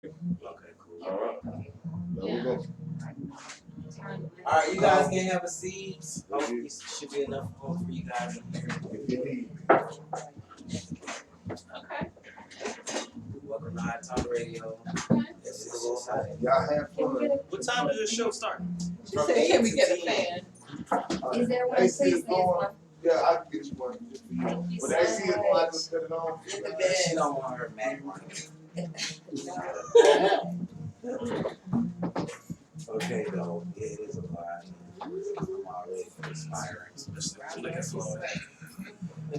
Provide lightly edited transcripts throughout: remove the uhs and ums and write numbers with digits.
Okay, cool. All right. There we go. All right, you guys can have a seat. Hopefully, should be enough room for you guys in here. If you need. Okay. Welcome to High Talk Radio. This is a little hot. Y'all have fun. What time does your show start? She said, can we get a fan? Is there one, AC please? is on. Yeah, I can get you one. You But so AC is on, I much. just cut it on. She don't want her Mac running. Okay, though. Yeah, it is a lot. I'm already perspiring, especially looking slow.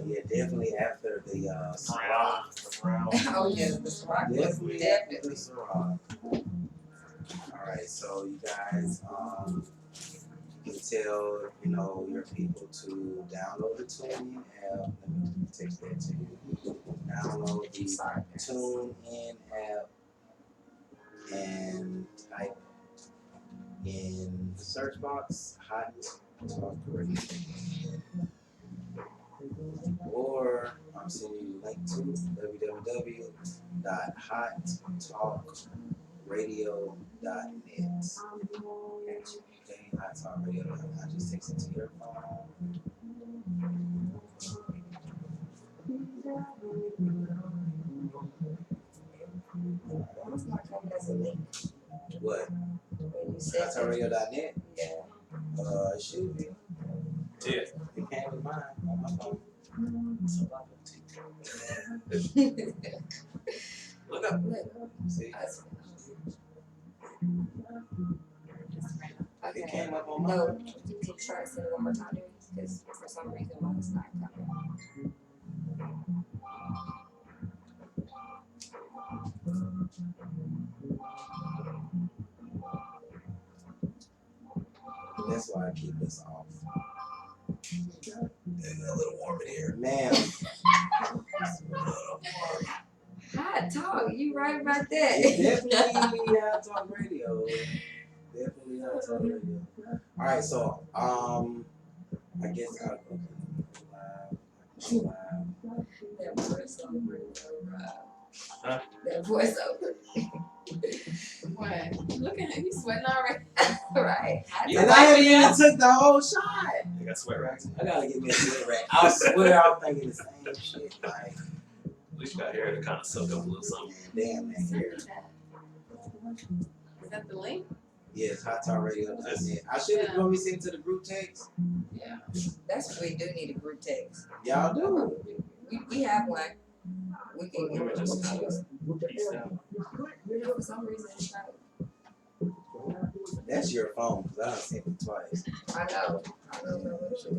Yeah, definitely after the Ciroc. Oh, yeah, the rock was Definitely after definitely. the Ciroc. Alright, so you guys, you can tell, your people to download the TuneIn app. Let me text that to you. Download the TuneIn app and type in the search box Hot Talk Radio. Or I'm sending you a link to www.hottalkradio.net. Okay, Hot Talk Radio. I just text it to your phone. It's not coming as a link. What? When you said HotTalkRadio.net? yeah. It should be. Yeah. It came with mine on my phone. So look up. See? Okay. It came up on mine. No, can you try to send it one more time, because for some reason mine is not coming. That's why I keep this off. It's a little warm in here. Ma'am. Hot talk, you right about that. It's definitely Hot Talk Radio. Definitely Hot Talk Radio. Alright, so, I guess I'll go live. That voiceover, Huh? that voiceover. What? Look at him, he's sweating already. Right. And I haven't even took the whole shot. You got sweat racks? I gotta get me a sweat rack. I swear I'm thinking the same shit. Like, At least you got hair to kind of soak up a little something. damn, that hair. Is that the link? Yes, HotTalkRadio.net. I should have want me sent to the group text. Yeah. That's what we do need a group text. Y'all do. We have one. We can give it Just to peace out. For some reason it's not. That's your phone, because I done sent it twice. I know. I don't know what to do.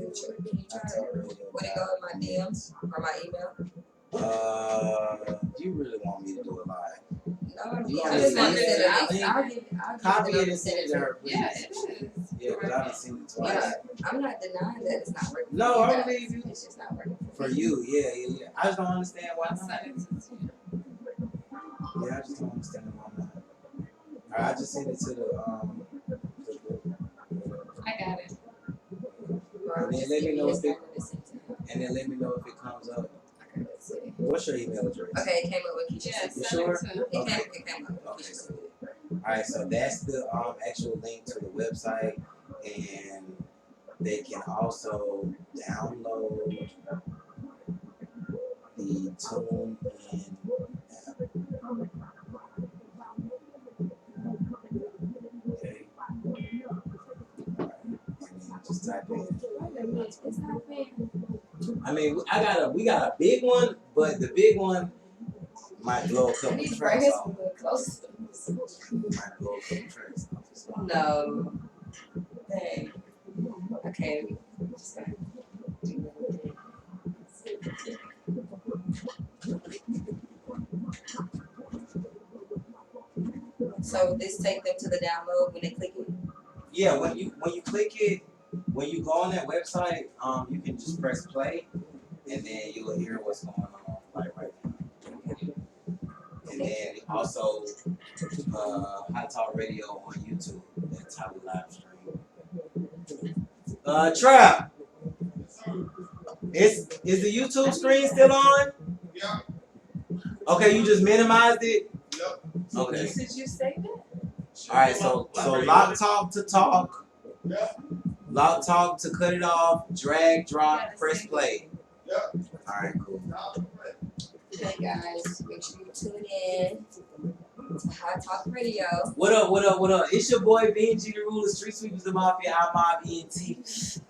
Can you try to? Would it go in my DMs or my email? You really want me to do it live? No, You I want just me want to to send send it? it. I'll give Copy the it number and send it to her, please. Yeah, it is. Yeah, because I done sent it twice. Yeah, I'm not denying that it's not working. No, for I you guys. believe you. It's just not working For you, yeah. I just don't understand why I'll not. send it to you. Yeah, I just don't understand why not. Alright, I just sent it to the group. I got it. Or And then just let give me know his if it- number to send to him. And then let me know if it comes up. Okay, let's see. What's your email address? Okay, it came up with Keisha. Yeah, It send it sure? to. came up with Okay, Keisha. cool. Alright, so that's the actual link to the website, and they can also download the TuneIn app. Okay. Alright, and then just type in. It's not fair. I mean, we got a big one, but the big one might blow a I couple need to bring tracks this off. a little closer. Might blow a couple tracks off. So, No. Dang. Okay. Just gotta do that. So this take them to the download when they click it? yeah, when you click it, when you go on that website, you can just press play, and then you'll hear what's going on right now. And then also Hot Talk Radio on YouTube. That's how we live stream. Trap. Is the YouTube screen still on? Yeah. Okay, you just minimized it. Yep. Okay. Did you say that? Alright, so lock talk to talk. Yeah. Lock talk to cut it off, drag, drop, Gotta press say- play. Yeah. Alright, cool. Okay, guys, make sure you tune in to Hot Talk Radio. What up, what up, what up? It's your boy Benji, the ruler, Street Sweepers, the Mafia, I'm Mob ENT.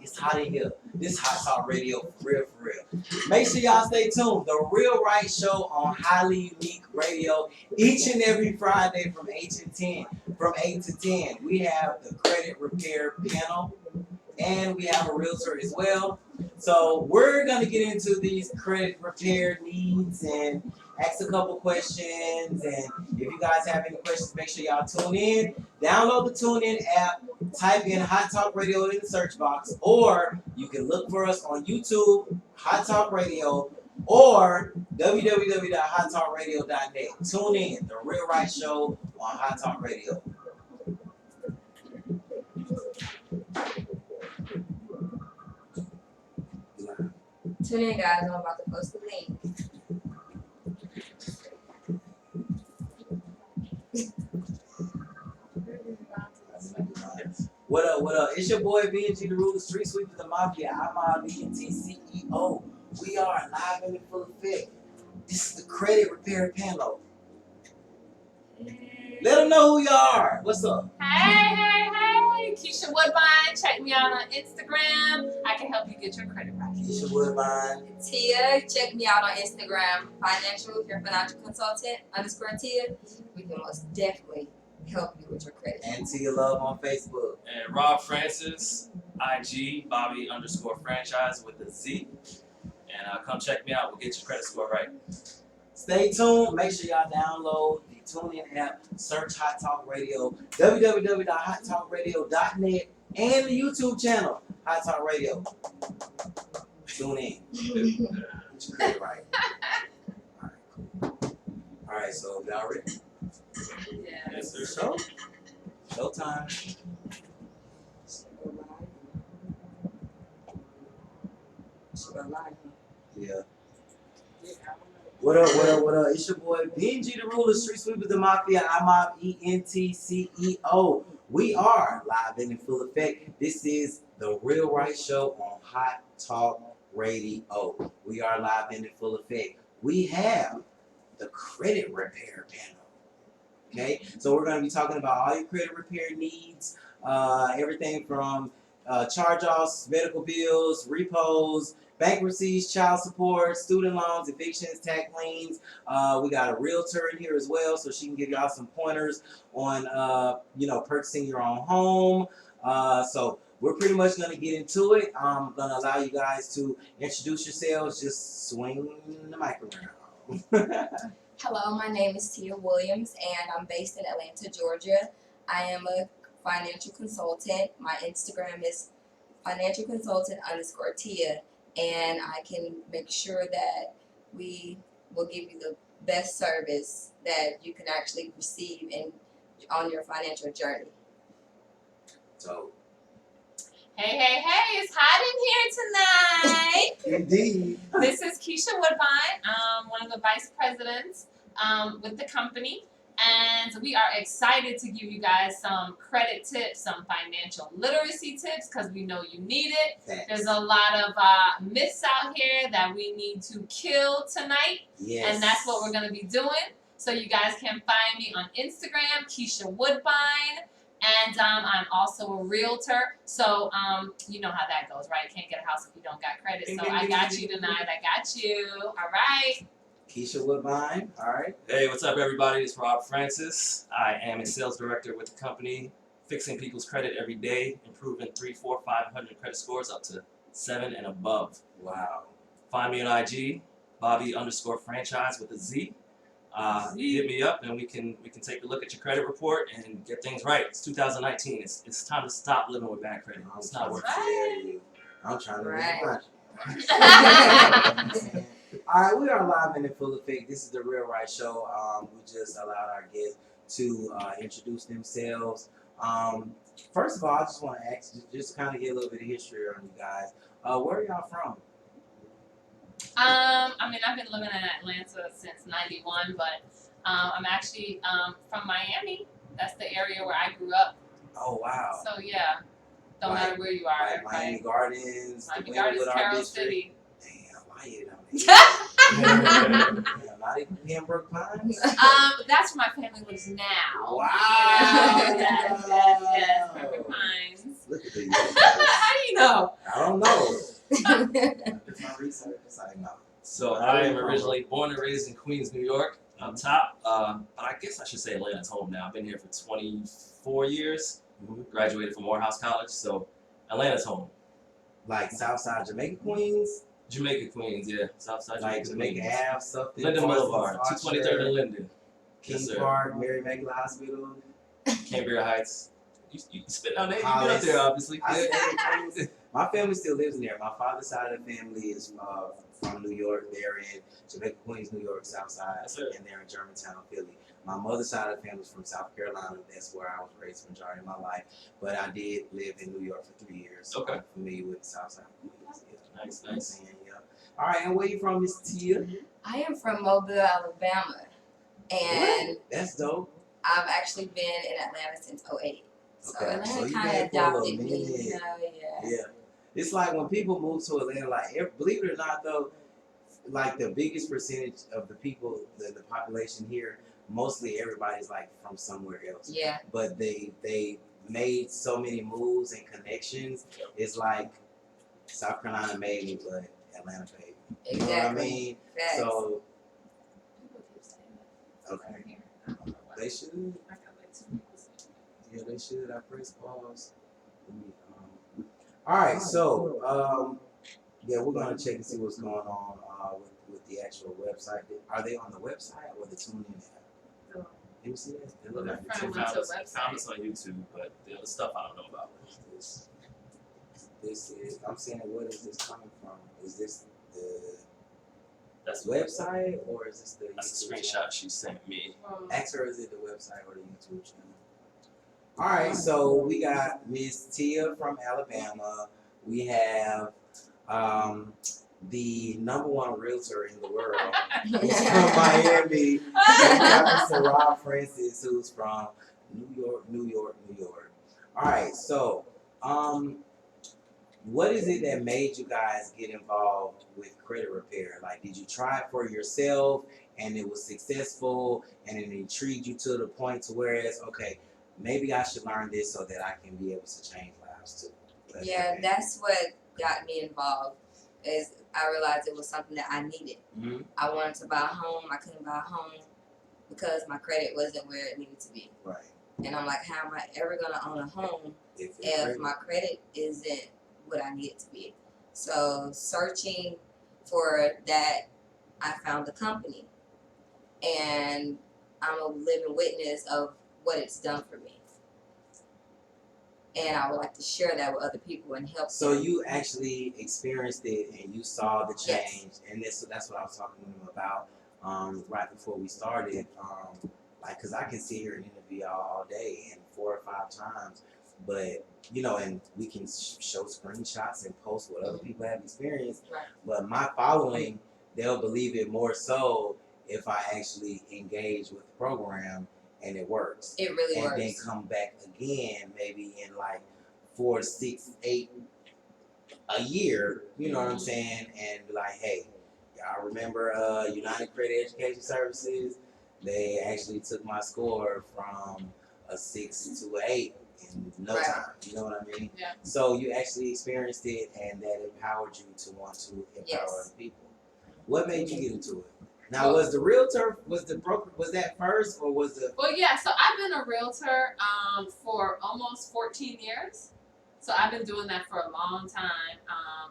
It's hot in here. This Hot Talk Radio, for real. Make sure y'all stay tuned. The Real Right Show on Highly Unique Radio each and every Friday from 8 to 10. From 8 to 10, we have the credit repair panel, and we have a realtor as well. So we're gonna get into these credit repair needs and ask a couple questions. And if you guys have any questions, make sure y'all tune in. Download the TuneIn app, type in Hot Talk Radio in the search box, or you can look for us on YouTube, Hot Talk Radio, or www.hottalkradio.net. Tune in, The Real Right Show on Hot Talk Radio. Tune in, guys. I'm about to post the link. What up, what up? It's your boy BNG, the ruler, Street Sweepers, the Mafia. I'm our BNT CEO. We are live and in full effect. This is the credit repair panel. Let them know who you are. What's up? Hey, Keisha Woodbine. Check me out on Instagram. I can help you get your credit right. Keisha Woodbine. Tia, check me out on Instagram. Your financial consultant _Tia. We can most definitely help you with your credit. And Tia Love on Facebook. And Rob Francis, IG, Bobby_franchise with a Z. And come check me out. We'll get your credit score right. Stay tuned. Make sure y'all download the TuneIn app. Search Hot Talk Radio. www.hottalkradio.net and the YouTube channel, Hot Talk Radio. Tune in. Get your credit right. Alright, cool. Alright, so y'all ready? Yeah. Yes, sir. Show? Showtime. Yeah. What up, what up, what up? It's your boy Benji, the ruler, Street Sweepers, the Mafia. I'm Mob ENT CEO. We are live and in full effect. This is the Real Right Show on Hot Talk Radio. We are live and in full effect. We have the credit repair panel. Okay, so we're going to be talking about all your credit repair needs, everything from charge-offs, medical bills, repos, bankruptcies, child support, student loans, evictions, tax liens. We got a realtor in here as well, so she can give y'all some pointers on, purchasing your own home. So we're pretty much going to get into it. I'm going to allow you guys to introduce yourselves. Just swing the mic around. Hello, my name is Tia Williams, and I'm based in Atlanta, Georgia. I am a financial consultant. My Instagram is financial consultant _Tia, and I can make sure that we will give you the best service that you can actually receive on your financial journey. So, Hey, it's hot in here tonight. indeed. This is Keisha Woodbine, one of the vice presidents with the company. And we are excited to give you guys some credit tips, some financial literacy tips, because we know you need it. There's a lot of myths out here that we need to kill tonight. Yes. And that's what we're going to be doing. So you guys can find me on Instagram, Keisha Woodbine. And I'm also a realtor. So you know how that goes, right? Can't get a house if you don't got credit. So I got you tonight. I got you. All right. Keisha Woodbine. All right. Hey, what's up, everybody? It's Rob Francis. I am a sales director with the company, fixing people's credit every day, improving 300, 400, 500 credit scores up to 7 and above. Wow. Find me on IG, Bobby_franchise with a Z. Hit me up and we can take a look at your credit report and get things right. It's 2019. It's time to stop living with bad credit. It's not working. I'm trying to Right. All right, we are live and in full effect. This is the Real Right Show. We just allowed our guests to introduce themselves. First of all, I just want to ask, just kind of get a little bit of history on you guys. Where are y'all from? I've been living in Atlanta since '91, but I'm actually from Miami. That's the area where I grew up. Oh wow. So yeah, don't Like- matter where you are. Like Miami Gardens, Miami the Gardens, Wynwood Art Carroll District. City. Damn, I hit on it. Damn, not even Pembroke Pines. That's where my family lives now. Wow. Yes, Pembroke Pines. Look at the How do you know? I don't know. It's my research. It's like no. So I am originally born and raised in Queens, New York, up top. But I guess I should say Atlanta's home now. I've been here for 24 years. Graduated from Morehouse College, so Atlanta's home. Like Southside Jamaica Queens, Jamaica, Queens, yeah. Southside like Jamaica, Jamaica Queens. Ave, something. Linden Parsons, Boulevard, Archer, 223rd and Linden. Kings Yes, sir. Park, Mary Immaculate Hospital. Cambria Heights. You spit out there. You've been Hollis. up there, obviously. I Yeah. stay in Queens. My family still lives in there. My father's side of the family is from New York. They're in Jamaica, Queens, New York, Southside, Yes, sir. and they're in Germantown, Philly. My mother's side of the family is from South Carolina. That's where I was raised the majority of my life. But I did live in New York for 3 years. So Okay. I'm familiar with the Southside of Queens. Yeah. Nice, You know what I'm nice. saying? Yeah. All right, and where you from, Miss Tia? I am from Mobile, Alabama, and That's dope. I've actually been in Atlanta since '08. So Okay, so Atlanta you kind been of for a little adopted me. minute. Yeah. Yeah. It's like when people move to Atlanta, like, believe it or not, though, like the biggest percentage of the people, the population here, mostly everybody's like from somewhere else. Yeah. But they made so many moves and connections. It's like South Carolina made me, but Atlanta paid me. You know what I Exactly. mean? Facts. So People keep saying that. okay, Here. I don't know why. they should. I got like 2 people saying Yeah, they should. I press pause. Let me, all right, so yeah, we're gonna check and see what's going on with the actual website. Are they on the website or the TuneIn app? that. Let me see that. They Well, look they're like from- the went to a Found website. us on YouTube, but the other stuff I don't know about. This is. I'm saying, what is this coming from? Is this the That's website or is this the? That's a YouTube screenshot channel? she sent me. Ask her, is it the website or the YouTube channel? All right, so we got Miss Tia from Alabama. We have the #1 realtor in the world. He's from Miami. We got Mr. Rob Francis, who's from New York, New York, New York. All right, so what is it that made you guys get involved with credit repair? Like, did you try it for yourself and it was successful and it intrigued you to the point to where it's okay, maybe I should learn this so that I can be able to change lives too? Yeah, that's what got me involved. Is I realized it was something that I needed. Mm-hmm. I wanted to buy a home. I couldn't buy a home because my credit wasn't where it needed to be. Right. And I'm like, how am I ever gonna own a home If if my credit isn't what I need it to be? So searching for that, I found the company, and I'm a living witness of what it's done for me. And I would like to share that with other people and help So them. you actually experienced it and you saw the Yes. change, and that's what I was talking to him about right before we started. Like, cause I can sit here and interview y'all all day and 4 or 5 times, but you know, and we can show screenshots and post what other people have experienced. Right. But my following, they'll believe it more so if I actually engage with the program and it works. It really And then works. come back again, maybe in like 4, 6, 8 a year, you know what I'm saying? And be like, hey, y'all remember United Credit Education Services? They actually took my score from a 6 to an 8 in no Right. time. You know what I mean? Yeah. So you actually experienced it, and that empowered you to want to empower Yes. other people. What made you get into it? Now, was the realtor, was the broker, was that first, or was the? Well, yeah. So I've been a realtor for almost 14 years. So I've been doing that for a long time.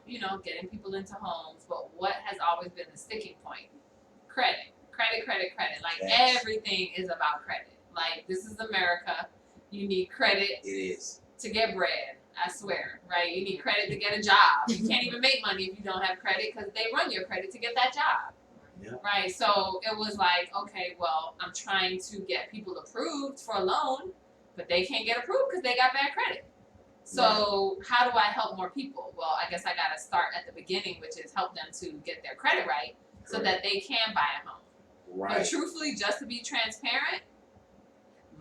You know, getting people into homes. But what has always been the sticking point? Credit, credit, credit, credit. Like Yes. everything is about credit. Like this is America. You need credit It is. to get bread. I swear, right? You need credit to get a job. You can't even make money if you don't have credit because they run your credit to get that job. Yeah. Right. So it was like, okay, well, I'm trying to get people approved for a loan, but they can't get approved because they got bad credit. So how do I help more people? Well, I guess I got to start at the beginning, which is help them to get their credit right so that they can buy a home. But Right. truthfully, just to be transparent,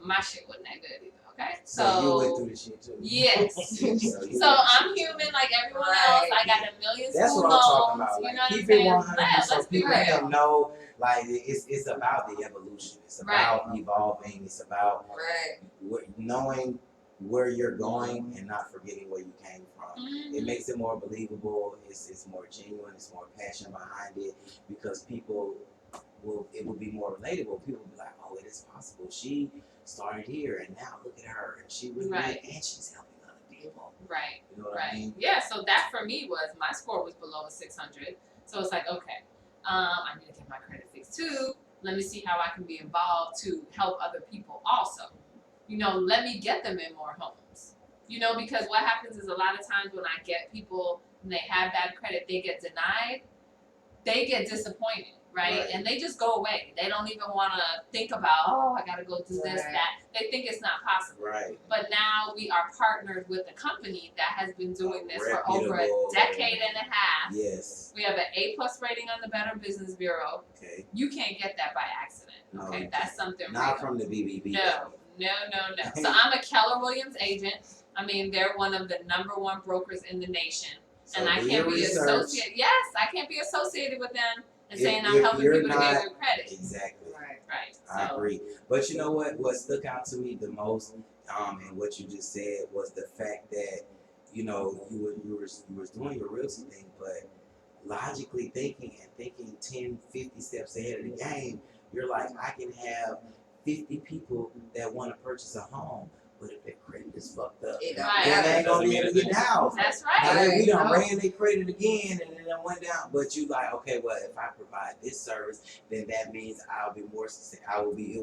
my shit wasn't that good either. Okay, So you went so through the shit too. yes. You So went I'm through human shit. like everyone Right. else. I got a million That's school what I'm talking loans. about. You Like, know what I'm keep it saying? 100 so Let's be people real. can know. Like, it's about the evolution. It's about evolving. It's about Right. knowing where you're going and not forgetting where you came from. It Mhm. makes it more believable. It's more genuine. It's more passion behind it because people it will be more relatable. People will be like, oh, it is possible. She started here and now look at her and she really Right. and she's helping other people. Right. You know what I Right. mean? Yeah. So that for me was my score was below a 600. So it's like, okay, I need to get my credit fixed too. Let me see how I can be involved to help other people also. You know, let me get them in more homes. You know, because what happens is a lot of times when I get people and they have bad credit, they get denied, they get disappointed, right? Right. And they just go away. They don't even want to think about, oh, I got to go do this, Right. that. They think it's not possible. Right. But now we are partnered with a company that has been doing this for over a Reputable. decade and a half. Yes. We have an A+ rating on the Better Business Bureau. Okay. You can't get that by accident. No, Okay, you that's can't. something Not real. from the BBB. No. So I'm a Keller Williams agent. I mean, they're one of the #1 brokers in the nation. So And I do can't your be research. associated. Yes, I can't be associated with them and If- saying I'm if helping you're people to get not- good credit. Exactly. Right. Right. I So agree. But you know what? What stuck out to me the most, and what you just said was the fact that, you know, you were doing your realty thing, but logically thinking and thinking 10, 50 steps ahead of the game, you're like, I can have 50 people that want to purchase a home, but if their credit is fucked up, It don't Right. then they matter. ain't gonna be able to get the house. that's Now right. that we done No. ran their credit again and then it went down, but you like, okay, well, if I provide this service, then that means I'll be more I'll be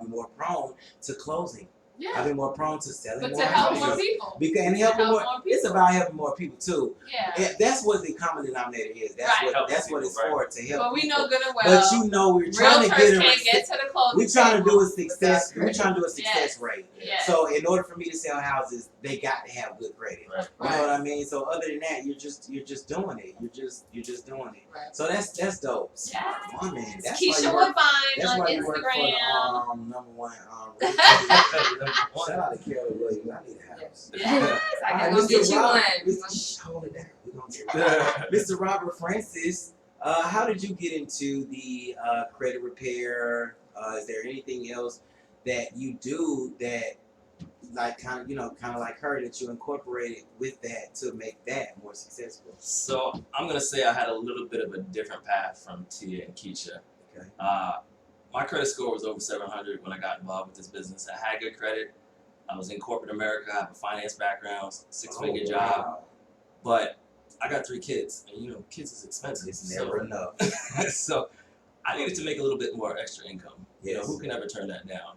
more prone to closing. I'll Yeah. be more prone to selling But more to help houses. more people. Because and To helping help more, more it's people. about helping more people too. Yeah. That's what the common denominator is. That's Right. what it's Helping for, people, to help But we people. know good and well. But you know we're trying to realtors get a can't get to the closing we're trying to do table. a success. without We're trying to do a success Yes. rate. Yes. So in order for me to sell houses, they got to have good credit. Right. You know what I mean? So other than that, you're just doing it. You're just doing it. Right. So that's dope. Yeah. Woman, that's why Keisha you work. Woodbine That's on why you work for Instagram. the #1. One. Shout out to Kelly Williams. I need a house. Yes, I All can right, go get Mr. you Robert- one. Mr. Hold it down. We're gonna get right. Mr. Robert Francis, how did you get into the credit repair? Is there anything else that you do that, like, kind of like her, that you incorporated with that to make that more successful? So I'm gonna say I had a little bit of a different path from Tia and Keisha. Okay. My credit score was over 700 when I got involved with this business. I had good credit. I was in corporate America. I have a finance background, six-figure Oh, job, wow. but I got 3 kids, and you know, kids is expensive. It's never enough. So I needed to make a little bit more extra income. You know, Yes. who can ever turn that down?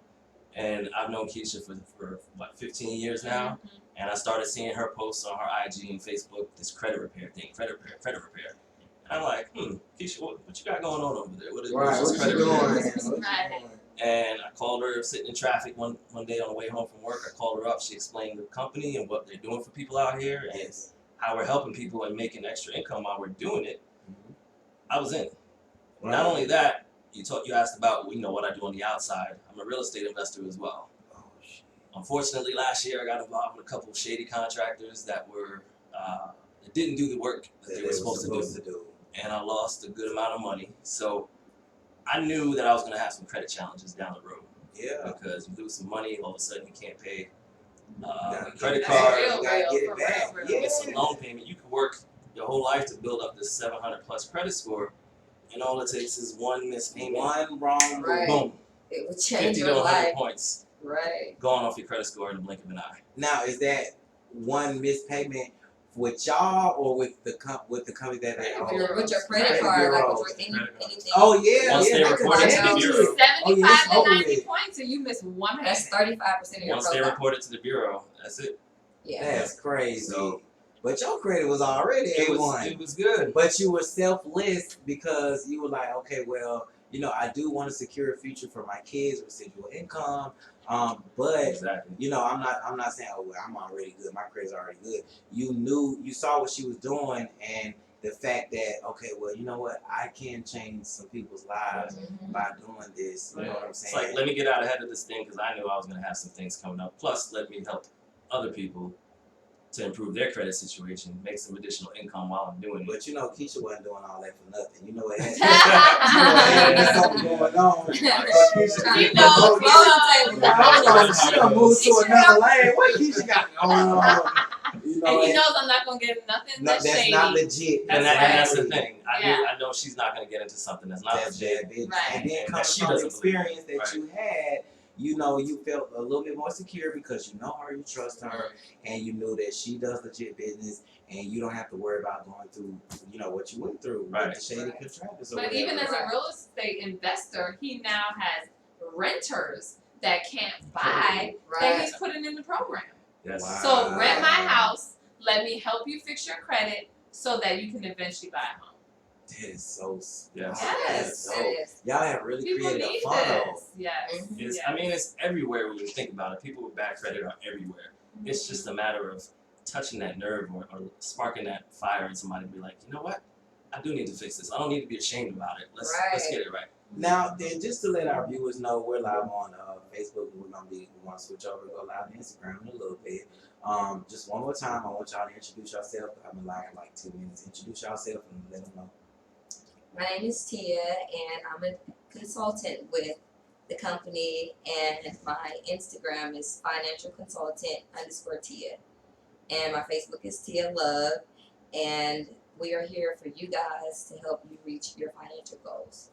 And I've known Keisha for what, 15 years now, and I started seeing her posts on her IG and Facebook, this credit repair thing, credit repair. And I'm like, Keisha, what you got going on over there? What's Right. this What credit you doing? repair? man? What you Right. doing? And I called her sitting in traffic one day on the way home from work. I called her up. She explained the company and what they're doing for people out here and Yes. how we're helping people and making extra income while we're doing it. Mhm. I was in. Right. Not only that, you asked about what I do on the outside. I'm a real estate investor as well. Oh, shit. Unfortunately, last year I got involved with a couple of shady contractors that didn't do the work that they were supposed to do, and I lost a good amount of money. So I knew that I was going to have some credit challenges down the road Yeah. because you lose some money, all of a sudden you can't pay Gotta credit get That's card, real, You gotta real, get for it back. real, you real. get some loan payment. You can work your whole life to build up this 700 plus credit score, and all it takes is one missed payment. One wrong move. Right. Boom, It would change 50 to your 100 life. points Right. gone off your credit score in the blink of an eye. Now, is that one missed payment with y'all or with the company that they Credit own? bureau. With your credit Credit card, like bureaus. with your anything. Oh yeah, Once yeah. they that report could it to the change bureau. it. 75 Oh, yeah, it's to over 90 with. points and you miss one payment. That's 35% of your Once they profile. report it to the bureau, that's it. Yeah. That's crazy. So- But your credit was already It A1. was good. But you were selfless because you were like, okay, well, I do want to secure a future for my kids, residual income. But Exactly. I'm not saying, oh, well, I'm already good. My credit's already good. You saw what she was doing, and the fact that, okay, well, you know what, I can change some people's lives by doing this. You know what I'm It's saying? like, let me get out ahead of this thing because I knew I was going to have some things coming up. Plus, let me help other people to improve their credit situation, make some additional income while I'm doing it. But you know, Keisha wasn't doing all that for nothing. You know, it had, you know, something going on. But Keisha, You know, oh, you know. hold on, she done moved to Keisha another lane. What Keisha got going on? You know, And he and- knows I'm not gonna get nothing no, that's that's shady. not legit. And That's that's the right. thing. I know she's not going to get into something that's not That's legit. bad business. Right. And then And coming that she from the doesn't believe. experience that Right. you had, you know, you felt a little bit more secure because you know her, you trust her, and you knew that she does legit business, and you don't have to worry about going through, you know, what you went through Right. with the shady Right. contractors. Or But whatever. even as a real estate investor, he now has renters that can't buy that Right. he's putting in the program. Yes. Wow. So rent my house, let me help you fix your credit so that you can eventually buy a home. That is so. Yes. Yes. That's It dope. is. Y'all have really People created need a funnel. this. Yes. Mhm. It's, yes. I mean, it's everywhere when you think about it. People with bad credit are everywhere. It's just a matter of touching that nerve or sparking that fire in somebody to be like, you know what? I do need to fix this. I don't need to be ashamed about it. Let's Right. get it right. Now, then, just to let our viewers know, we're live on Facebook. We want to switch over and go live on Instagram in a little bit. Just one more time, I want y'all to introduce yourself. I've been live for like 2 minutes. Introduce yourself and let them know. My name is Tia, and I'm a consultant with the company, and my Instagram is financialconsultant_Tia, and my Facebook is Tia Love, and we are here for you guys to help you reach your financial goals.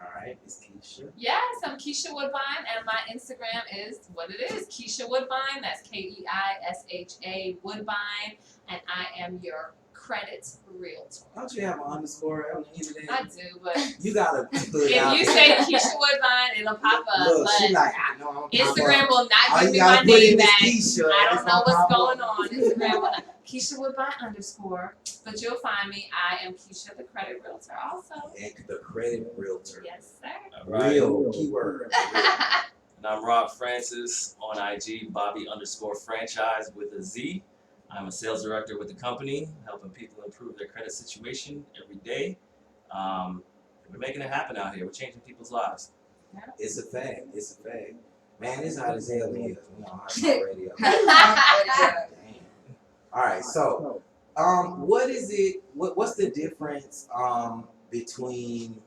All right, it's Keisha. Yes, I'm Keisha Woodbine, and my Instagram is what it is, Keisha Woodbine. That's KEISHA Woodbine, and I am your credit realtor. Don't you have an underscore on the end of I that? do, but You gotta put it out. if you say Keisha Woodbine, it'll pop up. Look, she But like, I know I'm gonna pop Instagram up. will not All give you me gotta my put name in is back. Keisha. I It's don't know gonna what's pop going up. on. Instagram will not. Keisha Woodbine underscore, but you'll find me. I am Keisha the credit realtor also. And the credit realtor. Yes, sir. All right. Real keyword. And I'm Rob Francis on IG, Bobby_franchise with a Z. I'm a sales director with the company, helping people improve their credit situation every day. We're making it happen out here. We're changing people's lives. It's a fact. It's a fact. Man, it's hot as hell in here. You know, hot talk radio. Yeah. Damn. All right, so what is it? What's the difference between?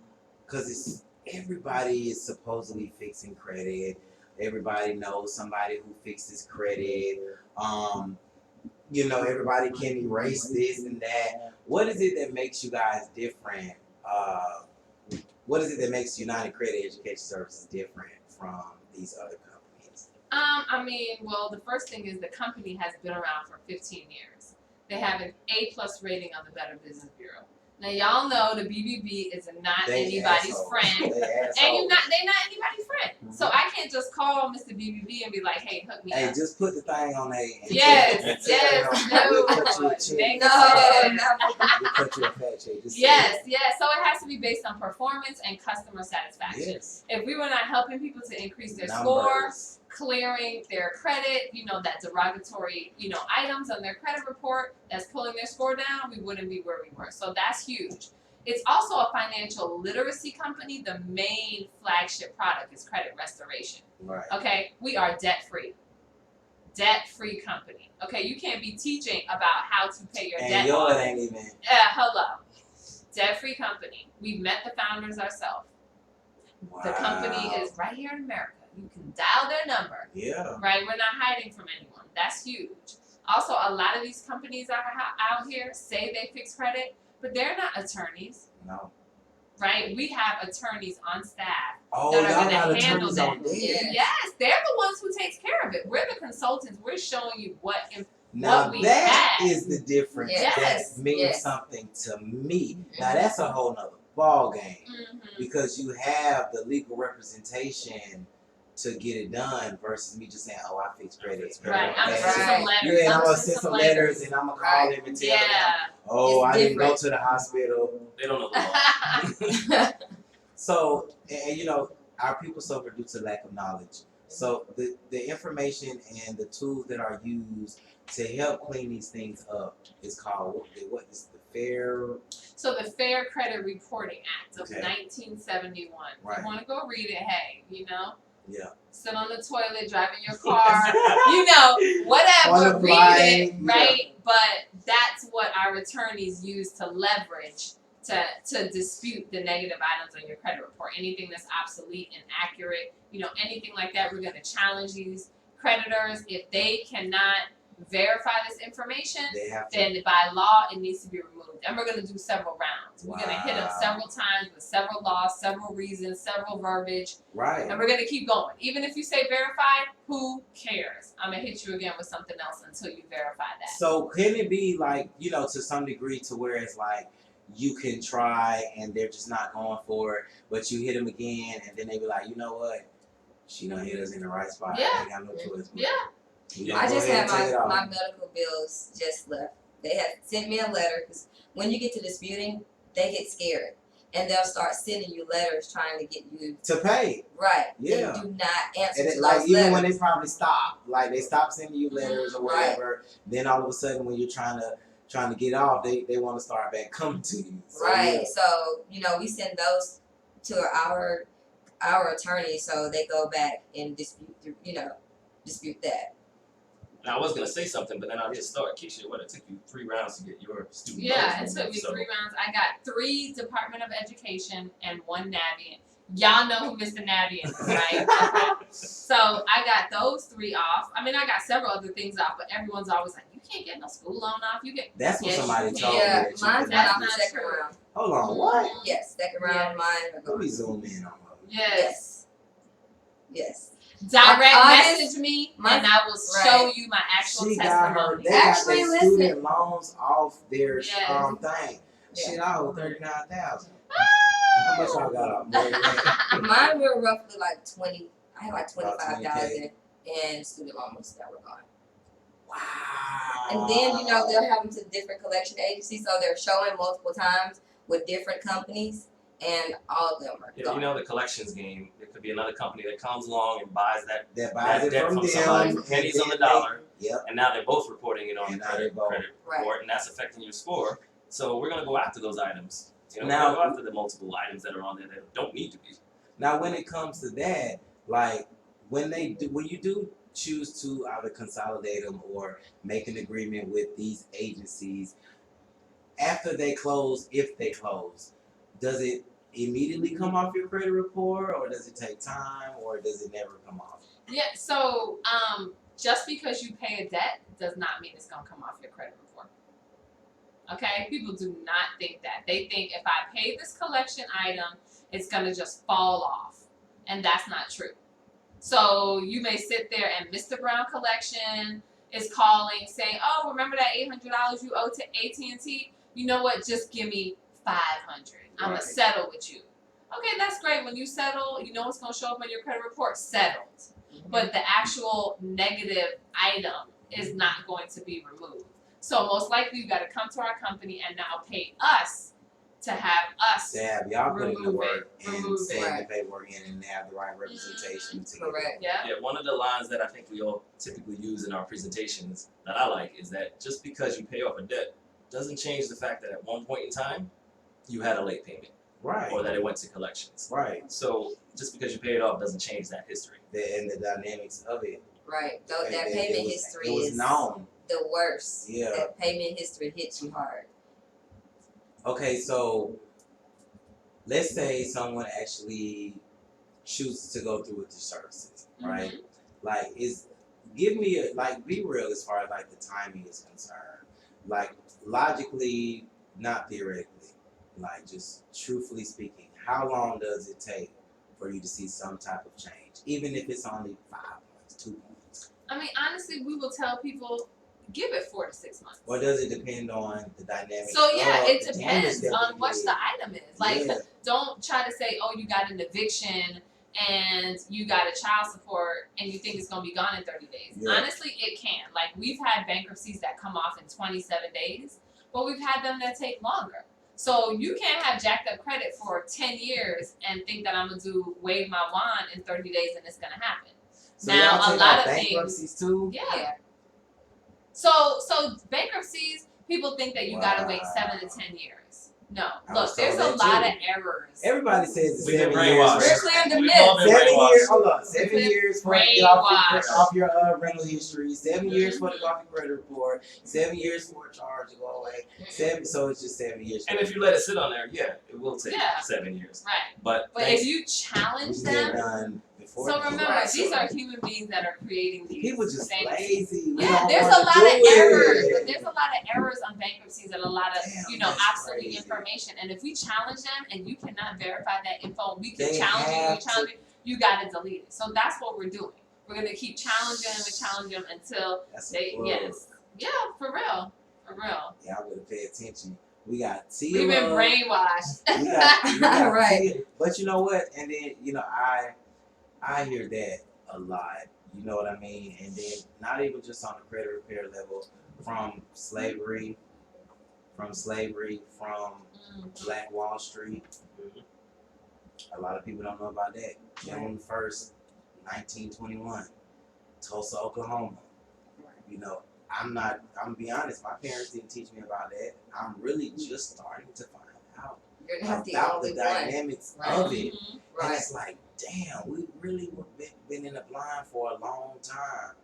Because it's everybody is supposedly fixing credit. Everybody knows somebody who fixes credit. You know, everybody can erase this and that. What is it that makes you guys different? What is it that makes United Credit Education Services different from these other companies? I mean, well, the first thing is the company has been around for 15 years. They have an A+ rating on the Better Business Bureau. Now, y'all know the BBB is not They anybody's assholes. friend. They And assholes. they're not anybody's friend. So I can't just call Mr. BBB and be like, hey, hook me Hey, up. just put the thing on there. and Yes, tell yes, them we'll no. cut you a check. They- No, We'll cut you a fat check. Just say Yes, yes. So it has to be based on performance and customer it. satisfaction. Yes. If we were not helping people to increase their score, Numbers. clearing their credit, that derogatory, items on their credit report that's pulling their score down, we wouldn't be where we were. So that's huge. It's also a financial literacy company. The main flagship product is credit restoration. Right. Okay, we are debt-free. Debt-free company. Okay, you can't be teaching about how to pay your And debt yours off. ain't even. Hello. Debt-free company. We've met the founders ourselves. Wow. The company is right here in America. You can dial their number. Yeah. Right? We're not hiding from anyone. That's huge. Also, a lot of these companies out here say they fix credit, but they're not attorneys, No. right? We have attorneys on staff. Oh, That are y'all gonna got handle attorneys that. on deck. Yeah. Yes, they're the ones who takes care of it. We're the consultants. We're showing you what. Now What we that have. is the difference Yes. that means Yes. something to me. Now that's a whole nother ball game Mhm. because you have the legal representation to get it done versus me just saying, "Oh, I fix credit." Right. I'm gonna Okay. send some Right. letters. Yeah, and I'm I'm gonna send send some letters. letters and I'm gonna call them and tell them, Yeah. "Oh, It's I didn't go different. to the hospital." They don't know the law. So, and our people suffer due to lack of knowledge. So the information and the tools that are used to help clean these things up is called what is the Fair. So the Fair Credit Reporting Act of Okay. 1971. Right. You want to go read it? Hey, you know, Yeah. sit on the toilet, driving your car, you know, On whatever. the Read flight, it, right? But that's what our attorneys use to leverage to dispute the negative items on your credit report. Anything that's obsolete, inaccurate, you know, anything like that, we're going to challenge these creditors. If they cannot verify this information, They have to. then by law it needs to be removed. And we're going to do several rounds. We're going to hit them Wow. several times with several laws, several reasons, several verbiage, Right. and we're going to keep going. Even if you say verified, who cares? I'm going to hit you again with something else until you verify that. So can it be like, you know, to some degree to where it's like you can try and they're just not going for it, but you hit them again and then they be like, you know what? She done hit us in the right spot. Yeah. I ain't got no choice. Yeah. We gonna I go just ahead had and take it off. my medical bills just left. They had sent me a letter because when you get to disputing, they get scared and they'll start sending you letters trying to get you to pay. right. Yeah. And do not answer And to it, like those even letters. when they probably stop, like they stop sending you letters or Right. whatever, then all of a sudden when you're trying to get off, they want to start back coming to you. So, Right. yeah. So, you know, we send those to our attorney so they go back and dispute that. And I was gonna say something, but then I'll just start. Keisha, what, it took you 3 rounds to get your student Yeah, it loans took me so, 3 rounds. I got 3 Department of Education and 1 Navient. Y'all know who Mr. Navient is, right? Okay. So I got those 3 off. I mean, I got several other things off, but everyone's always like, you can't get no school loan off. You get That's what Yes, somebody you told can. me. Yeah, that you mine's could went That's off the not second true. round. Hold on, what? Yes, second round, Yeah. mine are Let gone. me zoom in on her. yes. Yes. Direct August- message me my- and I will right. show you my actual She got her. testimony. They got Actually, their listen. student loans off their Yes. thing. Yeah. Shit, I owe $39,000. How much y'all got off? More than that. Mine were roughly like 20. I had like About 25,000 in student loans that were gone. Wow. And then they'll have them to different collection agencies, so they're showing multiple times with different companies, and all of them are Yeah, gone. you know the collections game. There could be another company that comes along and buys that, that buys it debt from from them. somebody for and pennies on the then they- dollar, Yep. and now they're both reporting it on And the now they credit, both. credit Right. report, and that's affecting your score. So we're gonna go after those items. You know, Now- we're gonna go after the multiple items that are on there that don't need to be. Now, when it comes to that, like when you do choose to either consolidate them or make an agreement with these agencies, after they close, if they close, does it immediately come off your credit report, or does it take time, or does it never come off? Yeah, so just because you pay a debt does not mean it's gonna come off your credit report. Okay? People do not think that. They think if I pay this collection item, it's gonna just fall off. And that's not true. So you may sit there and Mr. Brown Collection is calling saying, oh, remember that $800 you owe to AT&T? You know what? Just give me $500. I'm gonna Right. settle with you. Okay, that's great. When you settle, you know what's gonna show up on your credit report? Settled. But the actual negative item is not going to be removed. So most likely you gotta come to our company and now pay us to have us. To have y'all put in the Remove work it. and Remove send it. the paperwork in and have the right representation to get Correct. Yeah. Yeah, one of the lines that I think we all typically use in our presentations that I like is that just because you pay off a debt doesn't change the fact that at one point in time you had a late payment right. or that it went to collections. Right. So just because you pay it off doesn't change that history. And the dynamics of it. Right. Though that It payment was- history It was is known. the worst. Yeah. That payment history hits you hard. Okay, so let's say someone actually chooses to go through with the services, right? Mhm. Like, be real as far as like the timing is concerned. Like, logically, not theoretically. Like, just truthfully speaking, how long does it take for you to see some type of change, even if it's only 5 months, 2 months? I mean, honestly, we will tell people give it 4 to 6 months. Or does it depend on the dynamics? So yeah, of it the depends damage that on we what did? the item is. Like, Yeah. don't try to say, oh, you got an eviction and you got a child support and you think it's gonna be gone in 30 days. Yeah. Honestly, it can. Like, we've had bankruptcies that come off in 27 days, but we've had them that take longer. So you can't have jacked up credit for 10 years and think that I'm gonna wave my wand in 30 days and it's gonna happen. So Now, y'all a take lot out of things- bankruptcies too? Yeah. So bankruptcies, people think that you gotta wait 7 to 10 years. No, I look, was there's a told that lot too. of errors. Everybody says it's We've been 7 years. brainwashed. We're clearing the We've all myths. been 7 brainwashed. years. Hold on. 7 We've years for to get off brainwashed. off your rental history. 7 years for the coffee credit report. 7 years for a charge to go away. 7. So it's just 7 years. And if you let it sit on there, yeah, it will take Yeah. 7 years. Right. But But thanks- if you challenge we get them, done before. so then. remember, Right. these are human beings that are creating these People just things. lazy. We Yeah, don't there's a wanna lot do of errors, it. but there's a lot of errors on bankruptcies and a lot of, Damn, you know, that's obsolete crazy. information. And if we challenge them and you cannot verify that info, we can They challenge you, have you challenge you, you gotta delete it. So that's what we're doing. We're gonna keep challenging them and challenging them until That's a they, bug. yes. Yeah, for real. For real. Y'all better pay attention. We got Tia. We've been Love. brainwashed. We got Right. Tia. But you know what? And then, you know, I hear that a lot. You know what I mean? And then not even just on the credit repair level, from slavery, from Black Wall Street. A lot of people don't know about that. June 1st, 1921, Tulsa, Oklahoma. You know, I'm gonna be honest, my parents didn't teach me about that. I'm really just starting to find out You're not the about only the one. dynamics Right. of it. Mhm. And Right. it's like, damn, we really been in the blind for a long time.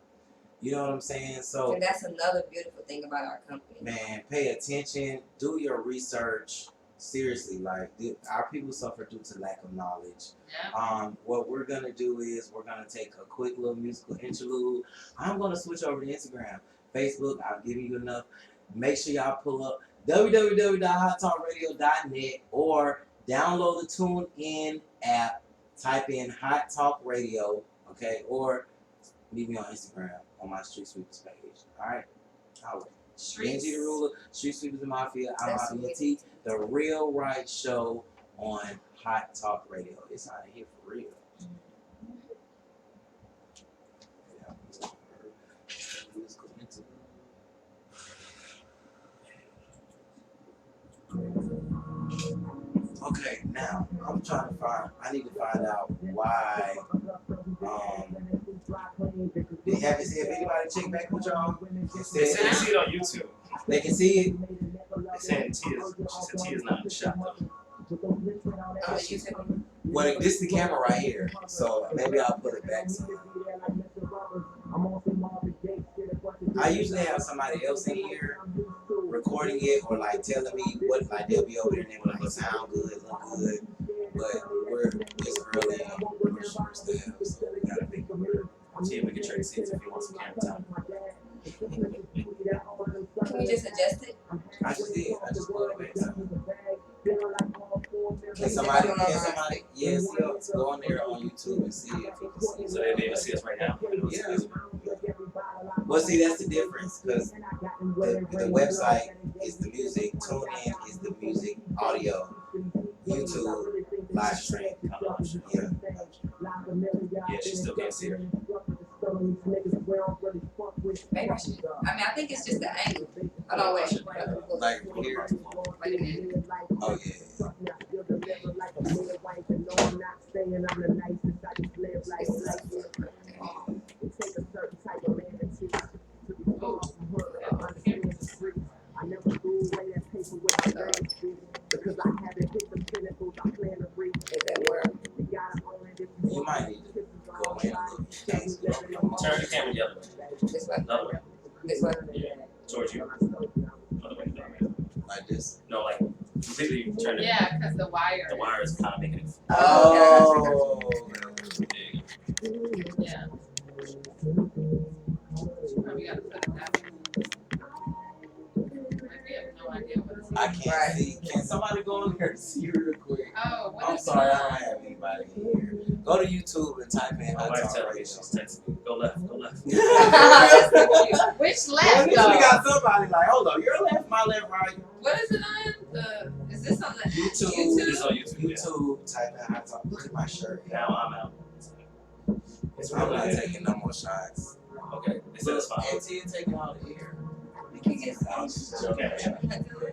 You know what I'm saying? So, And that's another beautiful thing about our company. man, pay attention, do your research. Seriously, like our people suffer due to lack of knowledge. Yeah. What we're gonna do is we're gonna take a quick little musical interlude. I'm gonna switch over to Instagram, Facebook. I've given you enough. Make sure y'all pull up www.hottalkradio.net or download the TuneIn app. Type in Hot Talk Radio, okay, or meet me on Instagram on my Street Sweepers page. All right. Streets. Benji the Ruler, Street Sweepers and Mafia. I'm That's out sweet. ENT, the Real Right Show on Hot Talk Radio. It's out of here for real. Okay, now I'm trying to find. I need to find out why. They haven't seen if anybody check back with y'all. they said they see it on YouTube. They can see it. They saying Tia's. She said Tia's not in the shop though. Oh, you said Well, this is the camera right here, so maybe I'll put it back. I usually have somebody else in here recording it or like telling me what, like they'll be over there and they will like sound good, look good, but it's early and we're short staffed, so we gotta make it work. Tia, we can trade seats if you want some camera time. can we just adjust it? I just did. I just put it back. So. Can somebody, yes, go on there on YouTube and see if you can see it. So they be able to see us right now. Yeah. Well, see, that's the difference because the website is the music, TuneIn is the music, audio, YouTube, live stream. Yeah. Yeah, she still can't see her. Maybe I should. I mean, I think it's just the angle. Hold on, wait. Like here. Wait a minute. Oh, yeah. Is that where? You might need to go in a little bit. Turn the camera the other way. This way? Another way. This way? Yeah. Towards you. Other way. Like this. No, like completely turn it. Yeah, because the wire. The wire is kind of making it. Oh. There you go. Yeah. Probably gotta put it that way. We have no idea what it's. I can't Right. see. Can somebody go in there and see real quick? Oh, what I'm is sorry, it I don't on? have anybody here. Go to YouTube and type in My Hot wife Talk telling me Radio. she's texting me. Go left. Go left. Which Well, left at least we though? got somebody like, hold on, your left, my left, right. What is it on? Is this on the YouTube. It's on YouTube. Yeah. YouTube, type in Hot Talk. Look at my shirt. Now I'm out. It's I'm really not good. taking no more shots. Okay. They said it's fine. And Tia taking all the air. You can get I was just joking. Okay.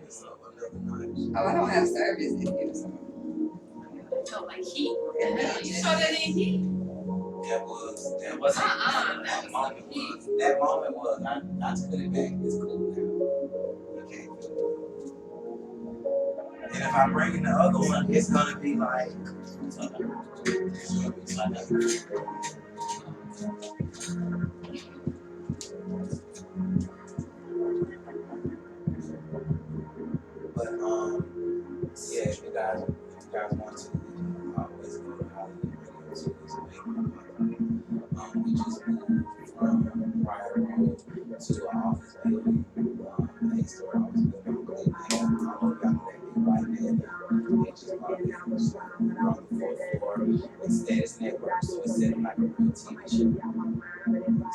It's up another notch. Oh, I don't have service in here, so. Oh, like heat? You sure that ain't heat? That was. It wasn't. That moment was. I took it back. It's cool now. You can't And if I bring in the other one, it's gonna be like, It's like it's gonna be like that. But yeah, if you guys want to, always go to Hollywood Radio to this we just moved from Prior Road to an office building, a historic office building. I don't know if y'all know that big white building. It just bought it on the fourth floor with Status Network, so it's set up like a real TV show.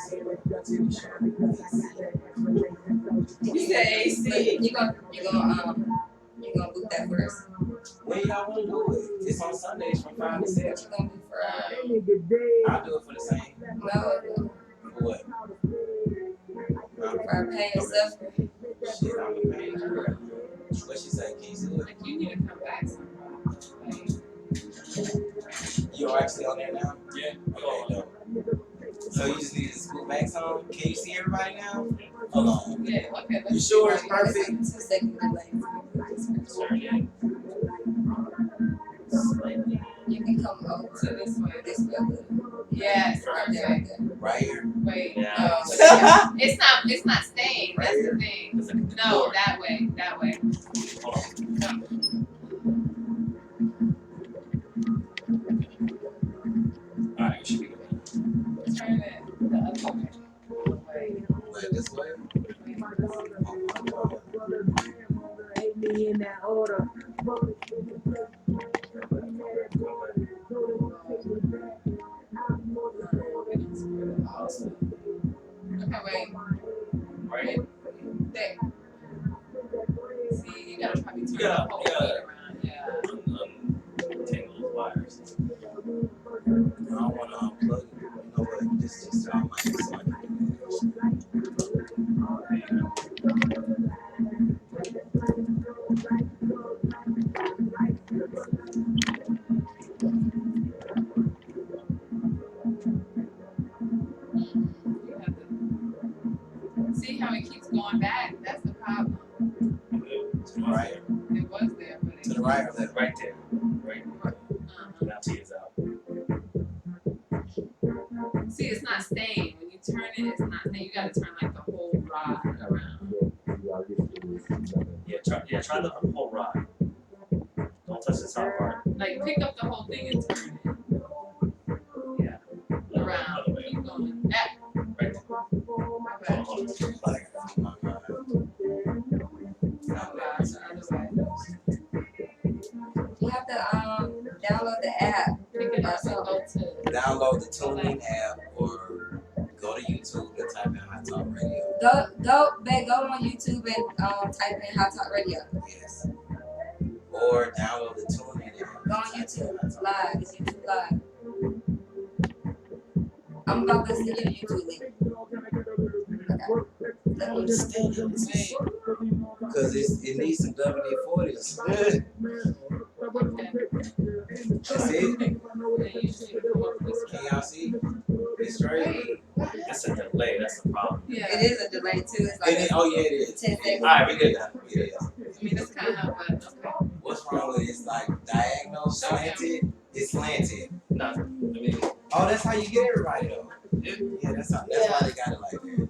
So like a real TV show. You said AC. You gonna book that for us? When y'all want to do it? It's on Sundays from 5 to 7. What you gonna do for I'll do it for the same. no For what? for our pain and suffering? Shit, I'm a pain girl. What she say? Can you do it? Like you need to come back sometime. Like, You are actually on there now? yeah. Okay, dope. So you just need to scoot back some? Can you see everybody now? Hold on. yeah, okay. Let's You sure it's see. perfect? 2 seconds delay. Sure, yeah. You can come over So this way. this way a little. Yes, Right there, perfect. right there. Right here? Wait. Yeah. Oh, it's not staying. That's the thing. It's like a No, door. that way. That way. Hold on. Alright, we should be good. Turn it the other way. Wait. Wait, this way? Okay, wait. Right? There. See, you gotta probably turn Yeah, the whole yeah. feet around. Yeah. Untangle those wires. I don't want to unplug it. You know what? Just turn my son. You have to see how it keeps going back. That's the problem. Right. It was there, but it To the right or left? Right there. Right. Uh-huh. Now T is out. See, it's not staying. When you turn it, it's not staying. You gotta turn like the whole rod around. Try the whole rod. Don't touch the top part. Like pick up the whole thing and turn it Yeah. around. Other way. Keep going. That. Right there. Okay. Hold on. Like, oh my God. Oh gosh, the other way. You have to download the app. Pick it up and go to. Download the TuneIn app or go to YouTube and type in Hot Talk Radio. Go on YouTube and type in Hot Talk Radio. Yes. Or download the TuneIn app. Go on YouTube live. It's YouTube live. I'm about to send you the YouTube link. Okay. Let me Understand it. Wait. Because it needs some WD-40s. Okay. That's it. Then you should come up this way. Can y'all see? It's straight. Wait. What It's a delay, that's the problem. Yeah. It is a delay too. It's like Oh yeah, it is. 10 seconds. Alright, we did that. It is. I mean, it's kind of, but okay. What's wrong with it? It's like diagonal, slanted. It's slanted. No, I mean, Oh, that's how you get everybody though. Yeah, that's why they got it like that.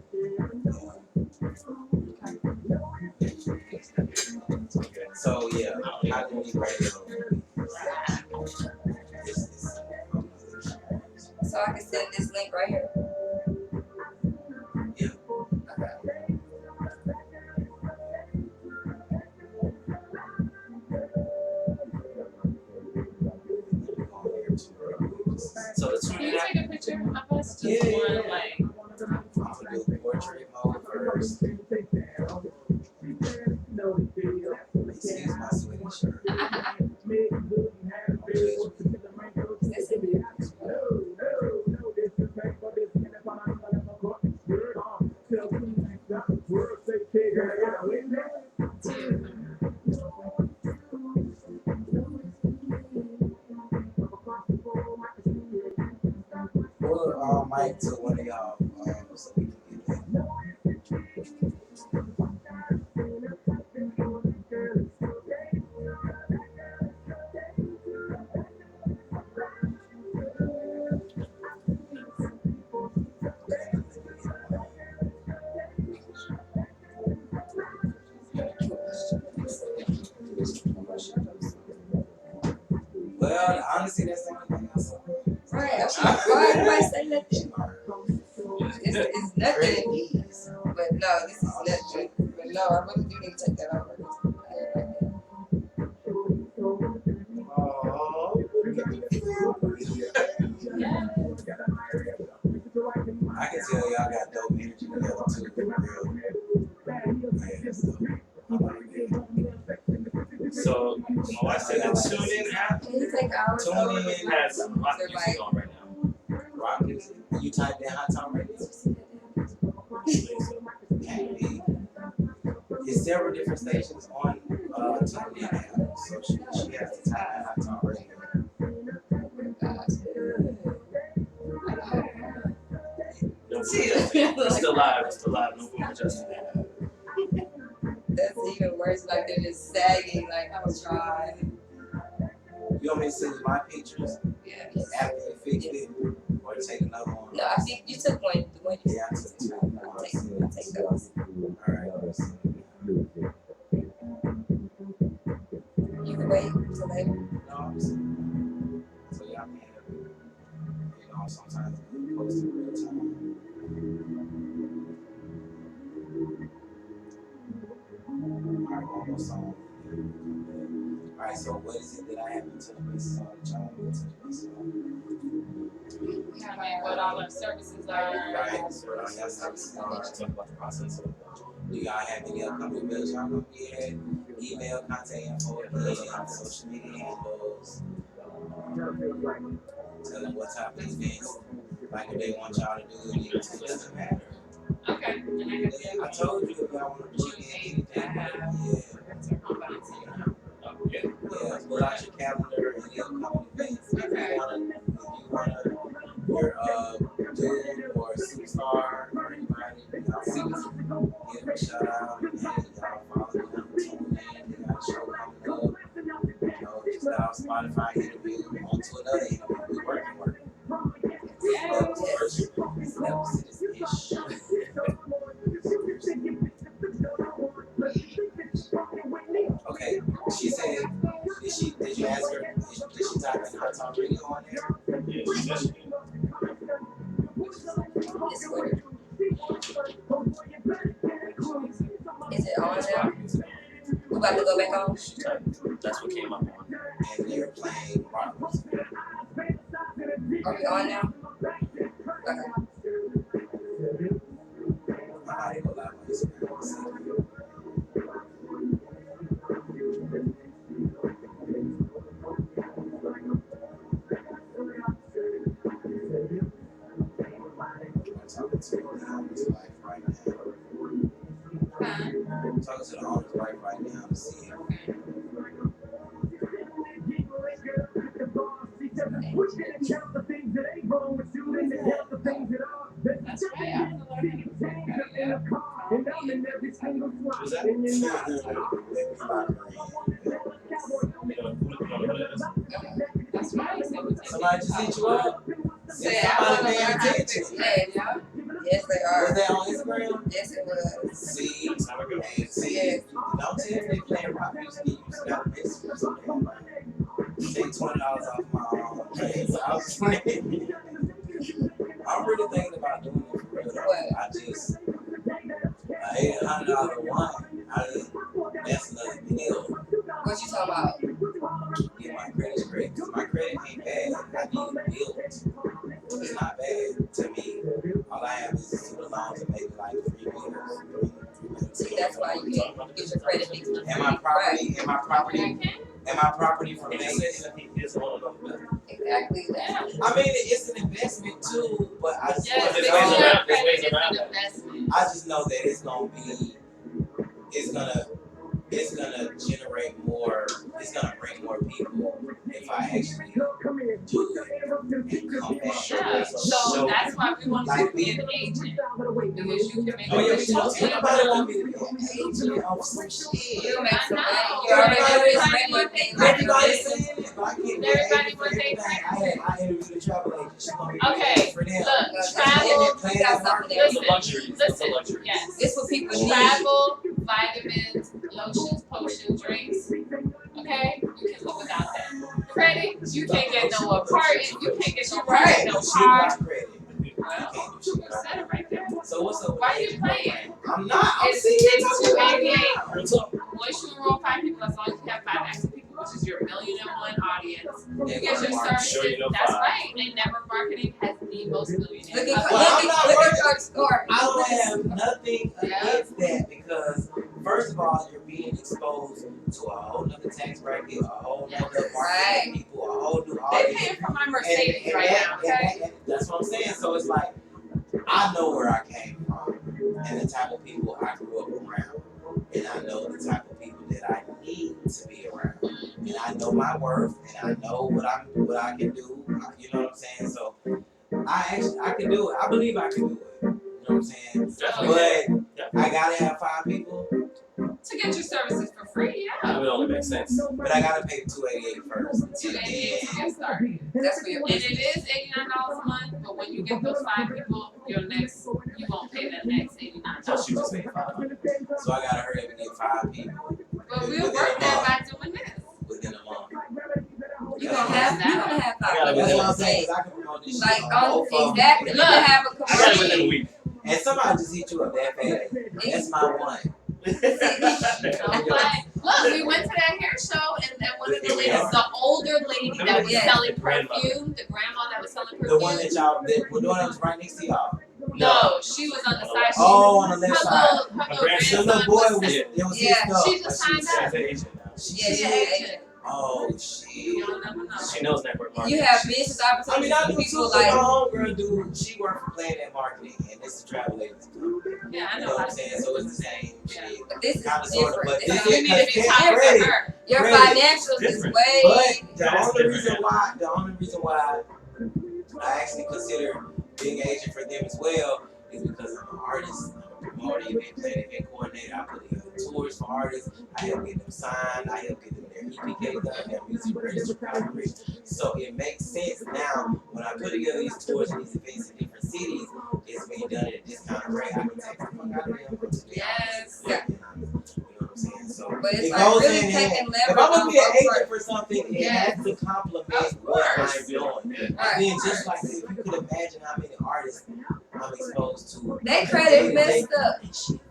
okay. So yeah, how do we radio? So I can send this link right here. Yeah. Okay. So the Can TuneIn you app, take a picture of us? Just Yeah. one, like. I'm gonna do portrait mode first. Excuse my sweaty shirt. This is it. Pull mic to one of y'all so we can get that. Well, honestly, that's the only thing I saw. Right. Why everybody say nothing? It's nothing in these. But no, this is nothing. But no, I really do need to take that over. Oh, I can tell y'all got dope energy together too. For real. Man, so, I like it. So my wife said the TuneIn app Can you take ours Tune over? in. has rock They're music like, on right now. Rock music. You type in Hot Time Radio. Can't be. There's several different stations on TuneIn app, so she has to type in Hot Time Radio. No, it's still live. It's still live. No boom adjusted. That's even worse. Like they're just sagging. Like, oh god. You want me to send you my pictures Yeah. after you fix it, or take another one? No, I think you took one. The one you Yeah, I took two. I'll take those. Alright. You can wait until later. No, I'm saying. So y'all can have it. You know, sometimes we post in real time. Alright, one more song. Alright, so what is it that I have into the basis on that y'all want me to the basis on? Kind of like what all our services are. Right, so y'all services Talk about the process. Do y'all have any upcoming events y'all gonna be at? Email, contact info, again, social media handles. Tell them what type of events, like if they want y'all to do it, it doesn't matter. Okay. And I can see. I told you if y'all want to check in anything, Yeah. yeah, pull out your calendar and any upcoming events. If you wanna, your dude or superstar or anybody, y'all see us, give them a shout out and hey, y'all follow them, tune in, they got a show coming up. You know, just got our Spotify interview, on to another interview. We working. Okay, she said, did you ask her, did she type in Hot Talk Radio on there? Yeah, she said she did. This Twitter. Is it on now? We about to go back on? She typed. That's what came up on. And they're playing rock music. Are we on now? Okay. My body go live on Instagram. I'm talking to the owner's wife right now to see if That's right. I feel like Was that? that's right. somebody just hit you up. Say, Somebody paying attention. Hey, yes, they Was are. that on Instagram? Yes, it was. See, That's how it goes. and see, Yes. don't tell me they playing rock music. You just gotta miss or something. Take $20 off my so I was playing. I'm really thinking about doing it for real. Though. What? I just $800 one. That's another deal. What you talking about? Get my credit straight. 'Cause my credit ain't bad. I need it built. It's not bad to me. All I have is student loans and maybe like 3 bills. See, that's why you can't get your credit fixed. And my property from Vegas. Exactly that. I mean, it's an investment too, but I just Yes, want There's to ways know, around- there's ways around it. investment. I just know that it's gonna generate more, it's gonna bring more people if I actually do it and come back. Yeah, so that's why we want you to be an agent. Because you can make Oh yeah, a we show. should everybody want me to be an agent of some shit. You'll make some money. I You already know. know this Everybody want thing. their Everybody saying it, but I can't be an Everybody agent for want their everything. I interviewed a travel agent. She gonna be Okay, an agent for them. Look, travel, You got something there. It's a luxury. It's a listen, luxury. yes. It's what people need. Travel, vitamins, lotions, potions, drinks. Okay? You can live without that. credit, you can't get no apartment, you can't get no Right. apartment, no She car. got credit. You Well, can't do you shit. said it right there. So what's up with Why the you agent playing? program? I'm not. I'm It's serious. I'm talking about 288. Real talk. Once you enroll 5 people, as long as you have 5 active people, which is your 1,000,001 audience, you get your services. Sure you know That's 5. right. And network marketing has the most millionaires. Look at Well, I'm not worried. Coach Score. I don't have nothing against that because first of all, you're being exposed to a whole nother tax bracket, a whole nother market of people, a whole new They audience. paying for my Mercedes right now, okay? And that's what I'm saying. So it's like I know where I came from and the type of people I grew up around, and I know the type of people that I need to be around, and I know my worth, and I know what I can do. You know what I'm saying? So I can do it. I believe I can do it. You know what I'm saying? Definitely. But I gotta have 5 people, To get your services for free, yeah. That would only make sense. but I gotta pay the $288 first. And 288 to then get started. That's for your And business. it is $89 a month, but when you get those 5 people, you won't pay the next $89. So she just paid $500. so I gotta hurry up and get 5 people But we'll work that by doing this. within a month. You gonna have I 5 gotta That's be what I'm people. saying. 'Cause I can promote this Like shit on both of them. exactly. You Look, can have a I got it within a commercial. week. And somebody just hit you up that fast. That's my one. Okay. Look, we went to that hair show, and one of the ladies, the older lady that was Yes. selling The grandmother. perfume, the grandma that was selling The one perfume. that y'all, the one that was right next to y'all. No, she was on the side. She, Oh, on the her left side. little My grandson grandson, The little boy was was, Yeah. it was Yeah. his stuff. She just but signed said- up. She's an agent now. She Yeah, She yeah, an yeah. agent. Oh You shit. don't never know. She knows network marketing. You have business I opportunities mean, I for do too. people So my like homegirl dude, she worked for Planet Marketing, and this is travel agency. Yeah, I You know know what how I'm to saying? do So it. it's the same Yeah. shit. but this is Kinda sorta, different. but This this is- So you need to be Cause talking credit. to her. your credit. financials is Different. way But That's the only different. reason why I actually consider being an agent for them as well is because I'm an artist, I'm a promoter, event planner, event coordinator. I put together tours for artists. I help get them signed. I help get them their EPK done, their music registered, copyright. So it makes sense now when I put together these tours and these events in different cities. It's being done at a discounted rate. I can take the fuck out of them. Yes. Yeah. You know what I'm saying? So But it's it like goes really in hand. taking If leverage I'm gonna on be an both agent parts. for something, it Yes. has to complement Of what I'm course. doing. Yeah. Right. Then just like if you could imagine how many artists I'm exposed to. They credit messed up.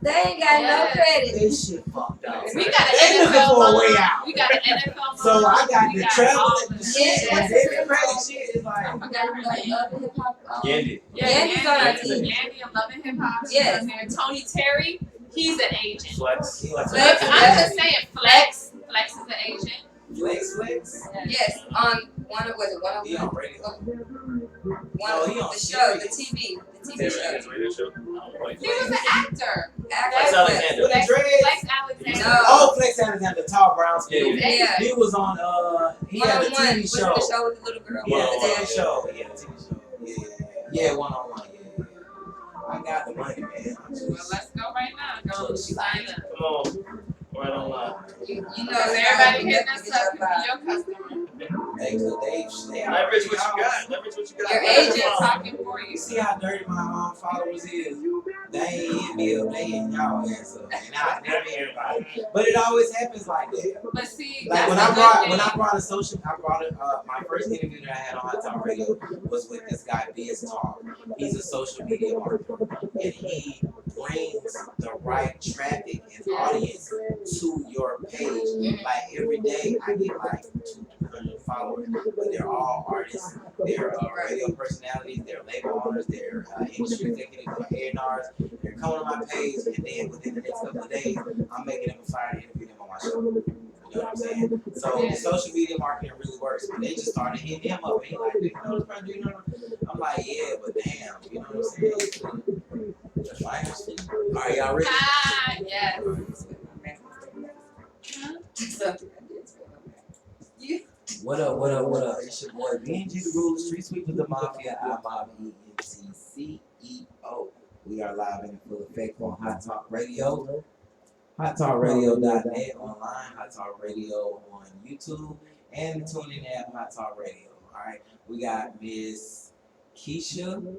They ain't got no Yes. credit. This shit fucked up. We got They an looking NFL for a mom. way out. We got an NFL mom. So I got we the got travel, all the of shit, that. and Yes. every crazy shit is like. I forgot like other hip hop. Yandy. Yeah, Yandy's on our Yandy, team. Yandy, I'm loving hip hop. Yes. And Tony Terry, he's an agent. Flex. Flex. Flex. I'm just saying, Flex. Flex is an agent. Flex. Yes, on one of He on radio. one Oh, of he on the show, the Sirius. TV His show. radio show. I don't know what He was an actor. Flex Actor. Alexander. With the dreads. Flex Alexander. No. Oh, Flex Alexander, the tall brown skin. Yeah. Yeah. He was on he had a One-on-one. TV Was it show. the show with the little girl? He had a One-on-one. TV show. He had a TV show. Yeah, one-on-one. Yeah. I got the money, man. I'm Well, just, let's go right now. Go Look, she sign like- up. Come on. Right online. You know, Because it's everybody not- hitting us up, Your your customer. they Leverage what you got. Leverage what you got. Agent agent talking for You you. see how dirty my followers is? They ain't hit me up, they hit y'all ass up. And I never everybody. But it always happens like that. But see, Like that's when a I good brought thing. my first interview that I had on Hot Talk Radio was with this guy Biz Talk. He's a social media marketer and he brings the right traffic and audience to your page. Like every day I get like 200 followers, but they're all artists, they're radio personalities, they're label owners, they're industry executives, they're A&Rs. They're coming on my page and then within the next couple of days I'm making them a flyer to interview them on my show. You know what I'm saying? So Yeah. the social media marketing really works. But they just started hitting him up and he like, do you know this person? Do you know this? I'm like, yeah, but damn, you know what I'm saying? Just like, alright, y'all ready? Ah, yes. What up, what up, what up? It's your boy BNG the Ruler, Street Sweep of the Mafia, I Mob ENTCEO. We are live and in full effect on Hot Talk Radio. HotTalkRadio.net online, Hot Talk Radio on YouTube, and the TuneIn app, Hot Talk Radio. Alright, we got Miss Keisha,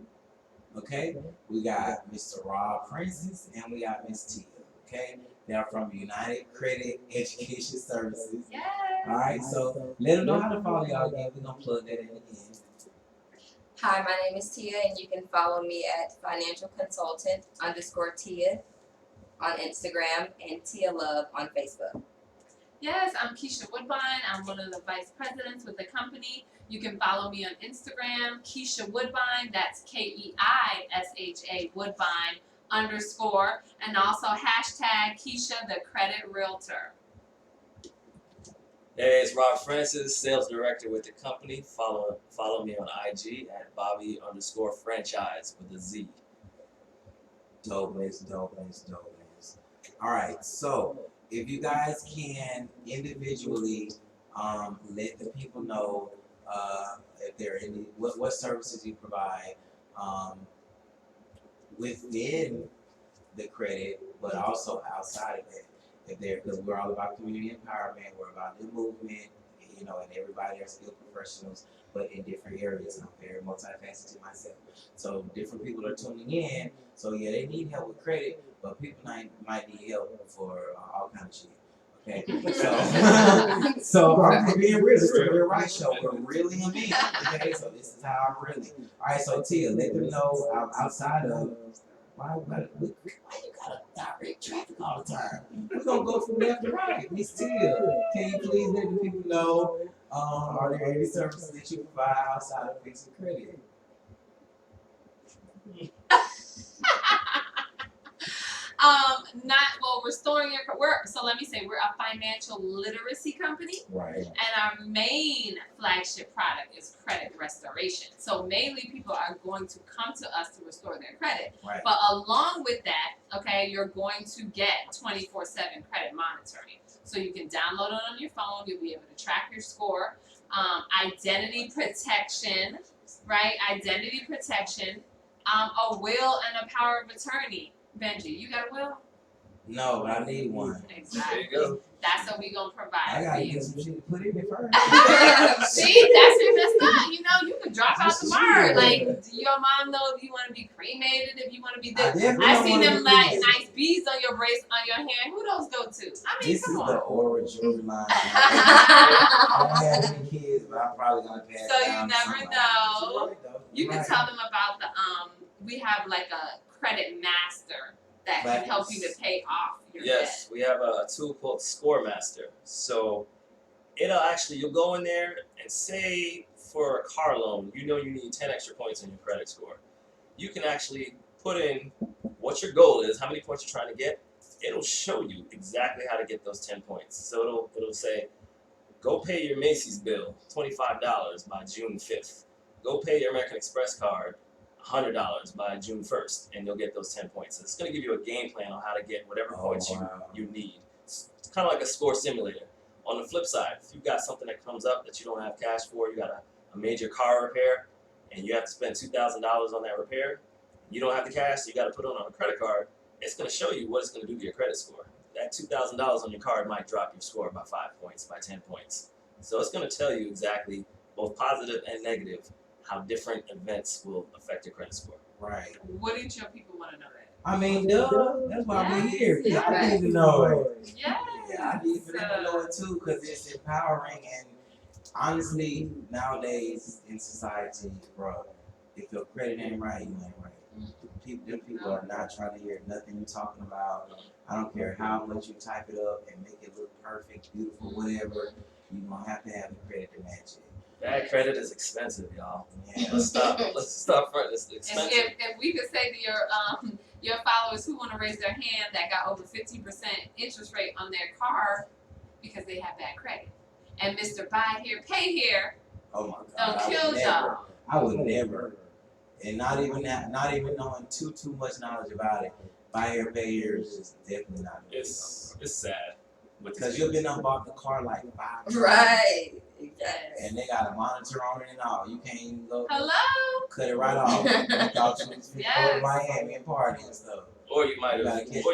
okay? We got Mr. Rob Francis, and we got Miss Tia, okay? They are from United Credit Education Services. Yes. All right, so let them know how to follow y'all again. We're gonna plug that in again. Hi, my name is Tia, and you can follow me at financialconsultant_Tia on Instagram and Tia Love on Facebook. Yes, I'm Keisha Woodbine. I'm one of the vice presidents with the company. You can follow me on Instagram, Keisha Woodbine. That's KEISHA Woodbine _ and also hashtag Keisha the Credit Realtor. Hey, it's Rob Francis, sales director with the company. Follow me on IG at Bobby_franchise with a Z. Dopeness. All right, so if you guys can individually let the people know if there are any what services you provide within the credit, but also outside of it. If they're, because we're all about community empowerment, we're about the movement, you know, and everybody are skilled professionals, but in different areas. I'm very multifaceted myself. So different people are tuning in. So yeah, they need help with credit, but people might need help for all kind of shit. Okay, so I'm being real. This is a real right show. We're really in me. Okay, so this is how I'm really. All right, so Tia, let them know outside of why you gotta direct traffic all the time. We're gonna go from left to right. Miss Tia, can you please let the people know are there any services that you provide outside of fixing credit? Restoring your so let me say we're a financial literacy company. Right. And our main flagship product is credit restoration. So mainly people are going to come to us to restore their credit. Right. But along with that, okay, you're going to get 24/7 credit monitoring. So you can download it on your phone. You'll be able to track your score. Identity protection, right? Identity protection. A will and a power of attorney. Benji, you got a will? No, but I need one. Exactly. There you go. That's what we're gonna I provide for gotta you. get some shit to put in it first. See, that's where messed up. You know, you can drop out tomorrow. Like, do your mom know if you want to be cremated, if you want to be this? I seen them like nice beads on your brace on your hand. Who those go to? I mean, This come is on. the Aura jewelry line. I don't have any kids, but I'm probably gonna pass So it you down to never somebody. know. You're right, though. You You're can right. tell them about the we have like a credit master that can help you to pay off your Yes, we have a tool called Score Master. So you'll go in there and say for a car loan, you know you need 10 extra points on your credit score. You can actually put in what your goal is, how many points you're trying to get. It'll show you exactly how to get those 10 points. So it'll say, go pay your Macy's bill, $25 by June 5th. Go pay your American Express card, $100 by June 1st, and you'll get those 10 points. So it's going to give you a game plan on how to get whatever points you need. It's kind of like a score simulator. On the flip side, if you've got something that comes up that you don't have cash for, you got a major car repair, and you have to spend $2,000 on that repair, you don't have the cash, so you got to put it on a credit card, it's going to show you what it's going to do to your credit score. That $2,000 on your card might drop your score by 5 points, by 10 points. So it's going to tell you exactly, both positive and negative, how different events will affect your credit score. Right. Wouldn't your people want to know that? I mean, duh. That's why we're here. Yes, I need to know it. Yes. Yeah, I need for them to know it too, because it's empowering. And honestly, nowadays in society, bro, if your credit ain't right, you ain't right. People are not trying to hear nothing you're talking about. I don't care how much you type it up and make it look perfect, beautiful, whatever. You're gonna have to have the credit to match it. Bad credit is expensive, y'all. Yeah. Let's stop fronting. It's expensive. If we could say to your followers who want to raise their hand that got over 50% interest rate on their car because they have bad credit, and Mr. Buy Here, Pay Here, Oh my God. don't kill y'all. I would never. And not even knowing too much knowledge about it. Buy Here, Pay Here is just definitely not. It's sad. Because you've been up off the car like 5 times. Right. Yes. And they got a monitor on it and all. You can't even go Hello. cut it right off. You thought you was going to Yes. Miami and party and stuff. Or you might You have gotta catch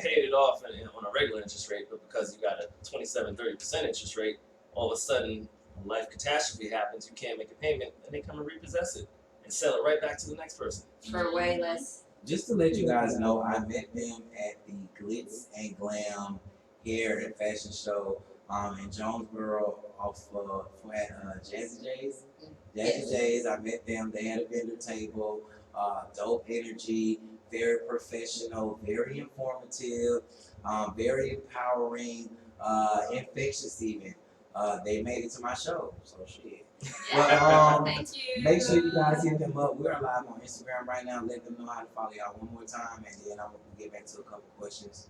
paid it off on a regular interest rate, but because you got a 27-30% interest rate, all of a sudden a life catastrophe happens, you can't make a payment, and they come and repossess it and sell it right back to the next person. For way less. Just to let you guys know, I met them at the Glitz and Glam hair and fashion show in Jonesboro off at Jazzy J's. Jazzy J's, I met them. They had a vendor table. Dope energy, very professional, very informative, very empowering, infectious even. They made it to my show, so shit. Yeah. But, Thank you. Make sure you guys hit them up. We're live on Instagram right now. Let them know how to follow y'all one more time, and then I'm gonna get back to a couple questions.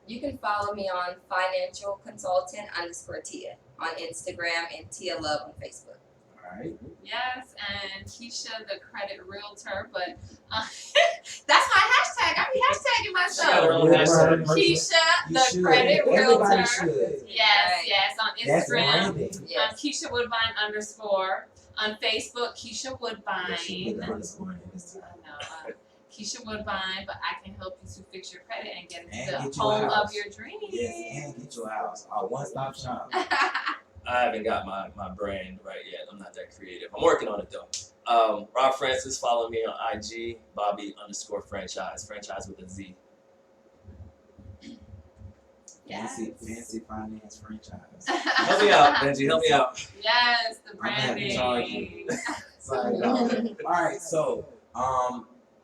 You can follow me on financial consultant _ Tia on Instagram and Tia Love on Facebook. All right. Yes, and Keisha, the credit realtor, but that's my hashtag. I be hashtagging She got her myself. own hashtag. Keisha, You the should. credit Everybody realtor. should. Yes, Right. yes, on That's Instagram. branding. Yes. Keisha Woodbine _ on Facebook, Keisha Woodbine. Yeah, she put the underscore in this time. I know, Keisha Woodbine, but I can help you to fix your credit and get into And the get you a home house. of your dreams. Yes, and get your house. A one-stop shop. I haven't got my brand right yet. I'm not that creative. I'm working on it though. Rob Francis, follow me on IG, Bobby _ franchise with a Z. Yes. Fancy finance franchise. Help me out, Benji. Help me out. Yes, the I'm gonna have to charge you. branding. So, all right, so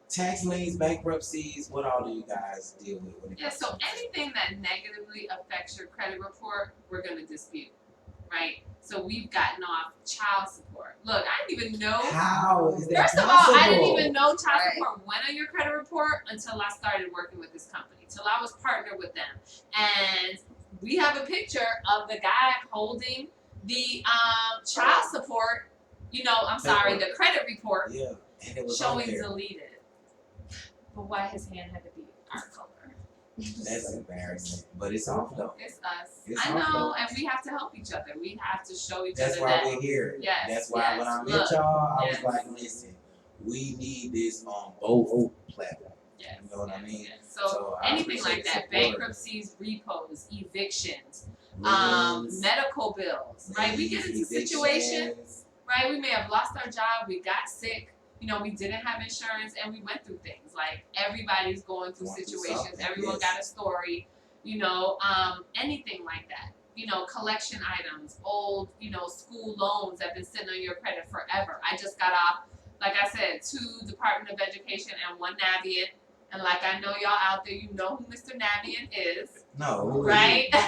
tax liens, bankruptcies, what all do you guys deal with when it Yeah, comes so to anything that negatively affects your credit report, we're gonna dispute, right? So we've gotten off child support. Look, I didn't even know. How is that First of all, I didn't possible? even know child Right. support went on your credit report until I started working with this company, till I was partnered with them. And we have a picture of the guy holding the child support, the credit report Yeah, and it was on showing there. deleted. But why his hand had to be our color? That's embarrassing, but it's off though. It's us. It's I know, awful. and we have to help each other. We have to show each That's other why that. we're here. Yes, That's why yes, when I met look, y'all, I yes. was like, listen, we need this on both platforms. Yes, You know what I yes, mean? yes. So I anything appreciate like the that, support. bankruptcies, repos, evictions, Liens, medical bills, right? We get into liens, situations, evictions. right? We may have lost our job, we got sick, we didn't have insurance, and we went through things. Like everybody's going through Going through situations. something, Everyone yes. got a story, anything like that. Collection items, old, school loans that have been sitting on your credit forever. I just got off, like I said, 2 Department of Education and 1 Navient. And like I know y'all out there, you know who Mr. Navient is, No, who are right? you?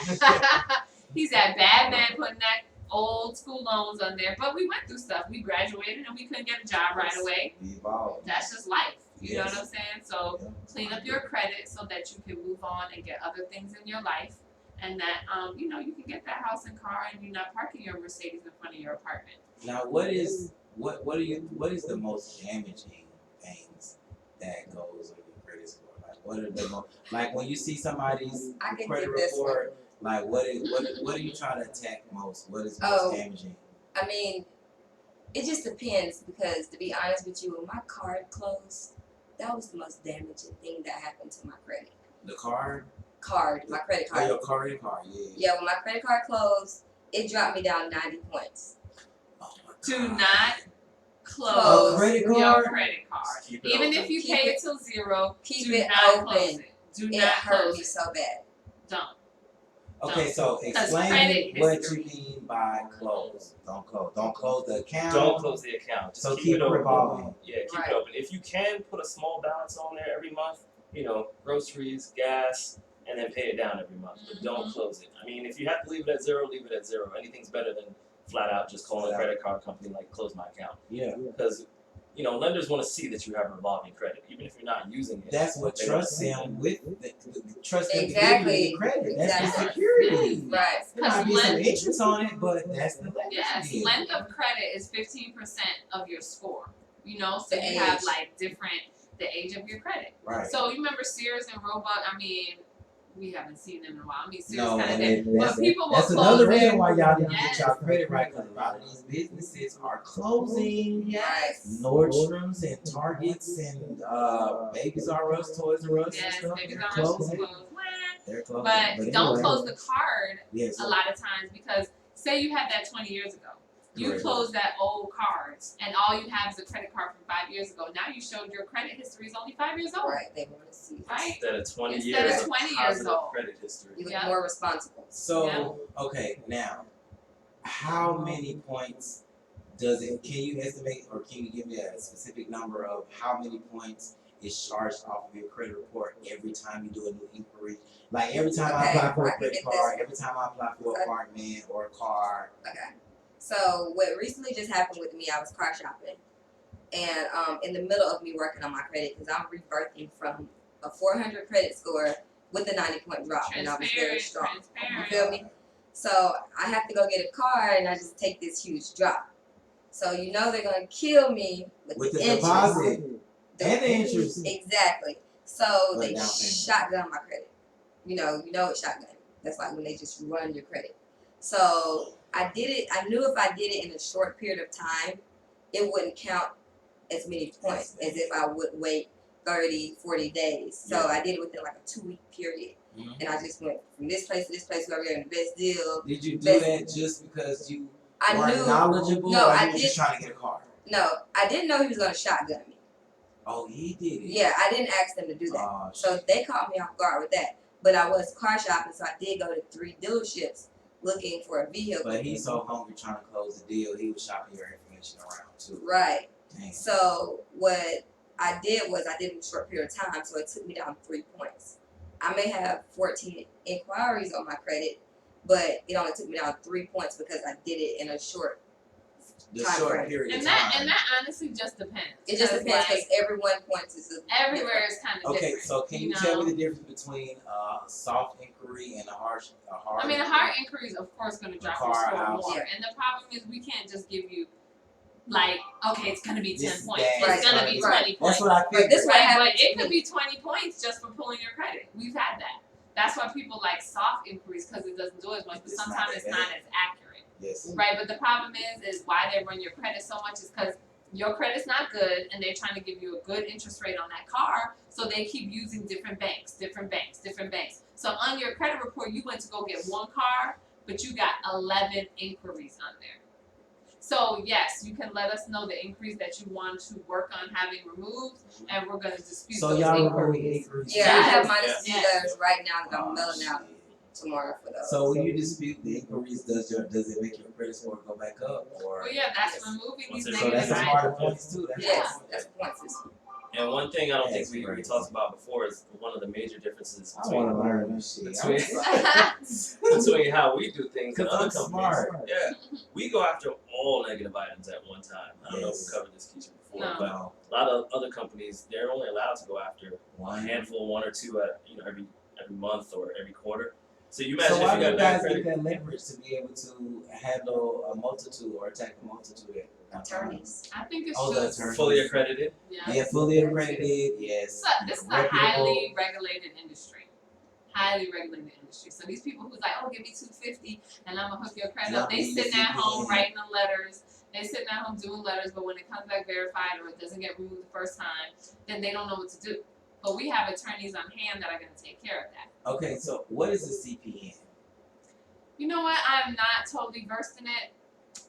He's that bad man putting that old school loans on there. But we went through stuff. We graduated and we couldn't get a job right away. We evolved. That's just life. You know Yes. what I'm saying? So Yeah. clean up your credit so that you can move on and get other things in your life, and that you can get that house and car, and you're not parking your Mercedes in front of your apartment. Now, what is the most damaging things that goes on your credit score? Like, what are the most, like when you see somebody's I can credit give this one. report, like what are you trying to attack most? What is most Oh. damaging? I mean, it just depends because to be honest with you, when my card closed, that was the most damaging thing that happened to my credit The card? my credit Oh, card. your credit card, yeah. Yeah, when my credit card closed, it dropped me down 90 points. Oh my Do God. not A close credit your card? credit card. Keep it Even open. if you Keep pay it- it till 0, keep do it not close open. it. Do It not hurt close me it. so bad. Don't. Okay, so credit explain what you history. mean by close. Don't close. Don't close the account. Don't close the account. Just So keep keep it it open. revolving. Yeah, keep Right. it open. If you can put a small balance on there every month, groceries, gas, and then pay it down every month. But don't Mhm. close it. I mean, if you have to leave it at 0, leave it at 0. Anything's better than flat out just calling a Flat out. credit card company like close my account. Yeah. Because lenders want to see that you have revolving credit, even if you're not using it. That's what They don't trusts see him with trust him to give you Exactly. the credit. That's the Exactly. security. Right. There might be some interest on it, but that's the leverage. Yes, deal. length of credit is 15% of your score. So The you have age. like the age of your credit. Right. So you remember Sears and Roebuck? I mean, we haven't seen them in a while. I mean, Sears No, kind of and dead. that's, But people will that's close another their reason why y'all didn't Yes. get y'all credit right, because a lot of these businesses are closing. Yes. Nordstroms and Targets and Babies R Us, Toys R Us and Yes, stuff. maybe They're not just closing. close. They're closing. But don't anyway, close the card Yes. a lot of times, because say you had that 20 years ago You Correct. closed that old cards, and all you have is a credit card from 5 years ago. Now you showed your credit history is only 5 years old, Right, they want to see it. right? Instead of 20 Instead years of of 20 years positive old. credit history. You look Yeah. more responsible. So, okay, now, how many points does it, can you estimate or can you give me a specific number of how many points is charged off of your credit report every time you do a new inquiry? Like every time I Okay, apply for I a can credit get card, this. every time I apply for an Okay. apartment or a car. Okay. So what recently just happened with me, I was car shopping, and in the middle of me working on my credit, because I'm rebirthing from a 400 credit score with a 90-point drop, and I was very strong. You Transparent. feel me? So I have to go get a car, and I just take this huge drop. So you know they're gonna kill me With the interest. deposit The- and the interest. Exactly. So But they down payment. shotgun my credit. You know it's shotgun. That's like when they just run your credit. So I did it. I knew if I did it in a short period of time, it wouldn't count as many points as if I would wait 30, 40 days. So Yeah. I did it within like a 2-week period. Mhm. And I just went from this place to this place, whoever had the best deal. Did you do Best- that just because you I weren't knew. knowledgeable No, or I you were just did- trying to get a car? No, I didn't know he was gonna shotgun me. Oh, he did it. Yeah, I didn't ask them to do that. Oh, So they caught me off guard with that. But I was car shopping, so I did go to 3 dealerships looking for a vehicle. but he's so hungry trying to close the deal, he was shopping your information around too. Right. Dang. So what I did was I did it in a short period of time, so it took me down 3 points. I may have 14 inquiries on my credit, but it only took me down 3 points because I did it in a short. The time short frame. period And of that time. and that honestly just depends. It just 'Cause, depends like, because everyone points is everywhere is kind of Okay, different. so can you know? tell me the difference between a soft inquiry and a hard? I mean, a hard inquiry is of course going to drop your car, score house. more. Yeah. And the problem is we can't just give you like, okay, it's going to be 10 This points. bad, It's going to be right. 20 points. That's what I But think. this what Right, happened but to it could me. be 20 points just for pulling your credit. We've had that. That's why people like soft inquiries because it doesn't do as much, but It's not sometimes that it's not bad. as accurate. Yes. Right, but the problem is why they run your credit so much is because your credit's not good and they're trying to give you a good interest rate on that car, so they keep using different banks. So on your credit report, you went to go get one car, but you got 11 inquiries on there. So yes, you can let us know the inquiries that you want to work on having removed, and we're gonna dispute So those y'all inquiries. remove inquiries. Yeah, I have Yes, my yes. dispute letters right now that I'm Oh, mailing out shit. tomorrow for those. So when you dispute the inquiries, does it make your credit score go back up or? Well, yeah, that's Yes. removing Once these it's- So that's negative a items. part of points too. That's Yes, part of that's points. points. And one thing I don't think That's we crazy. talked about before is one of the major differences I want to between learn this shit. between how we do things and Cause other I'm companies. smart. Yeah, we go after all negative items at one time. I don't know if Yes. we covered this, Keisha, before, No. but a lot of other companies they're only allowed to go after a One. handful, 1 or 2 at every month or every quarter. So you So imagine why if do you you got bad guys credit. get that leverage to be able to handle a multitude or attack a multitude at one time? Attorneys. I think it's Oh, the just attorney. Fully accredited. Yeah, fully accredited. Yes. This is a Reputable. highly regulated industry. Highly regulated industry. So these people who's like, oh, give me $250 and I'm gonna hook your credit up. They Yeah, sitting at home yeah. writing the letters. They sitting at home doing letters, but when it comes back verified or it doesn't get removed the first time, then they don't know what to do. But we have attorneys on hand that are gonna take care of that. Okay, so what is a CPN? You know what? I'm not totally versed in it,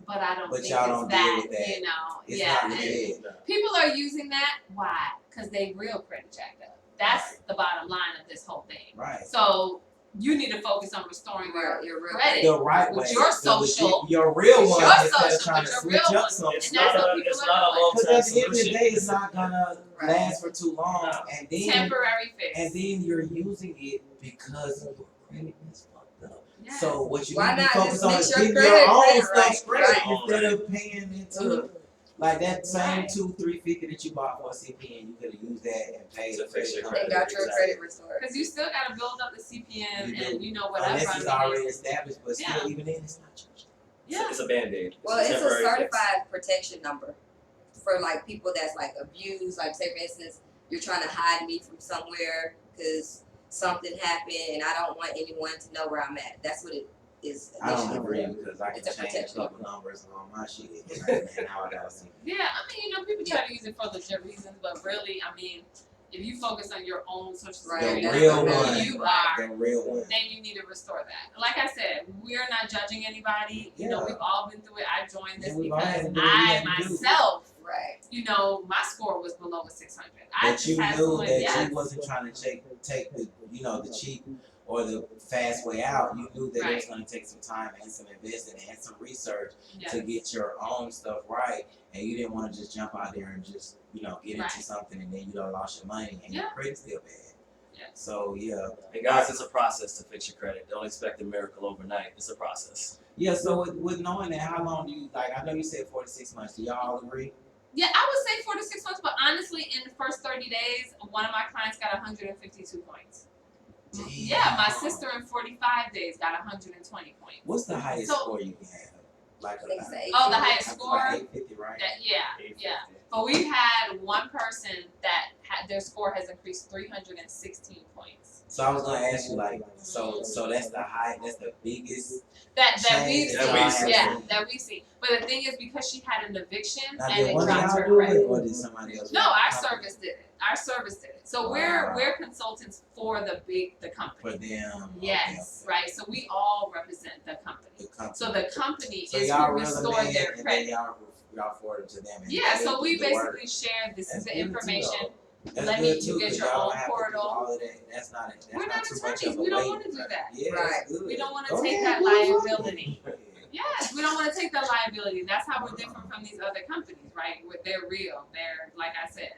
but I don't But think y'all it's don't deal that, with that. you know. It's yeah. not and related. people are using that. Why? Because they real credit jacked up. That's the bottom line of this whole thing. Right. So you need to focus on restoring Your real credit. The right With way. your the legit- social- your real with one your instead social, of trying with to your switch real up one. something. It's And that's not what a people it's are not a doing. long Because term at the end of the solution. day, it's not gonna Right. last for too long, No. and then Temporary fix. you're using it because your credit is fucked up. Yes. So what you Why need to not focus just on make is your getting credit your own right, stuff right, straight right. instead of paying into like that same Right. $200-$350 that you bought for a CPN. You could have used that and paid To the fix your credit And card. got your Exactly. credit restored. Because you still got to build up the CPN You do. and you know whatever. Unless it's I mean, already established, but still, Yeah. even then, it's not charged. yeah. It's a band-aid. Well, it's a temporary fix. certified protection number for like people that's like abused. Like say for instance, you're trying to hide me from somewhere because something happened and I don't want anyone to know where I'm at. That's what it is. I don't initially. agree because I can It's a change a protection. couple numbers on my shit, and now I gotta see. Yeah, I mean, people try to use it for legit reasons, but really, I mean, If you focus on your own social Right, security the that's real number, one, you are. the real one. Then you need to restore that. Like I said, we're not judging anybody. You know, Yeah. we've all been through it. I joined this Yeah, we've all had because to do what we I had to do. myself, Right. you know, my score was below a 600. I But you just had knew someone, that yes. you wasn't trying to take the, you know, the cheap or the fast way out. You knew that it was Right. going to take some time and some investing and some research Yes. to get your own stuff right, and you didn't want to just jump out there and just, you know, get into Right. something and then you don't lost your money and your Yeah. credit's still bad. Yeah. So yeah, And guys, it's a process to fix your credit. Don't expect a miracle overnight. It's a process. yeah. So with knowing that, how long do you like? I know you said 4 to 6 months. Do y'all all agree? Yeah, I would say 4 to 6 months, but honestly, in the first 30 days, one of my clients got 152 points. Yeah, my sister in 45 days got 120 points. What's the highest So- score you can have? Like a, 6 to 8. Oh, the highest like score? 850, right? Yeah. But we've had one person that had their score has increased 316 points. So I was gonna ask you, like, so that's that's the biggest. That we've change seen, that we've seen. yeah, that we've seen. But the thing is, because she had an eviction Now, and did it one of dropped y'all her do it, credit. or did somebody else? No, our service did it. Our service did it. So Wow. we're consultants for the company. For them. Yes, right. So we all represent the company. The company. So the company So is y'all who reel them restored in, their and then credit. y'all forward it to them. And Yeah, they so do we the work. basically share this That's is the good too, information. though. That's Let good me- too, you get 'cause your y'all own don't have to do portal. all of that. That's not We're not too much attorneys. of a We don't weight. wanna do that. Yeah, Right. that's good. We don't wanna Go take ahead, that move on. liability. Yes, we don't want to take that liability. That's how we're different from these other companies, right? They're real. They're, like I said,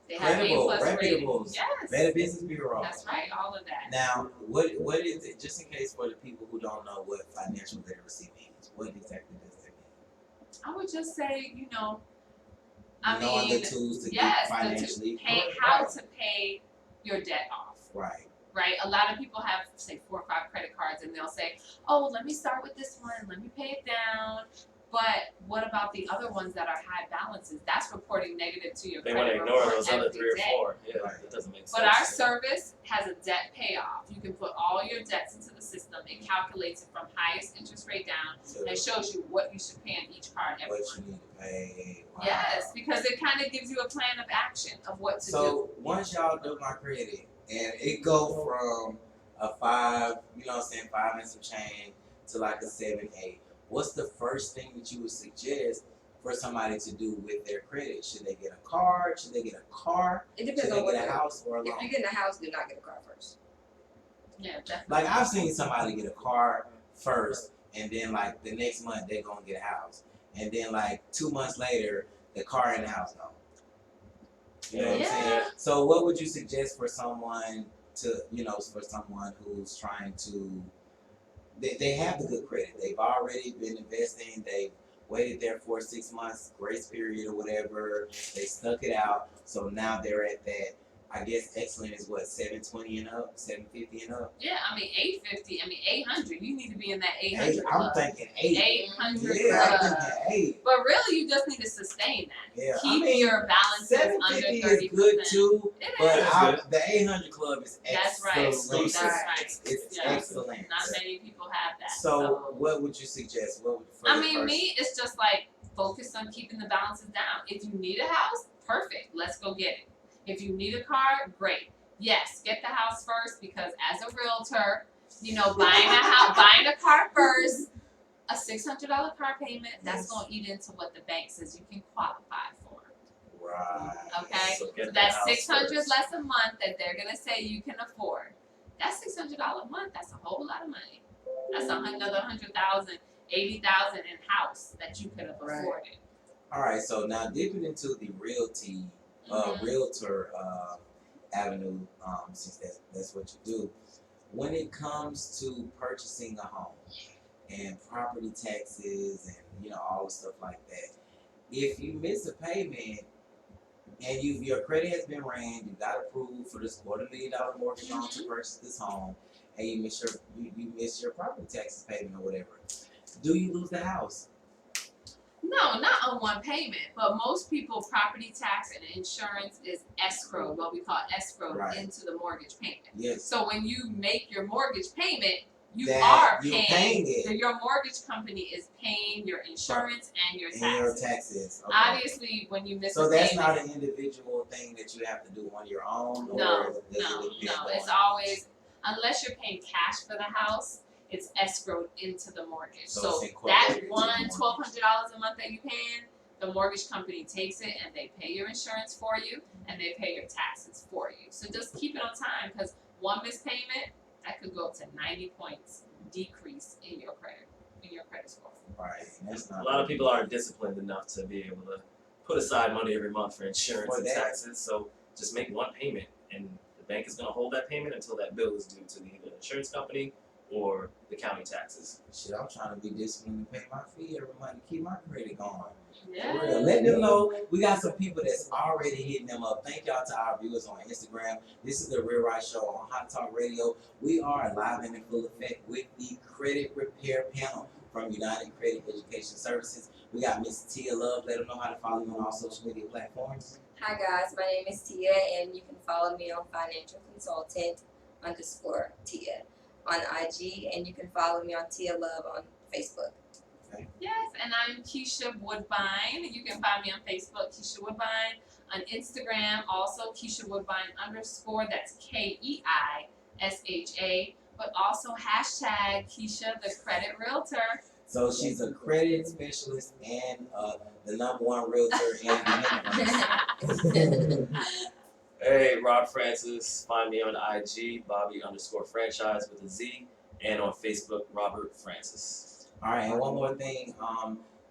they have Credible, A+ rating. reputable, Yes, Better Business Bureau. that's right. All of that. Now, what is it? Just in case for the people who don't know what financial literacy means, what exactly does that mean? I would just say, you know, I Knowing mean, the tools to yes, get financially pay how to pay your debt off. right. Right? A lot of people have, say, 4 or 5 credit cards and they'll say, oh, let me start with this one, let me pay it down. But what about the other ones that are high balances? That's reporting negative to your They want credit to ignore report those other every 3 or day. 4. Yeah, Right. it doesn't make sense. But our service has a debt payoff. You can put all your debts into the system. It calculates it from highest interest rate down So and it shows you what you should pay on each card every what month. you need to pay. Wow. Yes, because it kind of gives you a plan of action of what to do. So once y'all do my credit and it go from a 5, you know what I'm saying, 5 and some change to like a 7, 8. What's the first thing that you would suggest for somebody to do with their credit? Should they get a card? Should they get a car? It Should depends they on what get a you're. house or a If loan? you're getting a house, do not get a car first. Yeah, definitely. Like I've seen somebody get a car first, and then like the next month they gonna get a house, and then like 2 months later the car and the house gone. You know what I'm Yeah. saying? So what would you suggest for someone to, you know, for someone who's trying to, they have the good credit, they've already been investing, they've waited there for 6 months grace period or whatever, they stuck it out, so now they're at that. I guess excellent is what, 720 and up, 750 and up. Yeah, I mean 850. I mean 800. You need to be in that 800 Eight, I'm club. thinking 8. 800 Yeah, I'm club. thinking 8. But really, you just need to sustain that. Yeah, Keep I mean, your balances under 750 30%. is good too, It but is. That's the 800 club is That's right. excellent. That's right. It's Yeah. excellent. Not many people have that. So, what would you suggest? What would for I the mean, first- me, it's just like focus on keeping the balances down. If you need a house, perfect. Let's go get it. If you need a car, great. Yes, get the house first because as a realtor, you know, buying a car first, a $600 car payment, that's Yes. gonna eat into what the bank says you can qualify for. Right. Okay? So get So the that's house $600 first. less a month that they're gonna say you can afford. That's $600 a month. That's a whole lot of money. That's another 100,000, 80,000 in house that you could have Right. afforded. All right. So now dipping into the realty, Mhm. realtor avenue, since that's what you do. When it comes to purchasing a home and property taxes and you know all the stuff like that, if you miss a payment and your credit has been ran, you got approved for this $250,000 mortgage loan to purchase this home, and you miss your property taxes payment or whatever, do you lose the house? No, not on one payment, but most people property tax and insurance is escrow, what we call escrow Right. into the mortgage payment. Yes. So when you make your mortgage payment, You that are you're paying. paying it Your mortgage company is paying your insurance and your in your taxes. taxes. Okay. Obviously, when you miss So a that's payment, not an individual thing that you have to do on your own, or no, does it depend on? it's always, unless you're paying cash for the house, it's escrowed into the mortgage. So So it's that incorporated into the mortgage. $1,200 a month that you paying, the mortgage company takes it and they pay your insurance for you and they pay your taxes for you. So just keep it on time, because one missed payment, that could go up to 90 points decrease in your credit score. Right, that's A not. lot of people aren't disciplined enough to be able to put aside money every month for insurance For and that. taxes. So just make one payment, and the bank is going to hold that payment until that bill is due to either the insurance company or the county taxes. Shit, I'm trying to be disciplined to pay my fee every month to keep my credit going. Yeah. For real. Let them know we got some people that's already hitting them up. Thank y'all to our viewers on Instagram. This is the Real Right Show on Hot Talk Radio. We are live and in full effect with the credit repair panel from United Credit Education Services. We got Miss Tia Love. Let them know how to follow you on all social media platforms. Hi guys, my name is Tia, and you can follow me on Financial Consultant _Tia on IG, and you can follow me on Tia Love on Facebook. Yes, and I'm Keisha Woodbine. You can find me on Facebook, Keisha Woodbine. On Instagram, also Keisha Woodbine _ that's KEISHA. But also hashtag Keisha the Credit Realtor. So she's a credit specialist and the #1 realtor in the Hey, Rob Francis. Find me on IG, Bobby _franchise with a Z, and on Facebook, Robert Francis. All right, and one more thing.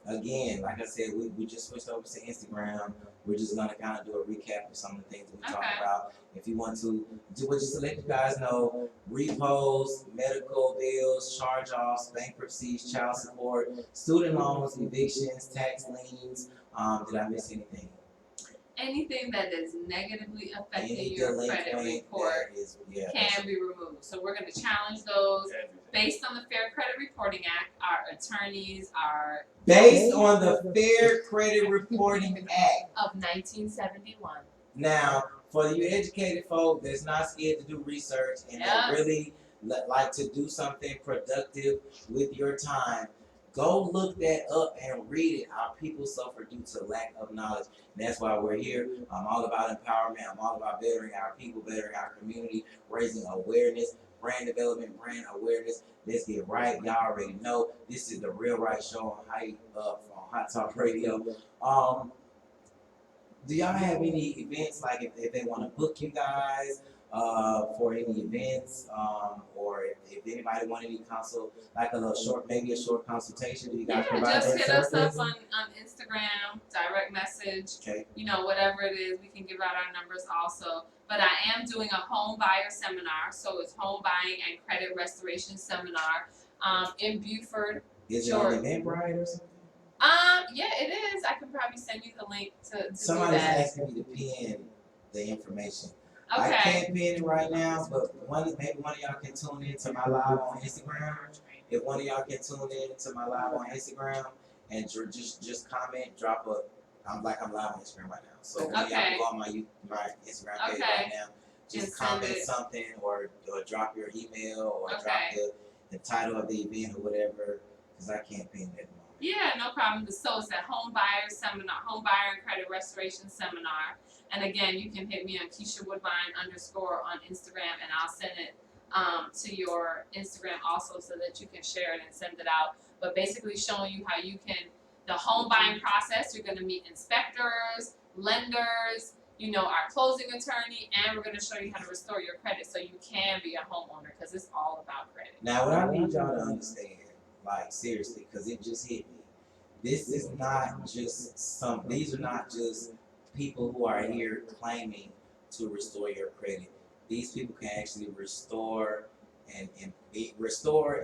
Again, like I said, we just switched over to Instagram. We're just gonna kind of do a recap of some of the things we talked Okay. about. If you want to do it, just to let you guys know, repos, medical bills, charge-offs, bankruptcies, child support, student loans, evictions, tax liens. Did I miss anything? Anything that is negatively affecting Any your credit delinquent report that is, yeah. can be removed. So we're going to challenge those Everything. based on the Fair Credit Reporting Act. Our attorneys are Based on the Fair Credit Reporting Act. of 1971. Now, for you educated folk that's not scared to do research and Yeah. that really like to do something productive with your time, go look that up and read it. Our people suffer due to lack of knowledge. And that's why we're here. I'm all about empowerment. I'm all about bettering our people, bettering our community, raising awareness, brand development, brand awareness. Let's get right. Y'all already know this is the Real Right Show on Hot Talk Radio. Do y'all have any events, like if they want to book you guys for any events, or if anybody want any consult, like a little short, maybe a short consultation? Do you guys Yeah, provide just that hit us up service? on Instagram, direct message, Okay. whatever it is. We can give out our numbers also. But I am doing a home buyer seminar. So it's home buying and credit restoration seminar in Buford. Is it Sure. on Eventbrite or something? Yeah, it is. I can probably send you the link to do Somebody's that. asking me to pin the information. I Okay. can't pin it right now, but maybe one of y'all can tune in to my live on Instagram. If one of y'all can tune in to my live on Instagram and just comment, drop a. I'm live on Instagram right now, so one of y'all Okay. can go on my Instagram page Okay. right now. And Just send comment it. something or drop your email or Okay. drop the title of the event or whatever, because I can't pin that. Yeah, no problem. So it's a home buyer seminar, home buyer and credit restoration seminar. And again, you can hit me on Keisha Woodbine _ on Instagram, and I'll send it to your Instagram also so that you can share it and send it out. But basically showing you how you can, the home buying process, you're going to meet inspectors, lenders, our closing attorney, and we're going to show you how to restore your credit so you can be a homeowner, because it's all about credit. Now, what I need y'all to understand, like seriously, because it just hit me. This is not just these are not just people who are here claiming to restore your credit. These people can actually restore,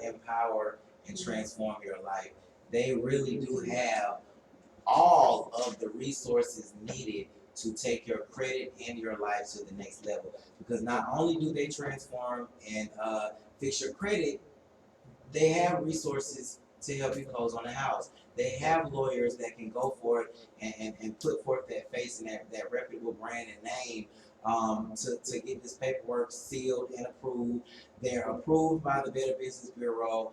empower, and transform your life. They really do have all of the resources needed to take your credit and your life to the next level. Because not only do they transform and fix your credit, they have resources to help you close on a house. They have lawyers that can go for it and put forth that face and that reputable brand and name to get this paperwork sealed and approved. They're approved by the Better Business Bureau.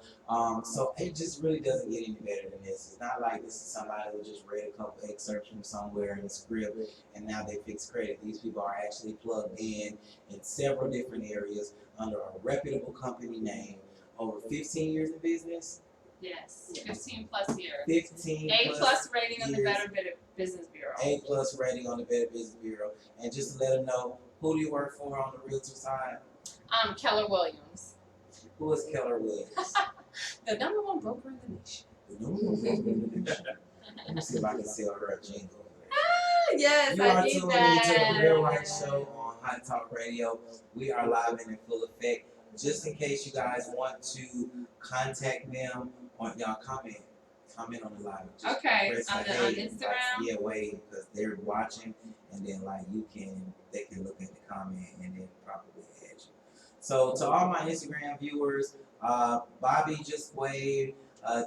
So it just really doesn't get any better than this. It's not like this is somebody who just read a couple excerpts from somewhere in the script and now they fix credit. These people are actually plugged in several different areas under a reputable company name. Over 15 years in business. Yes, 15 plus years. 15 A plus rating on the years. Better Business Bureau. A plus rating on the Better Business Bureau. And just to let them know, who do you work for on the realtor side? Keller Williams, Who is Keller Williams? the #1 broker in the nation. Let me see if I can sell her a jingle. Yes, You I are need tuned that. into the Real Right Show on Hot Talk Radio. We are live and in full effect. Just in case you guys want to contact them, or y'all comment on the live. Just Okay, press on the the- on hey, Instagram? like, yeah, wait, because they're watching, and then like they can look at the comment and then probably add you. So to all my Instagram viewers, Bobby just waved,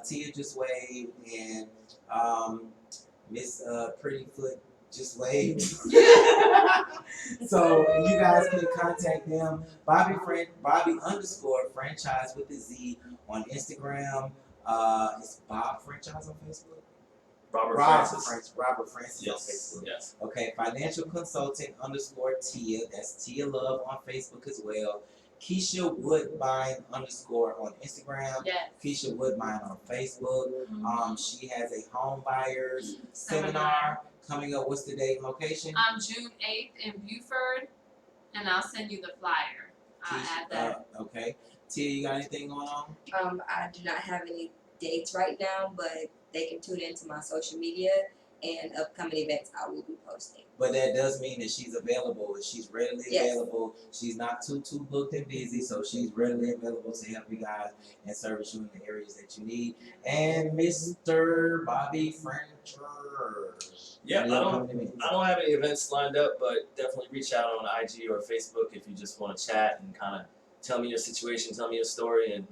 Tia just waved, and Miss Prettyfoot just waved. So you guys can contact them. Bobby _ franchise with a Z on Instagram. It's Bob Franchise on Facebook. Robert Francis on Facebook. Yes. Okay, financial consultant _ Tia. That's Tia Love on Facebook as well. Keisha Woodbine _ on Instagram. Yes. Keisha Woodbine on Facebook. She has a home buyers Seminar. coming up. What's the date and location? June 8th in Buford, and I'll send you the flyer. I'll add that. Okay. Tia, you got anything going on? I do not have any dates right now, but they can tune into my social media and upcoming events I will be posting. But that does mean that she's available. She's readily Yes. available. She's not too booked and busy, so she's readily available to help you guys and service you in the areas that you need. And Mr. Bobby Frencher. Yeah, Any I upcoming events? don't have any events lined up, but definitely reach out on IG or Facebook if you just want to chat and kind of tell me your situation, tell me your story, and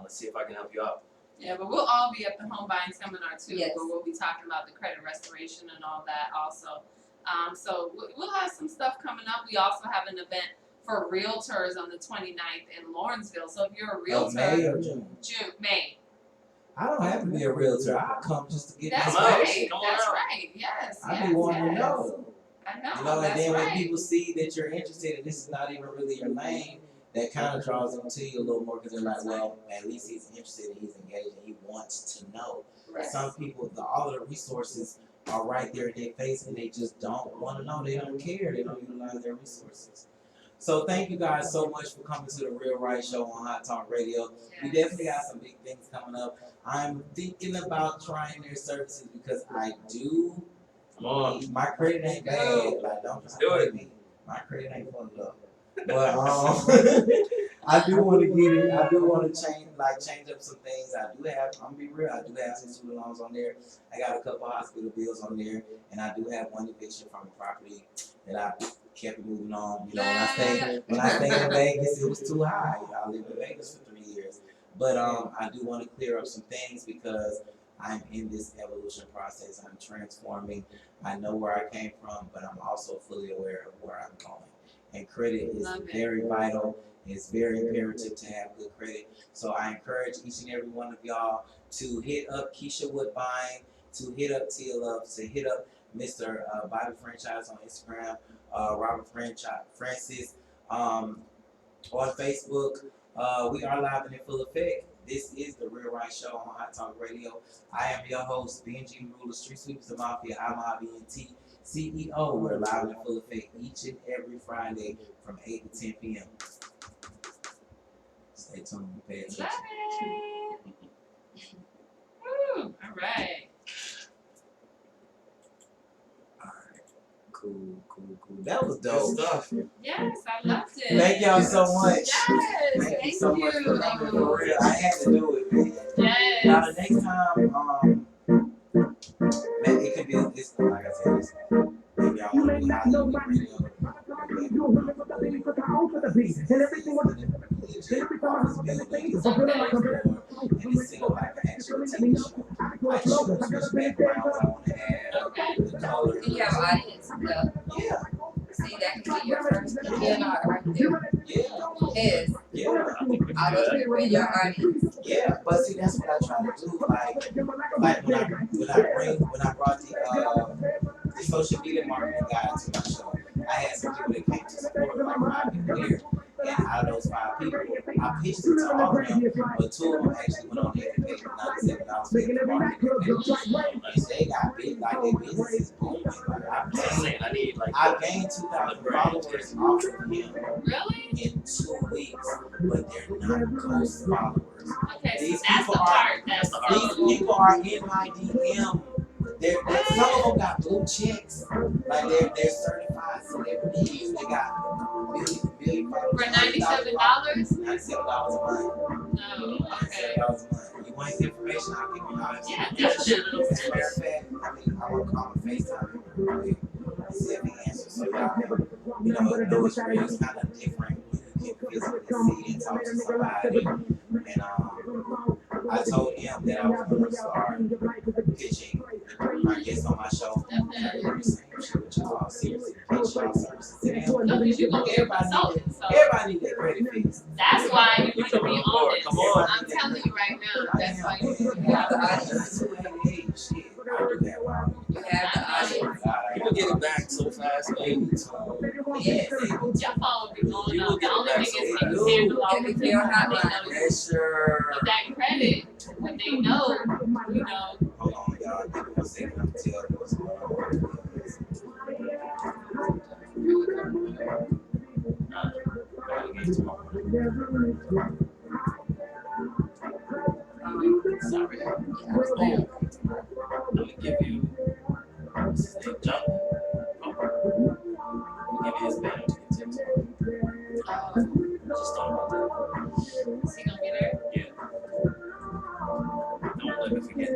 let's see if I can help you out. Yeah, but we'll all be at the home buying seminar too, Yes. where we'll be talking about the credit restoration and all that also. So we'll have some stuff coming up. We also have an event for realtors on the 29th in Lawrenceville. So if you're a realtor, May or June? May. I don't have to be a realtor. I'll come just to get That's my Come on, right. come on That's out. right. Yes. I yes, be wanting to yes. know. I know. You know, and that's then right. when people see that you're interested and this is not even really your lane, that kind of draws them to you a little more because they're like, well, at least he's interested and he's engaged and he wants to know. Right. Some people, all of the resources are right there in their face and they just don't want to know. They don't care. They don't utilize their resources. So thank you guys so much for coming to the Real Right Show on Hot Talk Radio. We Yes. definitely got some big things coming up. I'm thinking about trying their services because I do. Come on. My credit ain't bad. Like, don't just Do it. me. My credit ain't fucked up. But I do want to get it. I do want to change up some things. I'm gonna be real. I do have some student loans on there. I got a couple hospital bills on there, and I do have one eviction from a property that I kept moving on. You know, when I stayed in Vegas, it was too high. I lived in Vegas for 3 years, but I do want to clear up some things because I'm in this evolution process. I'm transforming. I know where I came from, but I'm also fully aware of where I'm going. And credit is Love it. very vital. It's very imperative to have good credit. So I encourage each and every one of y'all to hit up Keisha Woodbine, to hit up Tia Love, to hit up Mr. Bobby Franchise on Instagram, Robert Francis on Facebook. We are live and in full effect. This is the Real Right Show on Hot Talk Radio. I am your host, Benji Ruler, Street Sweeps the Mafia, IMIBNT CEO. We're live and in full effect each and every Friday from 8 to 10 p.m. Stay tuned, pay attention. Love it. Woo, all right. Alright, cool. That was dope. Good stuff. Yes, I loved it. Thank y'all so much. Yes, Thank you so much for Thank coming you. for real. I had to do it, man. Yes. Now the next time, man, it could be this like I said, this if y'all You want may to do not know my radio, you remember the baby because I own the beat. And everything was then every time I saw everything, it's feeling like I'm very and it's still like an actual TV show. Like shows which backgrounds I want to have, the color. Do you have audience? No. Yeah. See, that can be your first PNR right there. Yeah, Is yeah, I think we can all do those that. people in your audience. yeah. But see, that's what I try to do. Like when I brought the social media marketing guy to my show, I had some people that came to support, like 5 people here. And out of those 5 people, I pitched it to all of them, but 2 of them actually went on there and paid $97 for the marketing page. They got big, like their business is booming. Like I'm just saying, I need like. I gained 2,000 followers off of him Really? in 2 weeks, but they're not close followers. Okay, so These that's people the are- part that's These people are in my DM. Some of them got blue checks, like they're certified celebrities. They got million followers. for $97. $97 a month. No, okay. $97 a month. You want his information? I'll give you all. Yeah, As definitely. a matter of fact, I mean, I want to call him FaceTime him real quick and see if he answers. So y'all can, know his real is kind of different when you can physically see and talk to somebody. And I told him that I was going to start pitching my guests on my show. I'm trying to do the same shit with y'all. Seriously, pitch y'all services to them. No, because you're gonna get a consultant, so Everybody need their credit fees. that's why you need to be Come on on, this. come on. I'm telling you right now, that's why you need to be You have on the this. audience. Shit, I do that. Wow. You have the audience. People get it back so fast, man. Yes. Your phone would be blowing You up. will The get only it thing back is so can fast. you handle all If the you don't things have that one. they know. Pressure. But that credit, when they know, you know, Hold on, y'all. Give me 1 second. I'm telling you what's going on. Sorry. Yeah, I was there. I'm gonna give you what's his name, Jonathan. I'm gonna give you his banner to get tips. Just thought about that. is he gonna be there? Yeah. Don't let me forget.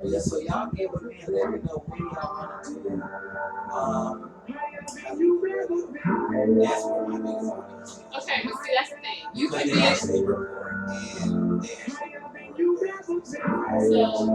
Yeah, so y'all get with me and let me know when y'all want to do that's where my biggest audience is. Okay, but see, that's the thing. You Because could they be. actually record and they actually record. So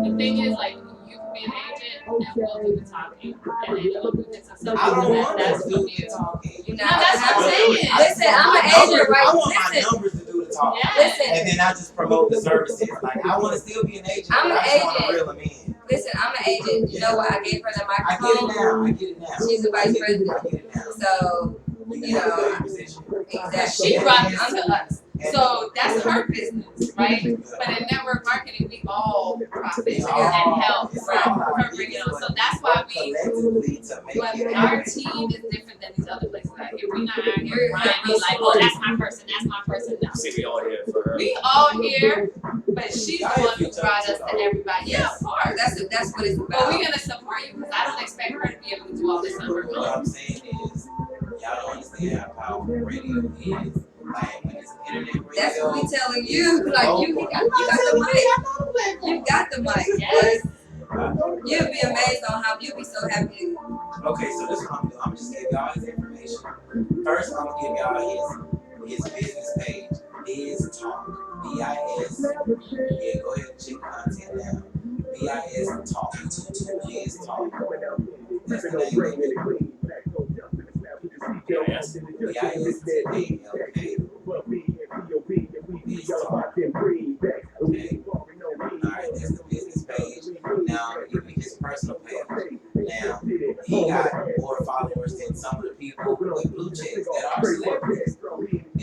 the thing is, like, you can be an agent and we'll do the talking, and then we'll do this. So I don't want that's to from do you. the talking. You No, not that's have what I'm to. saying. Listen, I'm an agent, right? I want my Listen, numbers to do the talking. Yes. listen, And then I just promote the services. Like, I want to still be an agent, I'm but an I just want to agent. reel them in. listen, I'm an agent. You know why I gave her the I get it microphone? now. I get it now. She's the vice I get president. it now. So, You know, know, position. exactly. She brought this to us. And- So that's her business, right? But in network marketing, we all profit It's and all- help it's from all our bringing on. business, So that's why we. collectively to make But it our happen. team is different than these other places out here. We're not out here grinding like, oh, that's my person, that's my person. No. See, we all here for her. We all here, but she's the one who brought us to everybody. Yeah, of course. That's what it's But about. we're gonna support you because I don't expect her to be able to do all this on her What own. I'm saying is, y'all don't understand how powerful radio is. Like, when it's internet radio. That's what we telling you. Like you got the mic. You got the mic. Yes. You'd be amazed on how you'd be so happy. Okay, so this is what I'm doing. I'm just giving y'all his information. First, I'm gonna give y'all his business page. Biz Talk. B-I-S. Yeah, go ahead and check content now. B-I-S Talk. Biz Talk. That's the name of it. Yes. B-I-S-T-A-L-K. Biz Talk. Okay. Alright, that's the business page. Now, I'm gonna give you his personal page. Now, he got more followers than some of the people with blue checks that are celebrities.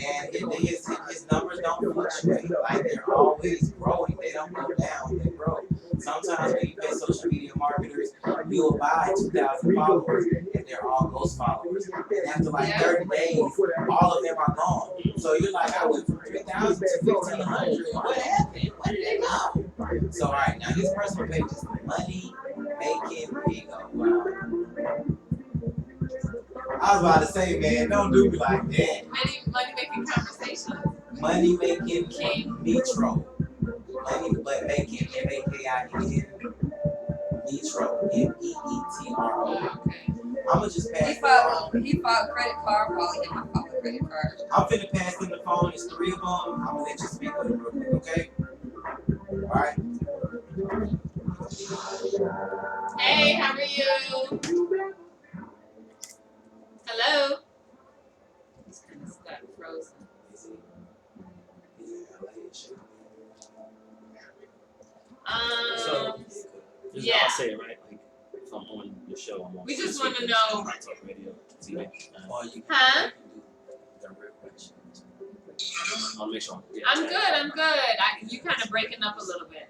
And his numbers don't fluctuate. Like, they're always growing. They don't go down, they grow. Sometimes when you pay social media marketers, you'll buy 2,000 followers and they're all ghost followers. And after like 30 days, all of them are gone. So you're like, I went from 3,000 to 1,500. What happened? Where did they go? So, all right, now his personal page is Money Making Pigo. Wow. I was about to say, man, don't do me like that. Money making conversation. Money Making Metro. Money but making M-A-K-I-N Metro. M-E-E-T-R-O. Okay. I'ma just pass He the fought phone. credit card, probably hit my phone with credit card. I'm finna pass him the phone. It's 3 of them. I'm gonna let you speak with him real quick, okay? Alright. Hey, how are you? Hello. He's kind of stuck, frozen. So- Um, This Yeah. is how I say it, right? Like, if I'm on your show, I'm on. We just Speaker, wanna know- High Talk Radio, TV. Or you Huh? can do direct questions. I'll make sure. Yeah, I'm good. I'm good. You kind of breaking up a little bit.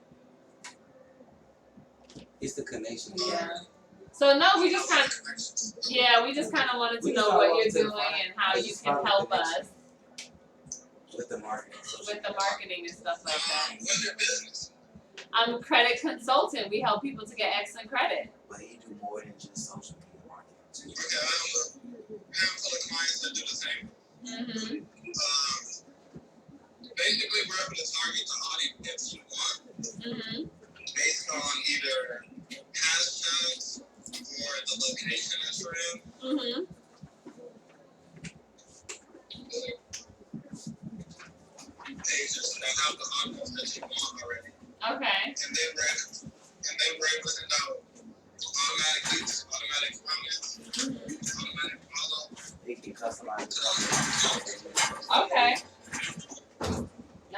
It's the connection. Yeah. So no, we just kind of wanted to We know just what follow you're to the doing front. and how We you just can follow help the us with the market. with the marketing and stuff like that. I'm a credit consultant. We help people to get excellent credit. But you do more than just social media marketing. Okay, I have a handful of clients that do the same. Mhm. Basically, we're able to target the audience you want Mhm. based on either hashtags or the location that's for him. Mhm. Pages that have the audience that you want already. Okay. And then we're able to send out automatic leads, automatic comments, automatic follow. They can customize Okay.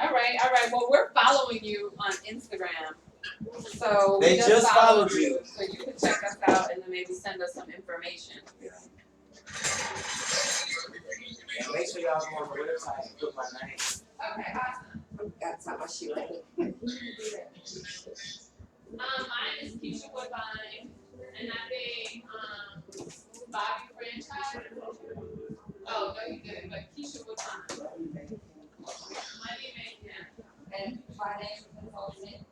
All right. Well, we're following you on Instagram. So They we just followed followed you. so you can check us out and then maybe send us some information. And make sure y'all go on the website and put my name. Okay, awesome. That's how much you like. Mine is Keisha Woodbine, and I think Bobby franchise. Oh no, you didn't. But Keisha Woodbine. Money making. And financial consultant.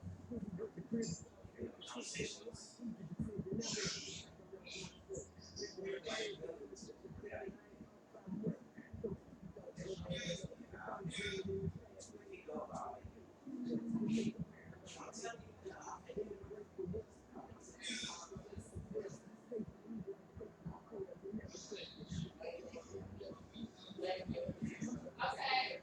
Okay.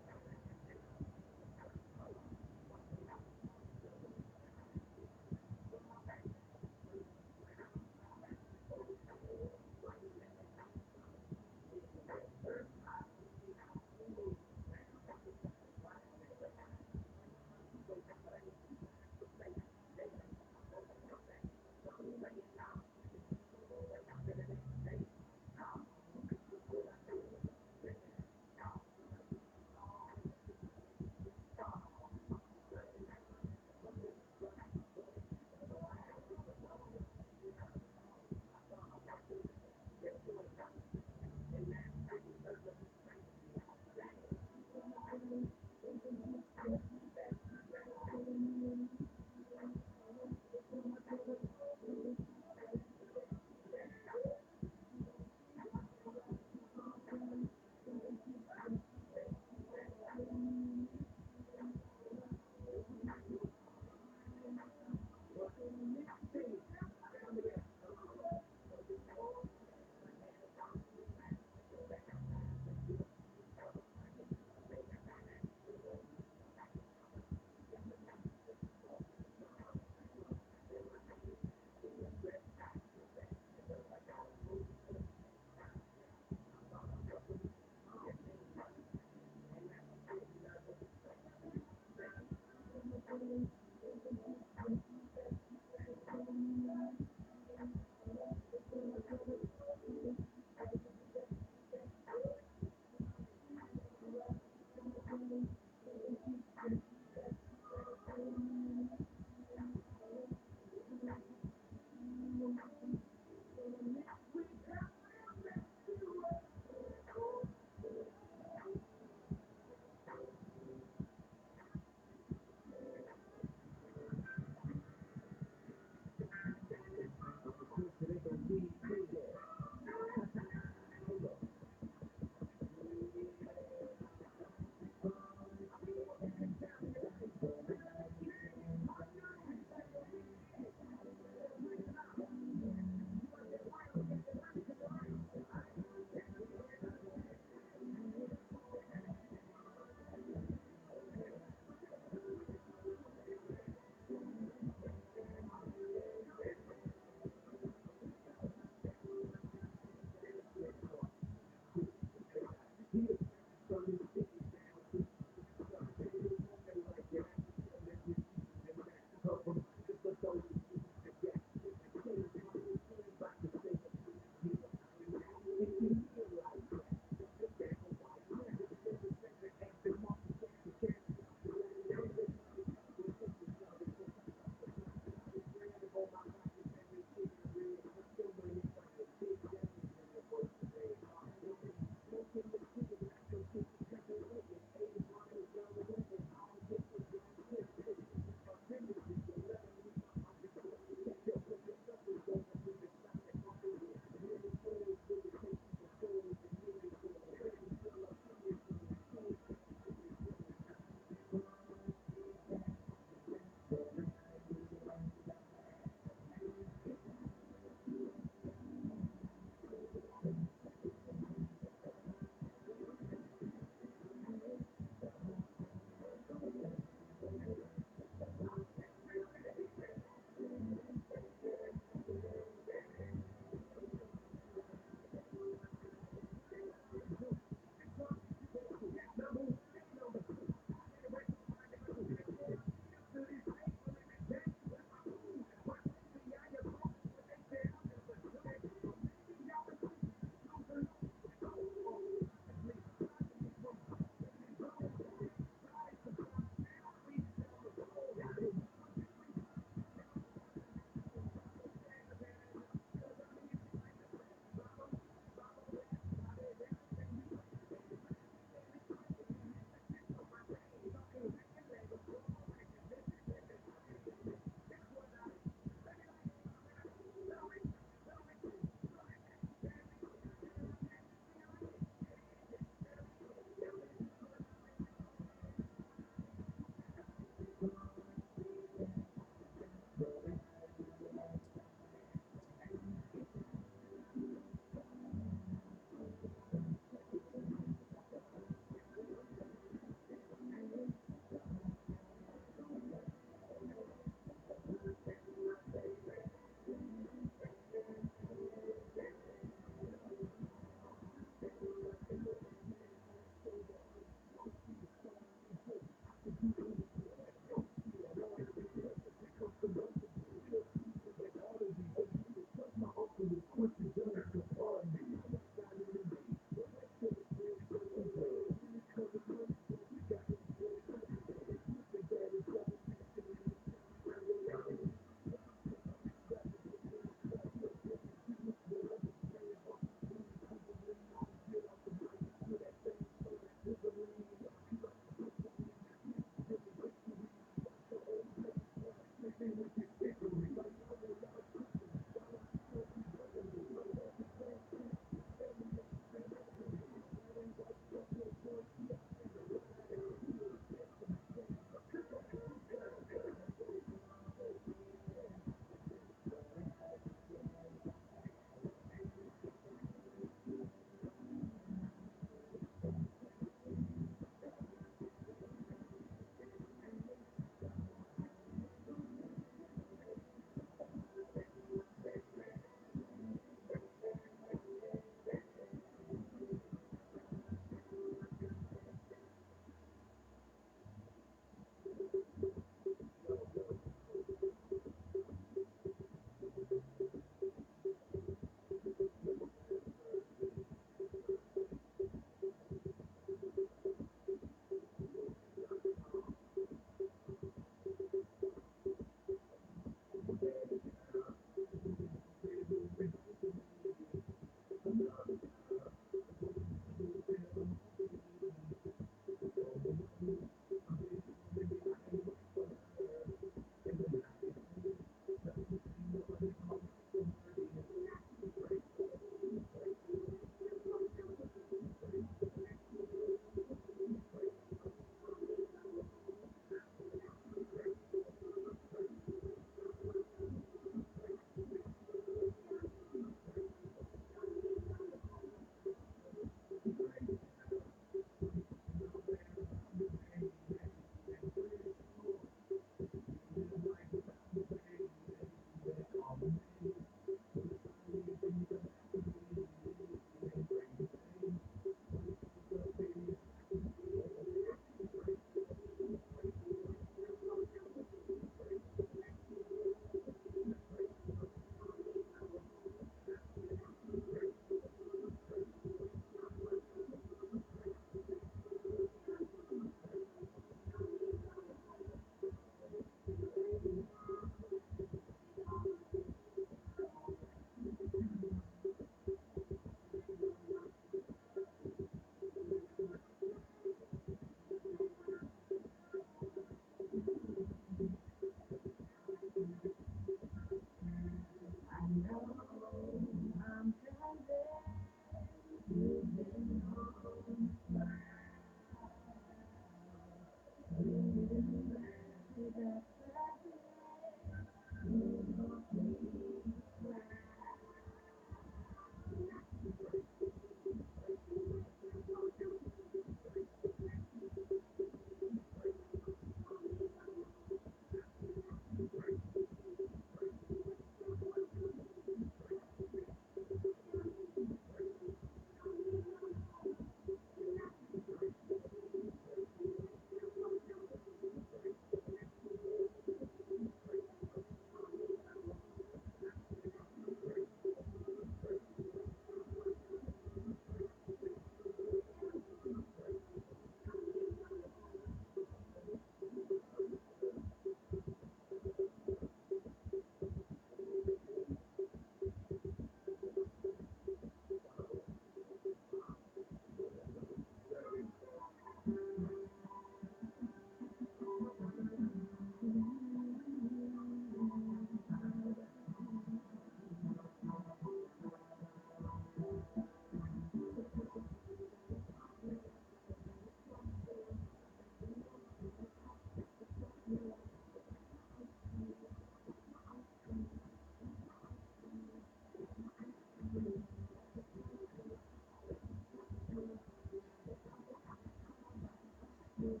Right,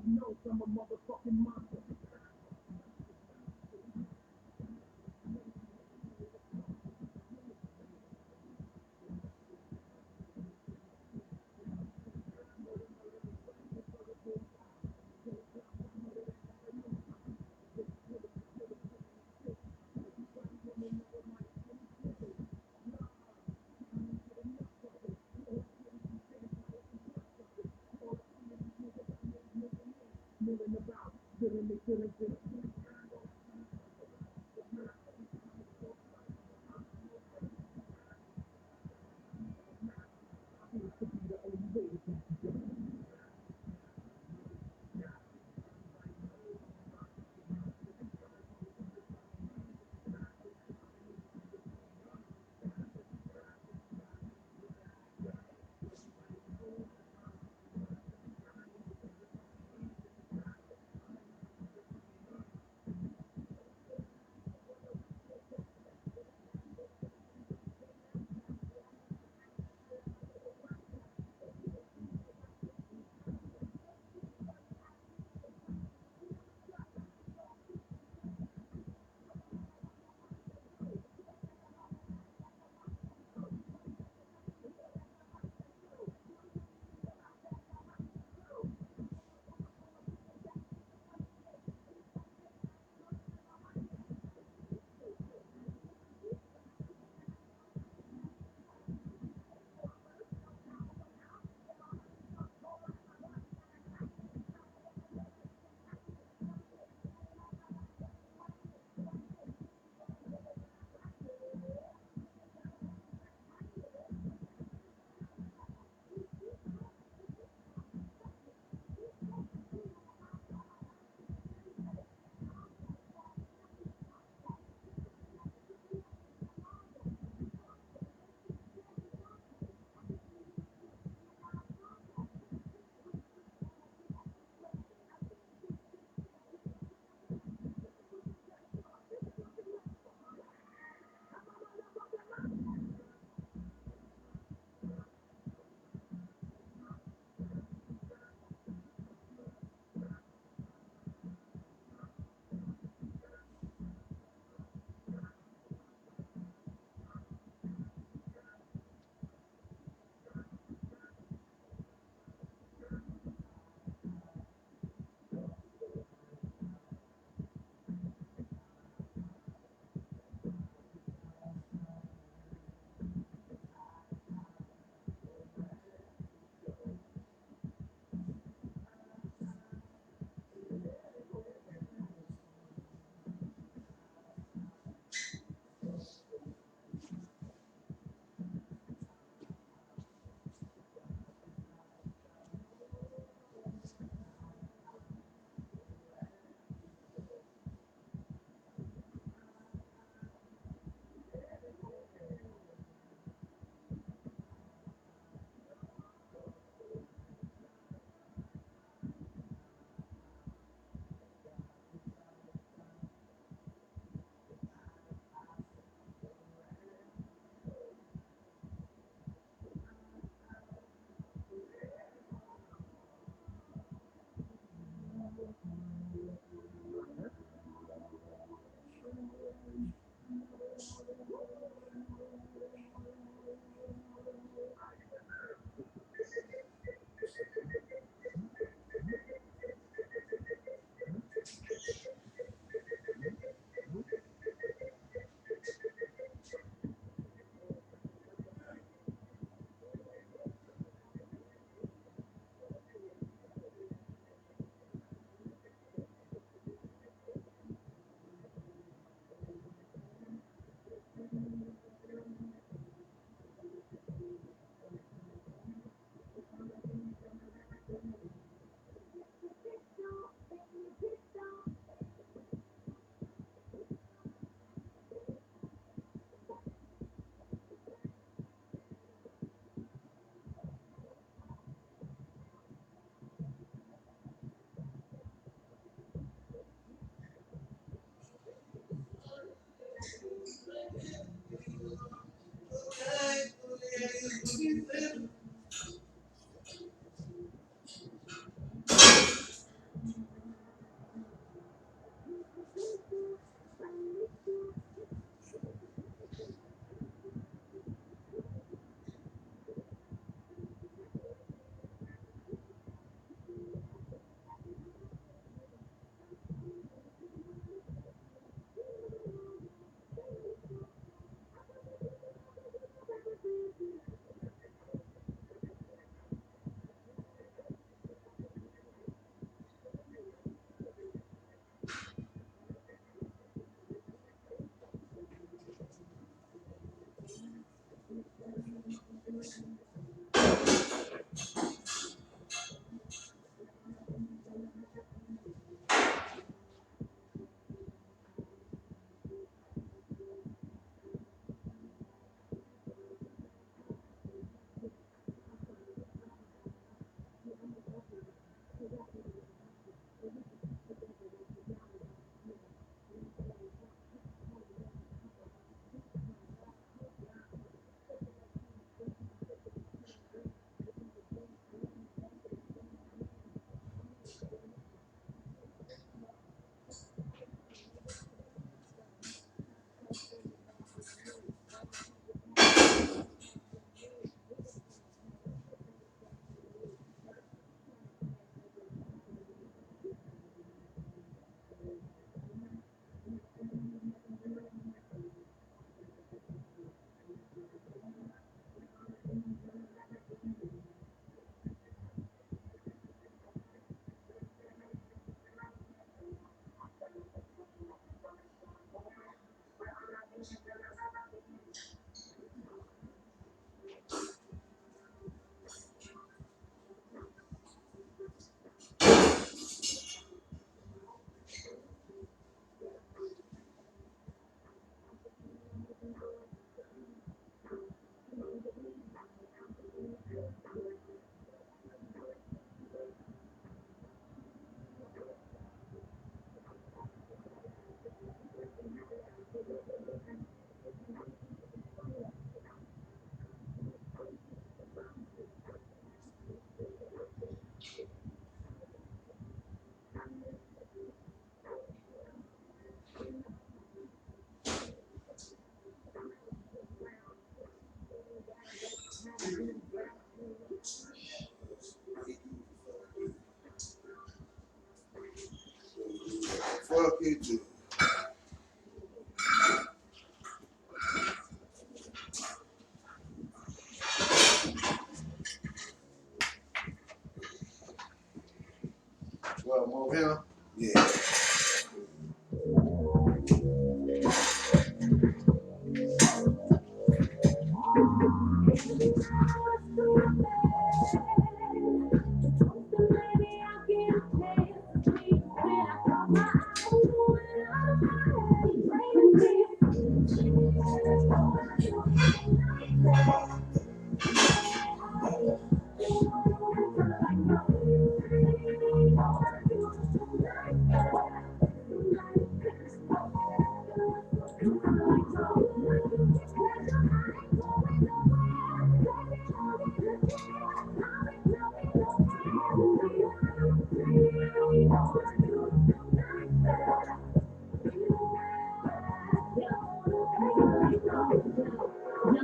know I'm a motherfucking monster.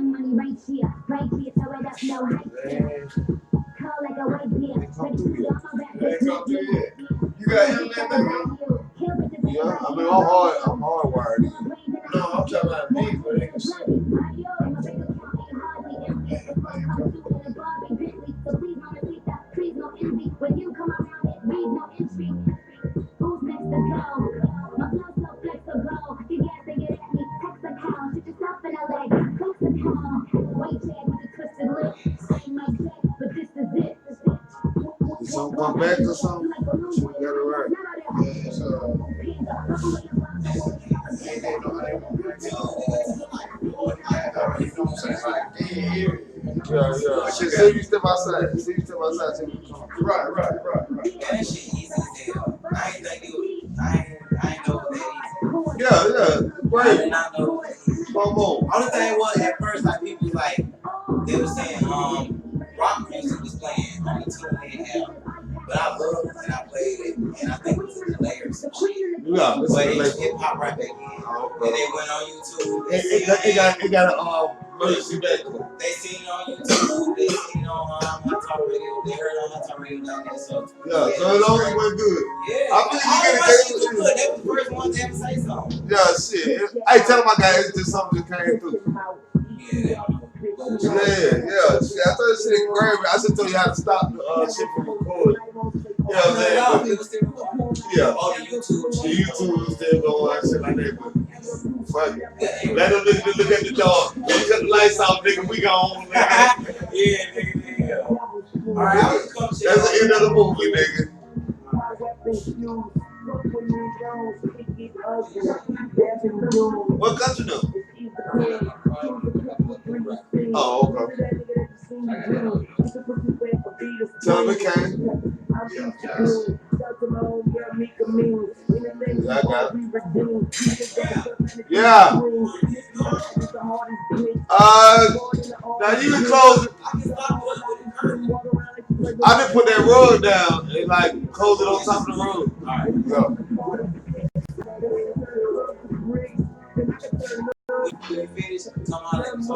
They come through yet. They ain't come through yet. You got internet back here? Yeah, I mean, I'm hardwired in. No, I'm talking about me, but they can see it. Did something come back or something? She got it right. Yeah, it's ain't there no you know what I'm saying? Like dead area. Yeah. See you step outside. See you step outside. See what you're doing. Right. Yeah, that shit easy as hell. I ain't think it was, I ain't know it was that easy. Yeah. I Great. did not know it was that easy. Come on. Only thing was at first, like people was like, they were saying rock music was playing on the tune they have. But I loved it and I played it and I think it was a delay or some shit. Yeah, But it popped right back in. And they went on YouTube. It got a emergency back. They seen it on YouTube. They seen it on Hot Talk Radio. They heard it on Hot Talk Radio down there. So yeah, so it always went good. Yeah. I feel my shit was good. They was the first ones to ever say something. Yeah, shit. Hey, tell my guy it's just something that came through. Yeah. Yeah. Shit, I thought this shit great. I just told you how to stop the shit from recording. You know what I'm saying? It was still recording. Yeah. Oh, the YouTube. The YouTube is still going and shit like that, but fuck it. Let them niggas look at the dog. Don't cut the lights off, nigga. We gone, nigga. Yeah, nigga, yeah. Alright, I was come shit. That's the end of the movie, nigga. What country though? Oh, okay. Tell him it came. Yeah, I got it. Yeah. Now you can close it. I didn't put that rug down and like close it on top of the rug. Alright, go. When you finish, come out and so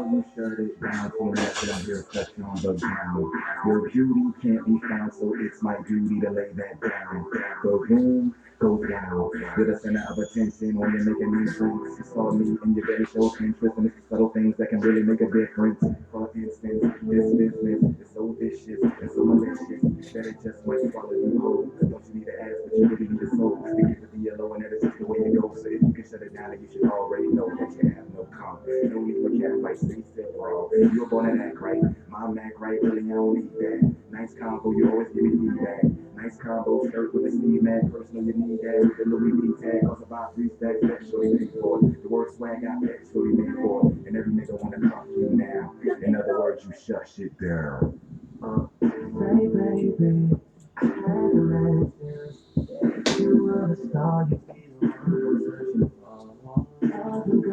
You shut it down for that, but I'm here touching on the ground. Your beauty can't be found, so it's my duty to lay that down. The room goes down with a center of attention when you're making new drinks. You saw me and you better show interest, and it's the subtle things that can really make a difference. For instance, this business is so vicious and so malicious that it just might swallow you whole. Don't you need to ask, but you really need a soul to give it the yellow, and that is just the way it goes. So if you can shut it down, then you should already know that you have no calm. No need for cat fights, they said wrong. You were born to act right, my Mac right, really I don't need that. Nice combo, you always give me feedback. Nice combo skirt with the Steve Mac, personal you need that. With the Louis V tag, cost about 3 stacks, that's shorty made for it. The word swag got that shorty made for it. And every nigga wanna talk to you now. In other words, you shut shit down. Say baby, I had to let you were the star, you be the one searching for.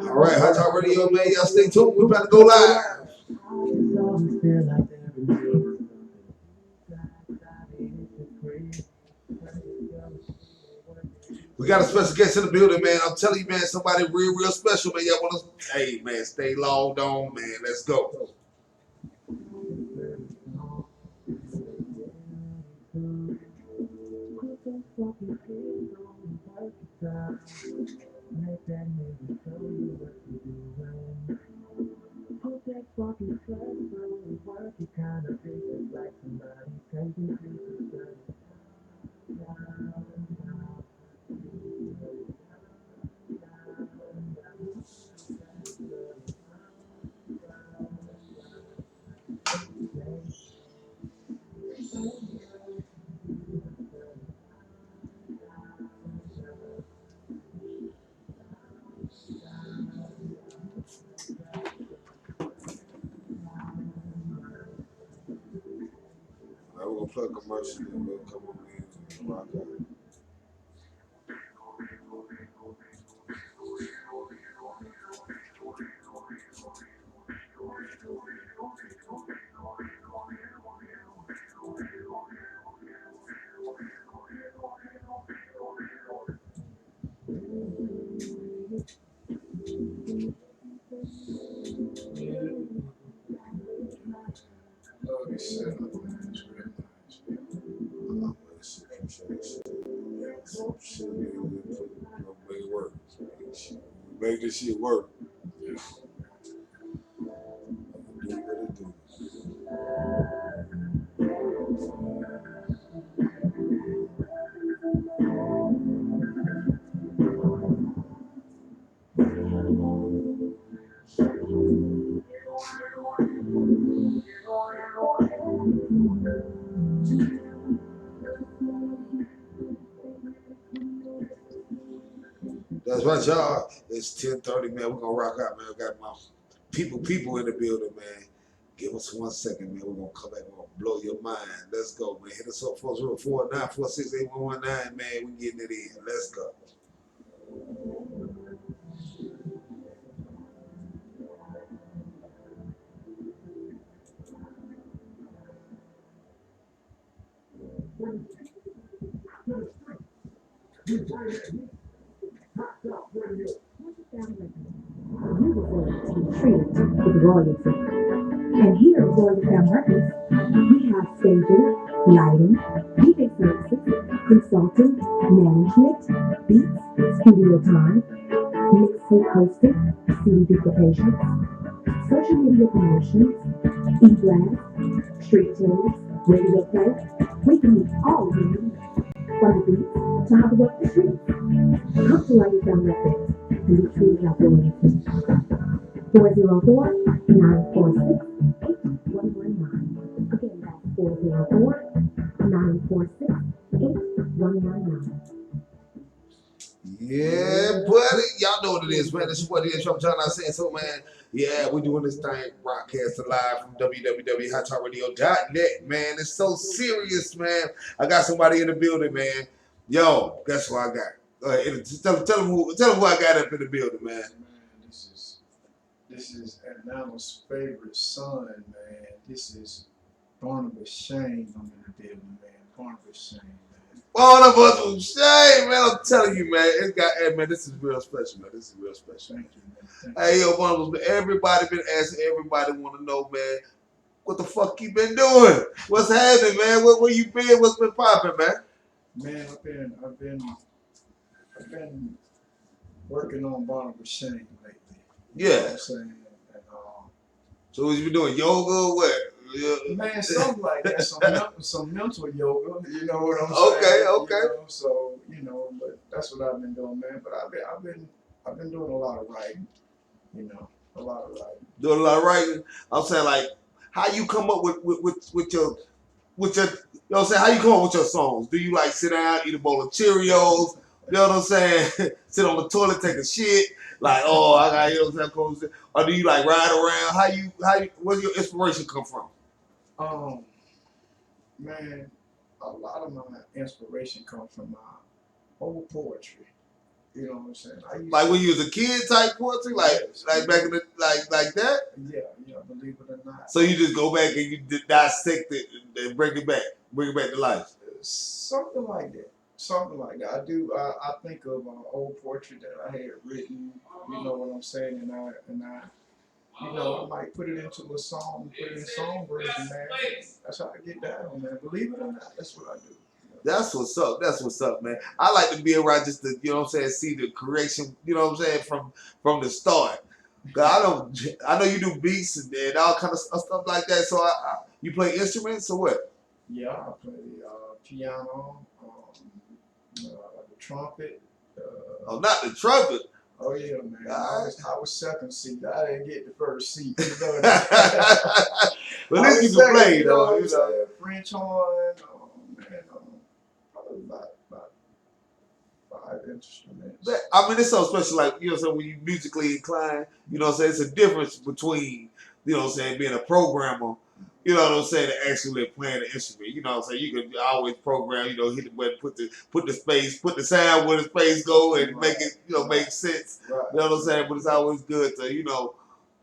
Alright, Hot Talk Radio, man. Y'all stay tuned. We're about to go live. We got a special guest in the building, man. I'm telling you, man, somebody real special, man. Y'all want to, hey, man, stay logged on, man. Let's go. We're going to plug commercial and we'll come on in and rock out. Some shit, nigga, make it work. Make this shit work. Do what it do. That's right, y'all. It's 10:30, man. We're gonna rock out, man. We got my people in the building, man. Give us 1 second, man. We're gonna come back and blow your mind. Let's go, man. Hit us up 404-946-8119, man. We getting it in. Let's go. Beautiful to be treated with royalty. And here at Royal Fam Records, we have staging, lighting, DJ services, consulting, management, beats, studio time, mixtape hosting, CD duplications, social media promotions, e-blast, street tunes, radio play. We can meet all of you from the beats to how to work the streets. Come to Royal Fam Records and be treated like royalty. 404-946-8119. Again, that's 404-946-8119. Yeah, buddy. Y'all know what it is, man. This is what it is. Trump John, I saying so, man. Yeah, we're doing this thing broadcasting live from www.hottalkradio.net, man. It's so serious, man. I got somebody in the building, man. Yo, guess who I got? Tell them who I got up in the building, man. Man, this is Atlanta's favorite son, man. This is Barnabas Shane. I'm in the building, man. Barnabas Shane, man. Barnabas Shane, man. I'm telling you, man. Hey, man, this is real special, man. This is real special. Thank you, man. Thank Hey, yo, Barnabas, man. Everybody been asking. Everybody want to know, man. What the fuck you been doing? What's happening, man? Where you been? What's been popping, man? Man, I've been working on Barnabas Shane lately. You know what Yeah. I'm saying? And, So what you been doing? Yoga or what? Yeah. man, something like that. Some mental yoga. You know what I'm Okay, saying? okay. You know, so but that's what I've been doing, man. But I've been doing a lot of writing. You know, a lot of writing. Doing a lot of writing. I'm saying, like, how you come up with your you know what I'm saying? How you come up with your songs? Do you like sit down, eat a bowl of Cheerios? You know what I'm saying? Sit on the toilet, take a shit. Like, oh, I got, you know what I'm saying? Or do you like ride around? How you where's your inspiration come from? Man, a lot of my inspiration comes from my old poetry. You know what I'm saying? I used Like to, when you was a kid type poetry, like Yes. like back in the like that. yeah, believe it or not. So you just go back and you dissect it and bring it back to life. Something like that. I think of old poetry that I had written. You know what I'm saying? And I I might put it into a song, put it in song version, man. That's how I get down, man. Believe it or not, that's what I do. That's what's up. That's what's up, man. I like to be around just to, you know what I'm saying, see the creation, you know what I'm saying, from the start. Cause I know you do beats and all kind of stuff like that. So you play instruments or what? Yeah, I play piano, the trumpet. Oh, not the trumpet. Oh yeah, man. I was second seat. I didn't get the first seat. You know But at least you can play, though. You know. French horn, probably about 5 instruments. But, I mean, it's so special, like, you know what I'm saying, when you musically inclined, you know what I'm saying, it's a difference between, you know what I'm saying, being a programmer, you know what I'm saying, and actually playing the instrument. You know what I'm saying, you can always program, you know, hit the button, put the sound where the space go and make it, you know, make sense. Right. You know what I'm saying, but it's always good to, you know,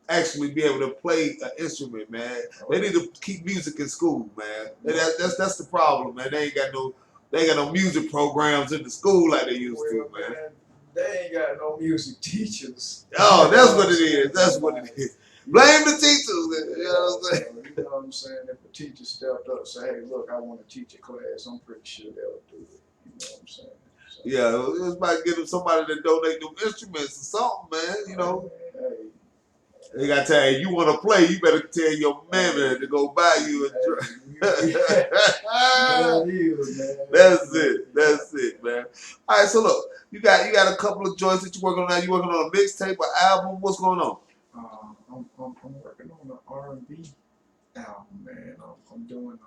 actually be able to play an instrument, man. They need to keep music in school, man. And that's the problem, man. They ain't got no music programs in the school like they used to, man. They ain't got no music teachers. Oh, that's what it is. That's what it is. Blame the teachers. You know what I'm saying? You know what I'm saying? If a teacher stepped up and say, hey, look, I want to teach a class, I'm pretty sure they'll do it. You know what I'm saying? So, Yeah, it was about getting somebody to donate them instruments or something, man. You know, hey, they got to tell you, you want to play, you better tell your mammy to go buy you a drum. That is, man. That's it, man. All right, so look, you got a couple of joints that you're working on now. You working on a mixtape, an album? What's going on? I'm working on an R&B album, man. I'm doing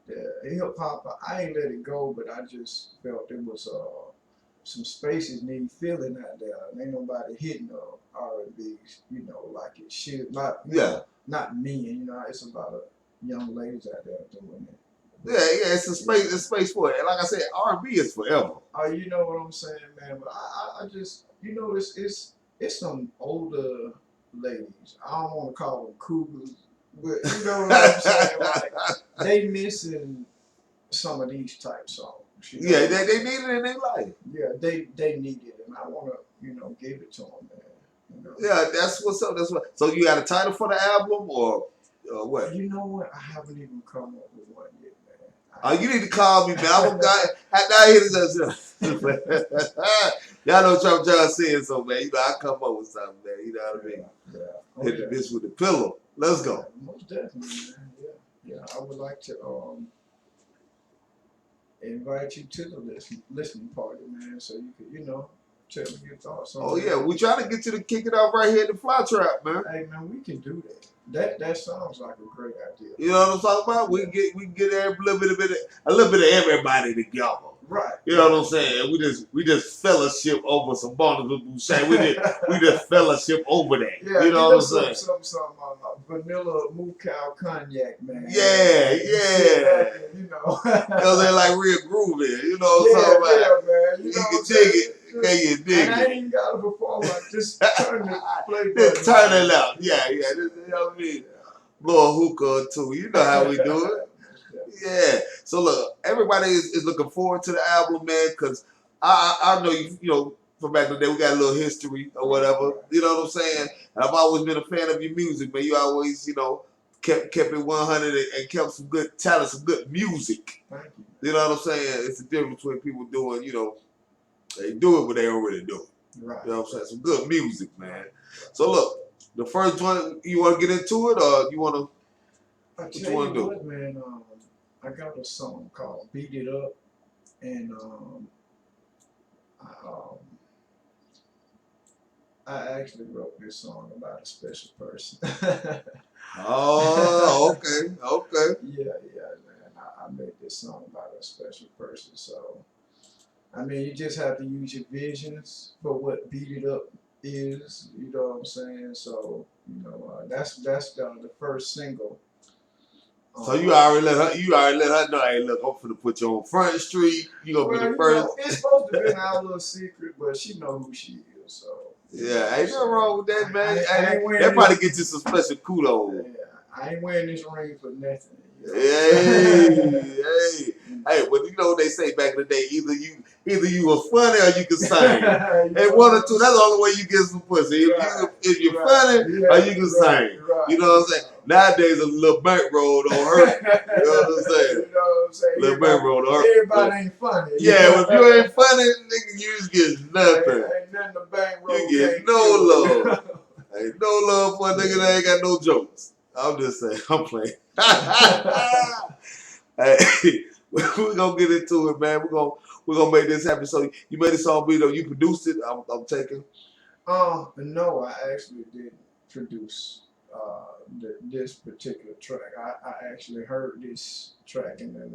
the hip hop. I ain't let it go, but I just felt it was some spaces need filling out there. And ain't nobody hitting the R&B, you know, like it should. Not me. You know, it's a lot of young ladies out there doing it. Yeah, it's a space. It's space for it. And like I said, R&B is forever. Oh, you know what I'm saying, man. But I just, you know, it's some older ladies. I don't want to call them cougars, but you know what I'm saying. Like they missing some of these type songs. You know? Yeah, they need it in their life. Yeah, they need it, and I want to, you know, give it to them, man. You know? Yeah, that's what's up. That's what. So you got a title for the album or what? You know what? I haven't even come up with one yet, man. You need to call me, man. I'm a guy. Now here it is. Y'all know Trump John saying so, man. You know, I come up with something, man. You know what I mean? Yeah. Hit the bitch with the pillow. Let's go. Most definitely, man. Yeah. I would like to invite you to the listening party, man, so you could, you know, tell me your thoughts on Oh it. yeah, we trying to get you to kick it off right here at the Fly Trap, man. Hey man, we can do that. That sounds like a great idea. You know what I'm talking about? We get a little bit of everybody together. Right. You know what I'm saying? We just fellowship over some Barnabas Boucher. We just fellowship over that. Yeah, you know what I'm saying? Some vanilla Mookow cognac, man. Yeah. You know. Because they like real groovy. You know what I'm talking about? Man. You can dig it. Can you dig and it? I ain't even got to perform. Like just turn the play button. Just turn it out. Yeah. You know what I mean? Blow a hookah or two. You know how we do it. Yeah. So look, everybody is looking forward to the album, man, because I know you know, from back in the day, we got a little history or whatever. You know what I'm saying? And I've always been a fan of your music, man. You always, you know, kept it 100 and kept some good talent, some good music. Thank you. You know what I'm saying? It's the difference between people doing, you know, they do it, but they don't really do it. Right. You know what I'm saying? Some good music, man. So look, the first one, you want to get into it or you want to? I What you tell wanna you do? what, man. I got a song called "Beat It Up," and I actually wrote this song about a special person. Oh, okay. Yeah, man. I made this song about a special person. So, I mean, you just have to use your visions for what "Beat It Up" is. You know what I'm saying? So, you know, that's the first single. So you already let her know, hey, look, I'm finna put you on Front Street. You gonna be the first. Know, it's supposed to be our little secret, but she know who she is, so. Yeah, ain't nothing wrong with that, man. I ain't wearing They probably this, get you some special kudos. yeah, I ain't wearing this ring for nothing. You know? Hey, but you know what they say back in the day, either you was funny or you can sing. Hey, one or two, that's the only way you get some pussy. If you're funny or you can sing. You know what I'm saying? Nowadays a little bankroll don't hurt. You know what I'm saying? You know what I'm saying? Little bankroll don't hurt. Everybody ain't funny. Yeah, if you ain't funny, nigga, you just get nothing. Ain't nothing the bankroll. You get no love. Ain't no love for a nigga that ain't got no jokes. I'm just saying, I'm playing. Hey, we're gonna get into it, man. We're gonna make this happen. So you made the song beat up, you produced it. I'm taking. No, I actually didn't produce this particular track. I actually heard this track and then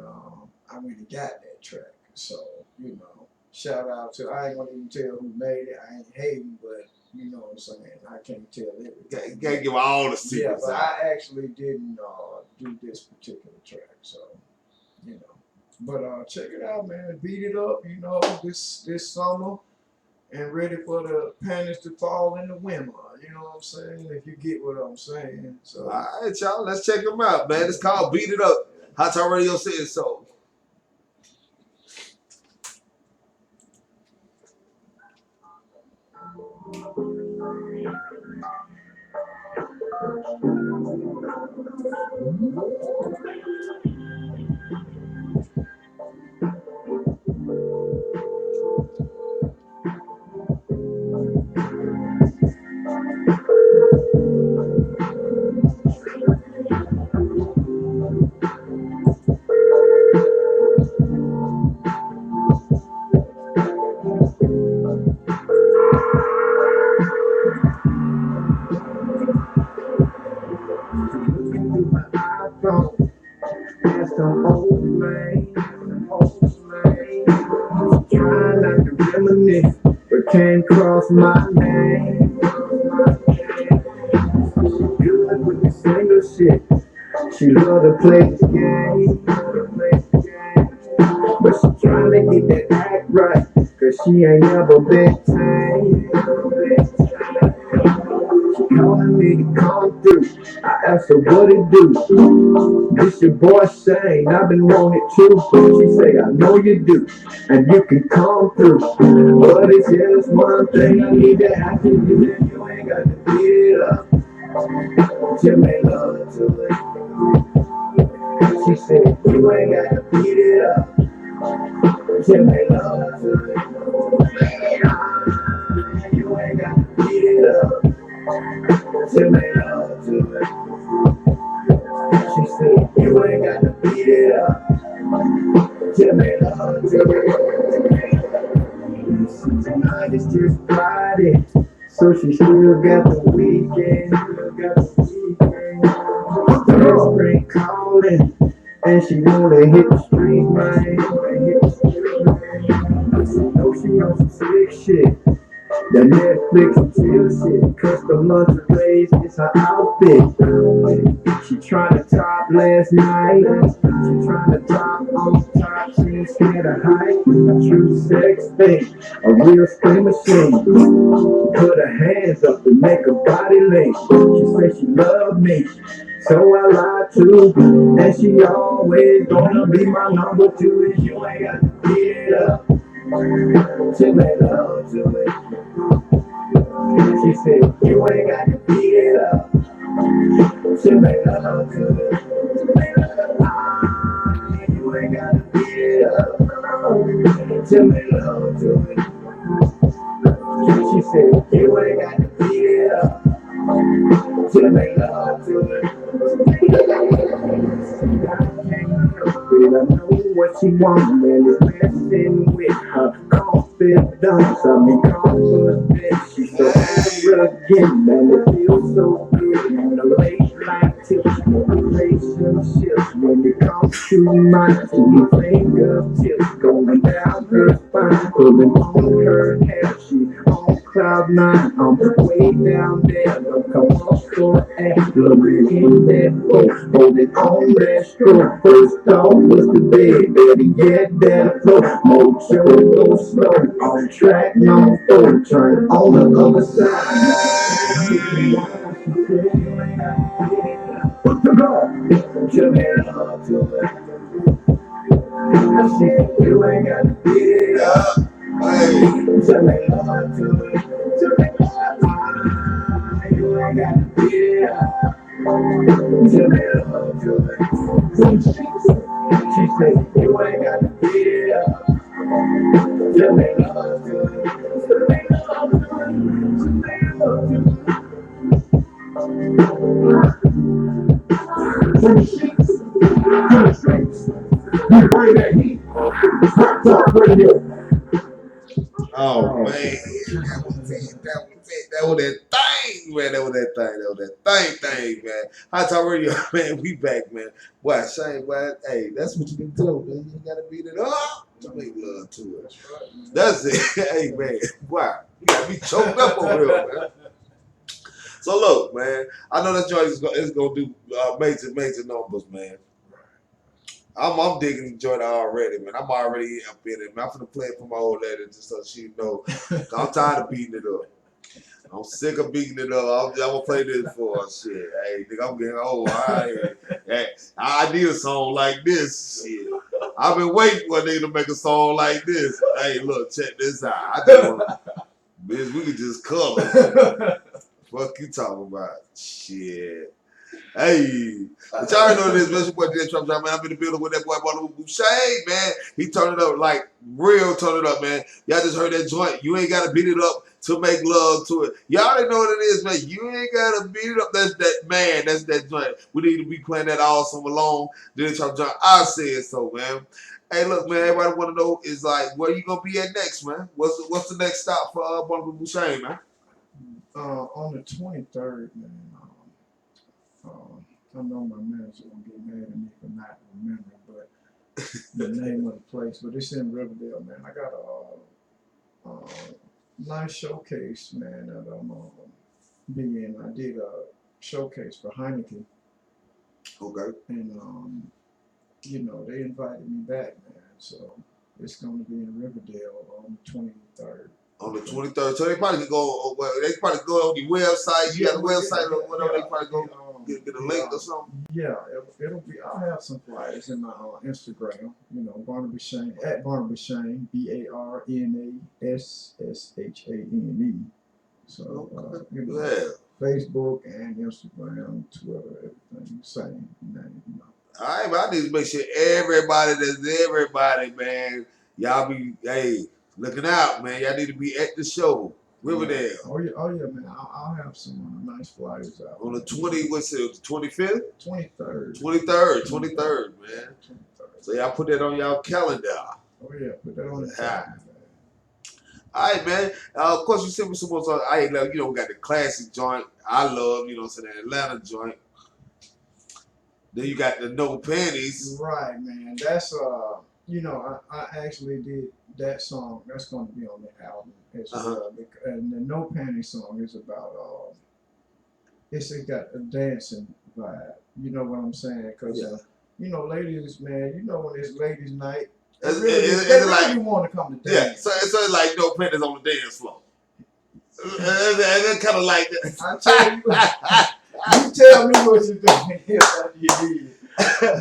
I went and got that track. So, you know, shout out to, I ain't gonna even tell who made it. I ain't hating, but you know what I'm saying. I can't tell everything. Can't give all the secrets. Yeah, but out. I actually didn't do this particular track. So, you know. But check it out, man. Beat It Up, you know, this summer. And ready for the panties to fall in the winter. You know what I'm saying? If you get what I'm saying. So. All right, y'all. Let's check them out, man. It's called Beat It Up. Hot Talk Radio says so. Looking through my iPhone, there's some old flame, trying not to reminisce, but can't cross my name. Good with the single shit, she love to play this game, but she trying to get that act right, cause she ain't never been tamed. She calling me to come through, I asked her what it do. This your boy Shane, I've been wanting too. She say, I know you do, and you can come through. But it's just one thing I need to ask you, and you ain't got to beat it up. Just make love to it. She said, you ain't got to beat it up. Just make love to it. You ain't got to beat it up. Just make love to it. She said, you ain't got to beat it up. Just make love to it. Tonight is just Friday, so she still got the weekend. First spring calling, and she wanna hit the street, man. Know she on some slick shit. The Netflix and chill shit. Custom lingerie is her outfit. She tryna top last night. She tryna top on top. She ain't scared of height. A true sex thing. A real spin machine. Put her hands up to make her body lean. She said she loved me, so I lied too. And she always gonna be my number two. And you ain't got to beat it up. She made love to it. She said, you ain't got to beat it up. She made love to it. You ain't got to beat it up. She made love to it. She said, you ain't got to beat it up. She made love to it. I know what she wants, man, is messing with her confidence. I mean, confidence. She's so arrogant, man, it feels so good. On the late night tips, relationships, when it comes to mine, to my fingertips, going down her spine, pulling on her hair, she on cloud nine, I'm way down there, don't come off so act, blowing in that boat, holding on that stroke, first off was the bed, better get that flow, mojo go slow, on track, no foe, turn on the other side. What's the goal? Just make love to it. I said, you ain't got to beat it up. Just make love to it. Just make love to it. You ain't got to beat it up. Just make love to it. She said, you ain't got to beat it up. Just make love to it. Just make love to it. Just make love to it. From the sheets, to the streets, you bring that heat. Rock Talk Radio. Oh man, that was it. That was that thing, man. That was that thing, man. Hot Talk Radio, man. We back, man. Boy, Shane, boy. Hey, that's what you can do, man. You gotta beat it up to make love to it. That's it. Hey, man. Boy, you got me choked up over here, man. So look, man. I know that joint is gonna do major numbers, man. I'm digging the joint already, man. I'm already up in it, man. I'm finna play it for my old lady just so she know. I'm tired of beating it up. I'm sick of beating it up. I'm gonna play this for her. Shit. Hey, nigga, I'm getting old. I need a song like this. Shit. I've been waiting for a nigga to make a song like this. Hey, look, check this out. I just wanna, bitch, we can just color. Fuck you talking about? Shit. Hey, but y'all already know this, man. It's your boy DJ Trump, man. I'm in the building with that boy Barnabas Boucher, man. He turned it up like real, turn it up, man. Y'all just heard that joint. You ain't gotta beat it up to make love to it. Y'all already know what it is, man. You ain't gotta beat it up. That's that man. That's that joint. We need to be playing that all summer long. DJ Trump, I said so, man. Hey, look, man. Everybody want to know is like, where you gonna be at next, man? What's the next stop for Barnabas Boucher, man? On the 23rd, man. I know my manager will get mad at me for not remembering, but the name of the place. But it's in Riverdale, man. I got a nice showcase, man, that I'm be in. I did a showcase for Heineken, Okay. and you know, they invited me back, man. So it's gonna be in Riverdale on the 23rd. On the 23rd, so they probably could go. Well, they probably go on your website. You got a website or whatever. They probably go get a link or something. Yeah, it'll be. I'll have some flyers in my Instagram. You know, Barnabas Shane at Barnabas Shane, BARNASSHANE. So you know, Yeah. Facebook and Instagram, Twitter, everything same name. You know. All right, but I need to make sure everybody, man. Y'all be looking out, man. Y'all need to be at the show, Riverdale. Oh yeah, man. I'll have some nice flyers out On the 25th? 23rd. 23rd, man. 23rd. So y'all put that on y'all calendar. Oh yeah, put that on the calendar. All right, man. Of course, you sent me some more songs. We got the classic joint. I love, the Atlanta joint. Then you got the No Panties. Right, man. That's I actually did that song. That's going to be on the album as well. And the No Panties song is about it's got a dancing vibe. You know what I'm saying? Because ladies, man. You know when it's ladies' night. They really want to come to dance. Yeah, so it's like No Panties on the dance floor. And it's kind of like that. I tell you, you tell me what you think. You did.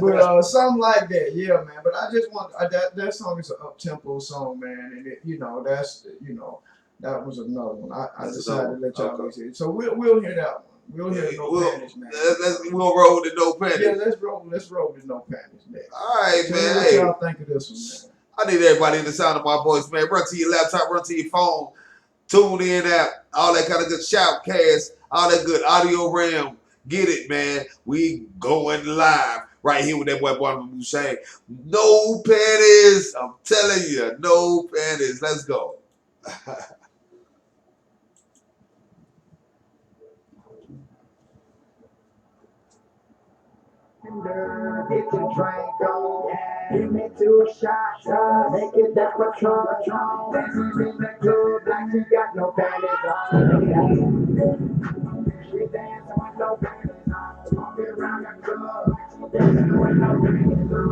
But something like that, yeah, man. But I just want that song is an up-tempo song, man, and that was another one. I decided to let y'all hear it. So we'll hear that one. We'll hear No Panties, man. We'll roll with the No Panties. Yeah, let's roll with No Panties next. All right, Tell me man. what y'all think of this one, man. I need everybody in the sound of my voice, man. Run to your laptop, run to your phone, tune in app, all that kind of good shoutcast, all that good audio RAM. Get it, man. We going live right here with that boy Barnabas Boucher. No panties. I'm telling you, no panties. Let's go. Get your drink on, give me 2 shots, make it that Patron, dancing in the club like she got no panties on. She dancing with no panties on, walking around the club like she dancing with no panties on.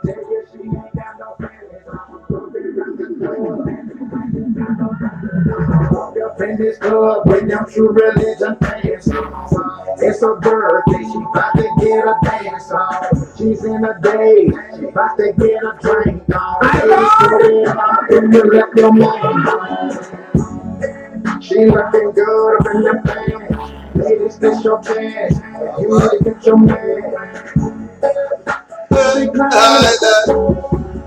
Tell you she ain't got no panties on, walking around the club dancing like she got no panties on. Walk up in this club with them True Religion pants on. It's her birthday, she about to get a dance on. She's in a day, she about to get a drink on. And you left your man on. She looking good up in the pants. Ladies, this your chance. You need to get your man. She climbing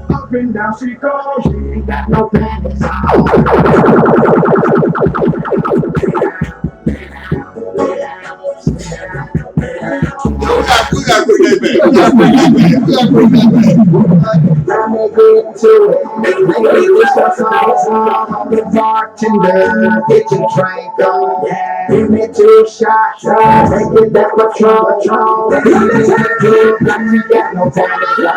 up and down she goes. She ain't got no panties on. We gotta bring that back. I'ma get to it. Ladies, this your song. The bartender, get your drink on. Give me 2 shots, make it that Patron. Like she got no panties on.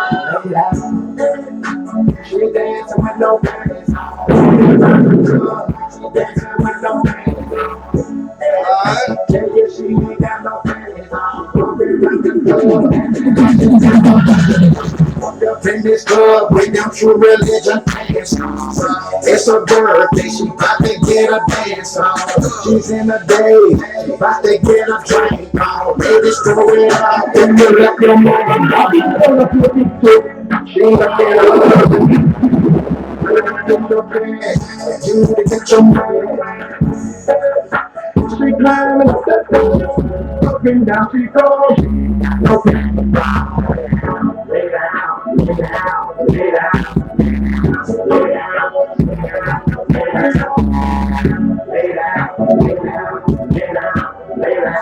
She dancing with no panties on. She dancing with no panties on. Tell you she ain't got no panties on. Walk up in this club with them True Religion pants on. It's her birthday, she about to get a dance on. She's in a day, she about to get a drink on. Ladies, throw it out and you left your man. She looking up. In the bed, you need to get your man. She climbing up that looking down, she told me, no pain. Lay down, lay down, lay down, lay down, lay down, lay down, lay down, lay down, lay down, lay down, lay down.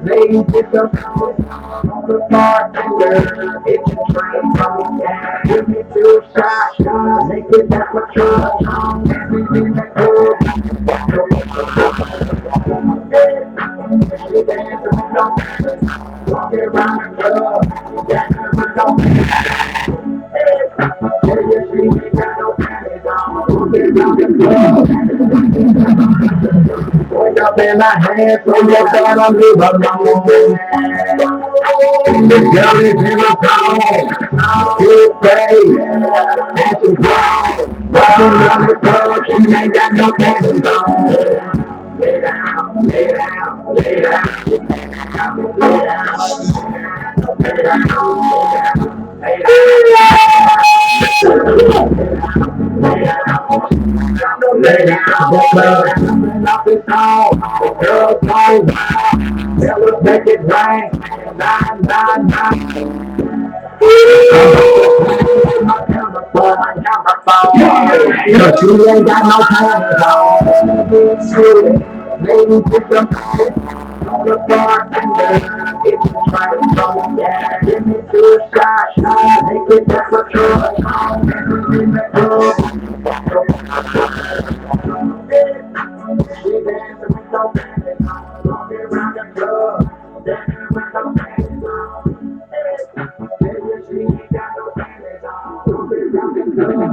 Ladies, it's a on the bartender. It's a train from yeah. Give me 2 shots, make it that much everything that goes. She dance and don't walk around the club, dance and don't yeah, she ain't got no panties on, walking around the club. Wake up in my hands, so you gotta leave alone. The girl is in the zone. Good day, and she's grown. Walking around the club, she ain't got no panties on. Lay down, lay down, lay down, lay down, lay down, lay down, lay down, off his home, the girls go wild, tell us make it rain, 999. But you ain't got no panties on. Ladies, get them on the bartender. It's a train from yeah. Give me 2 shots, make it that for sure. Everything that goes. She dancing with no panties on, walking around the club, dancing with no panties on. Baby, she ain't got no panties on, walking around the club.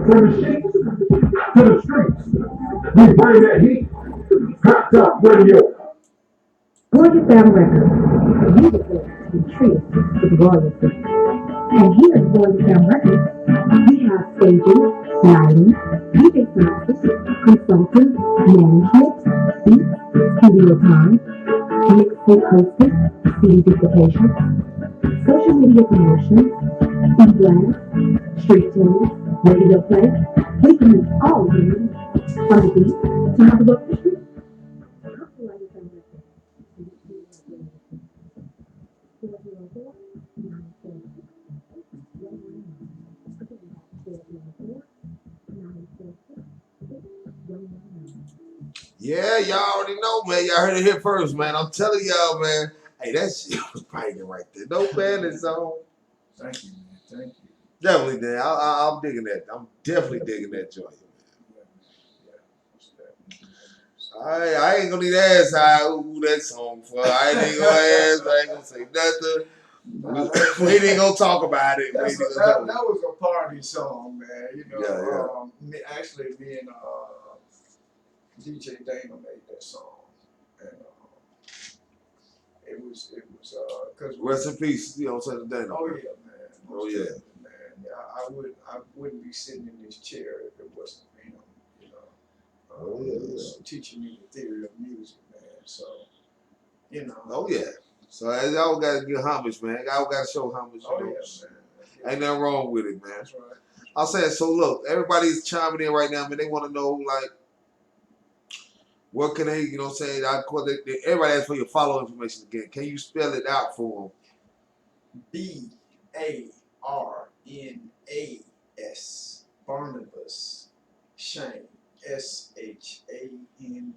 From the sheets to the streets, we bring that heat. Hot Top Radio. Royal Family Records, you deserve to be treated with royalty. And here at Royal Family Records, we have staging, lighting, music services, consulting, management, beats, studio time, mixtape hosting, CD duplication, social media promotion, e-blast, street tunes, radio play. We can meet all of you from the beat to have a look the street. Yeah, y'all already know, man. Y'all heard it here first, man. I'm telling y'all, man. Hey, that shit was banging right there. No panties on. Thank you, man. Thank you. Definitely, man. I'm digging that. I'm definitely digging that joint. I ain't gonna need to ask who that song for. I ain't gonna ask. I ain't gonna say nothing. We ain't gonna talk about it. That was a party song, man. You know, actually, me and DJ Dana made that song, and it was because Rest in peace, you know what I'm saying, Dana. Oh yeah, man. Oh yeah, man. Yeah, I wouldn't be sitting in this chair if it wasn't for him. You know, oh yeah, teaching me the theory of music, man. So, you know. Oh yeah. So y'all gotta give homage, man. Y'all gotta show homage. Oh you know? yeah, man. Ain't nothing wrong with it, man. That's right. I'm saying, so look, everybody's chiming in right now, man. They want to know, like, what can they, you know what I'm saying? Everybody asks for your follow information again. Can you spell it out for them? BARNAS, Barnabas Shane, SHANE.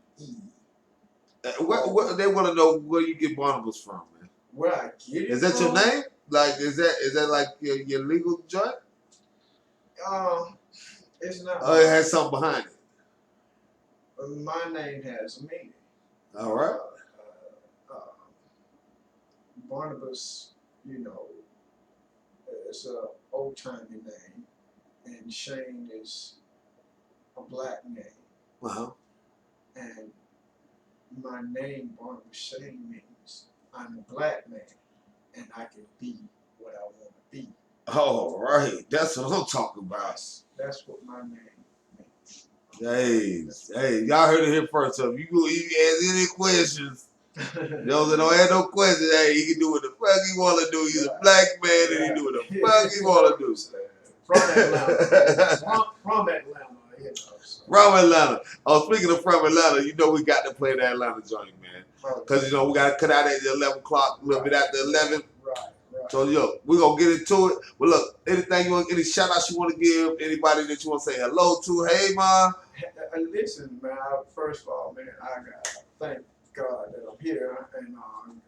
What they want to know where you get Barnabas from, man. Where I get it Is that from? your name? Like, is that like your legal joint? It's not. Oh, it has something behind it. My name has a meaning. All right. Barnabas, you know, is a old timey name, and Shane is a black name. Uh-huh. And my name, Barnabas Shane, means I'm a black man, and I can be what I want to be. Oh, right. That's what I'm talking about. That's what my name means. Hey, y'all heard it here first. So if you ask any questions, those that don't have no questions, hey, he can do what the fuck he want to do. He's a black man and he do what the fuck he want to do. From Atlanta. From Atlanta, you know. So. From Atlanta. Oh, speaking of from Atlanta, you know we got to play that Atlanta joint, man. Because, you know, we got to cut out at the 11 o'clock, a little bit after 11. Right. So, yo, we're going to get into it. But look, anything you want, any shout outs you want to give, anybody that you want to say hello to, hey, ma. Listen, man, first of all, man, I got to thank God that I'm here. And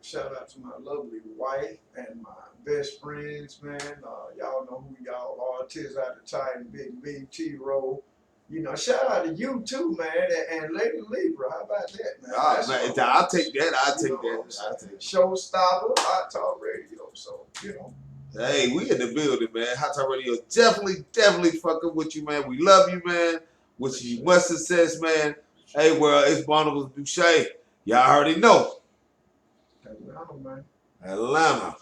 shout out to my lovely wife and my best friends, man. Y'all know who y'all are. Tiz out the Titan, Big B, T-Roll. You know, shout out to you too, man, and Lady Libra. How about that, man? I'll take that. I'll take that. Showstopper, Hot Talk Radio. So, you know. Hey, we in the building, man. Hot Talk Radio definitely fucking with you, man. We love you, man. Wish you much success, man. Hey, well, it's Barnabas Boucher. Y'all already know. Atlanta, man. Atlanta.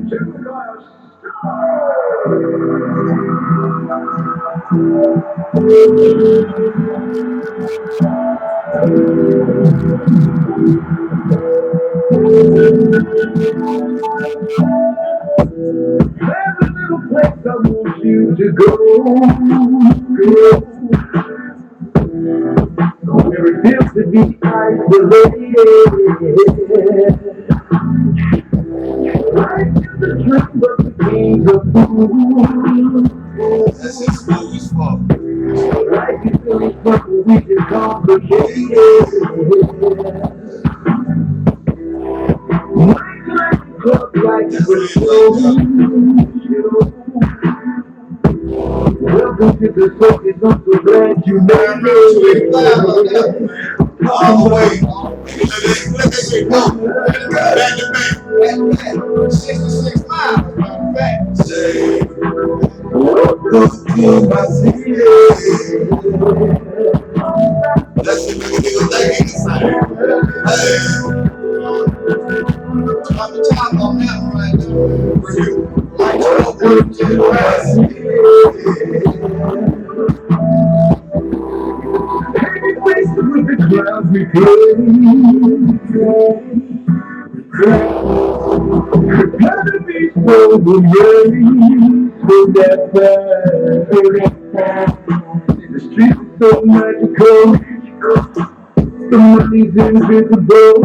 There's a little place I want you to go. Where it feels to be isolated. Life is a dream, but the kings of food. That's just smooth as fuck. Life is really fucking weak and complicated. My life looks like a show. Welcome to the circus, I'm so glad you made it. All the way. Back to back. 66 miles, matter of fact. Hey. Welcome to my city. That's the nigga like inside. Hey. I'm the top on that one right now. Welcome to my city. Hey, faces with the clouds we gotta be so rain, so that the streets are so magical. The money's invisible.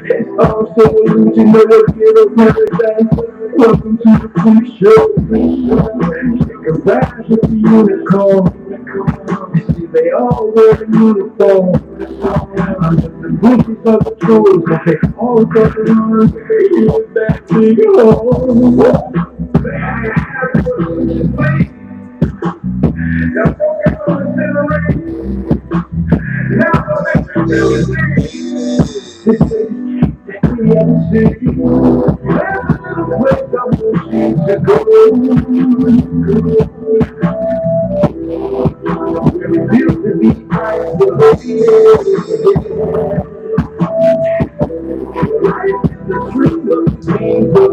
It's all so illusion that I get a paradise. Welcome to the free show. Take a ride with the unicorn. See, they all wear a uniform. Under the bushes of the trolls, but they all got the runs. Here's that big hole. Now, focus on the center. Now, focus on the we have a city. There's a little place I want you to go. Where it feels to be isolated. Life is the truth of the things of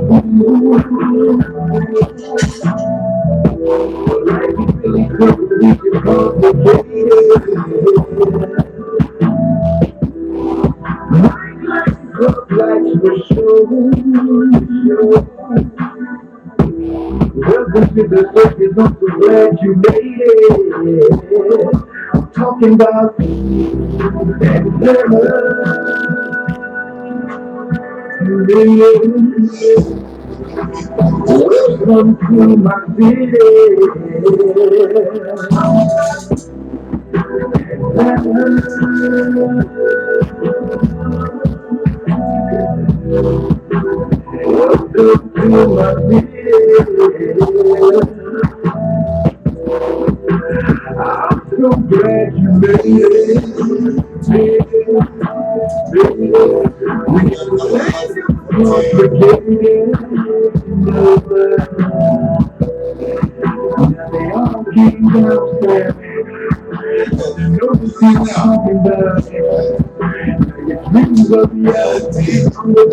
life is really complicated. Life's for sure. Welcome to the circus, I'm so glad you made it. I'm talking about Atlanta. Welcome to my city. Welcome to my city. I'm so glad you made it. We complicated. Now they all came downstairs. Don't see what I'm talking about. Dreams of reality. I'm the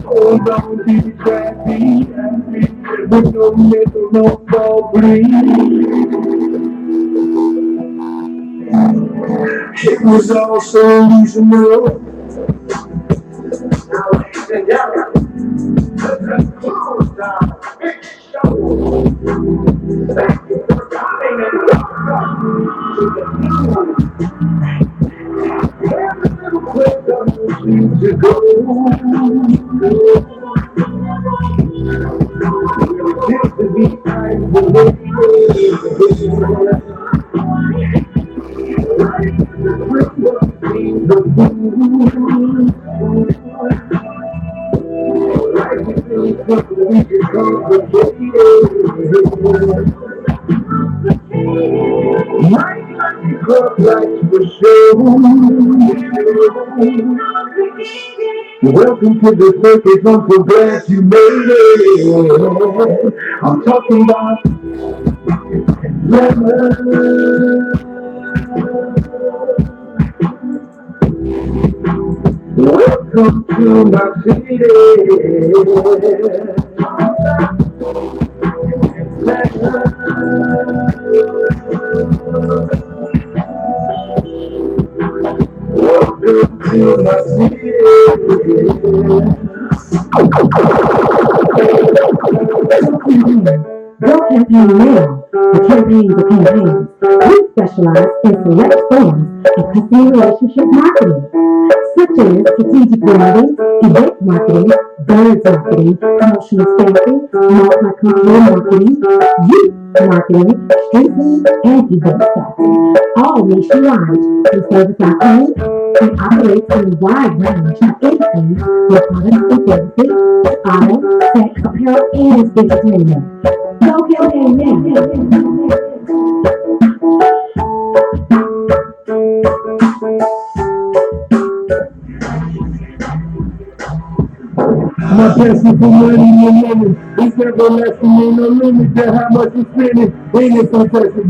hold on to the traffic, with no mental, no fall breathe. It was all so illusional. Welcome to the circus, I'm so glad you made it. I'm talking about welcome to my Your campaign now. The campaigns of campaigns. We specialize in select forms of customer relationship marketing, such as strategic branding, event marketing, birds marketing, promotional staffing, multi-cultural marketing, youth marketing, street scenes, and event staffing, all nationwide. We service our clients and operate in a wide range of industries with products and services, auto, tech, apparel, and entertainment. Go campaign now. my passion for money and money. It's everlasting, ain't no limit to how much we're spending. Ain't it fantastic?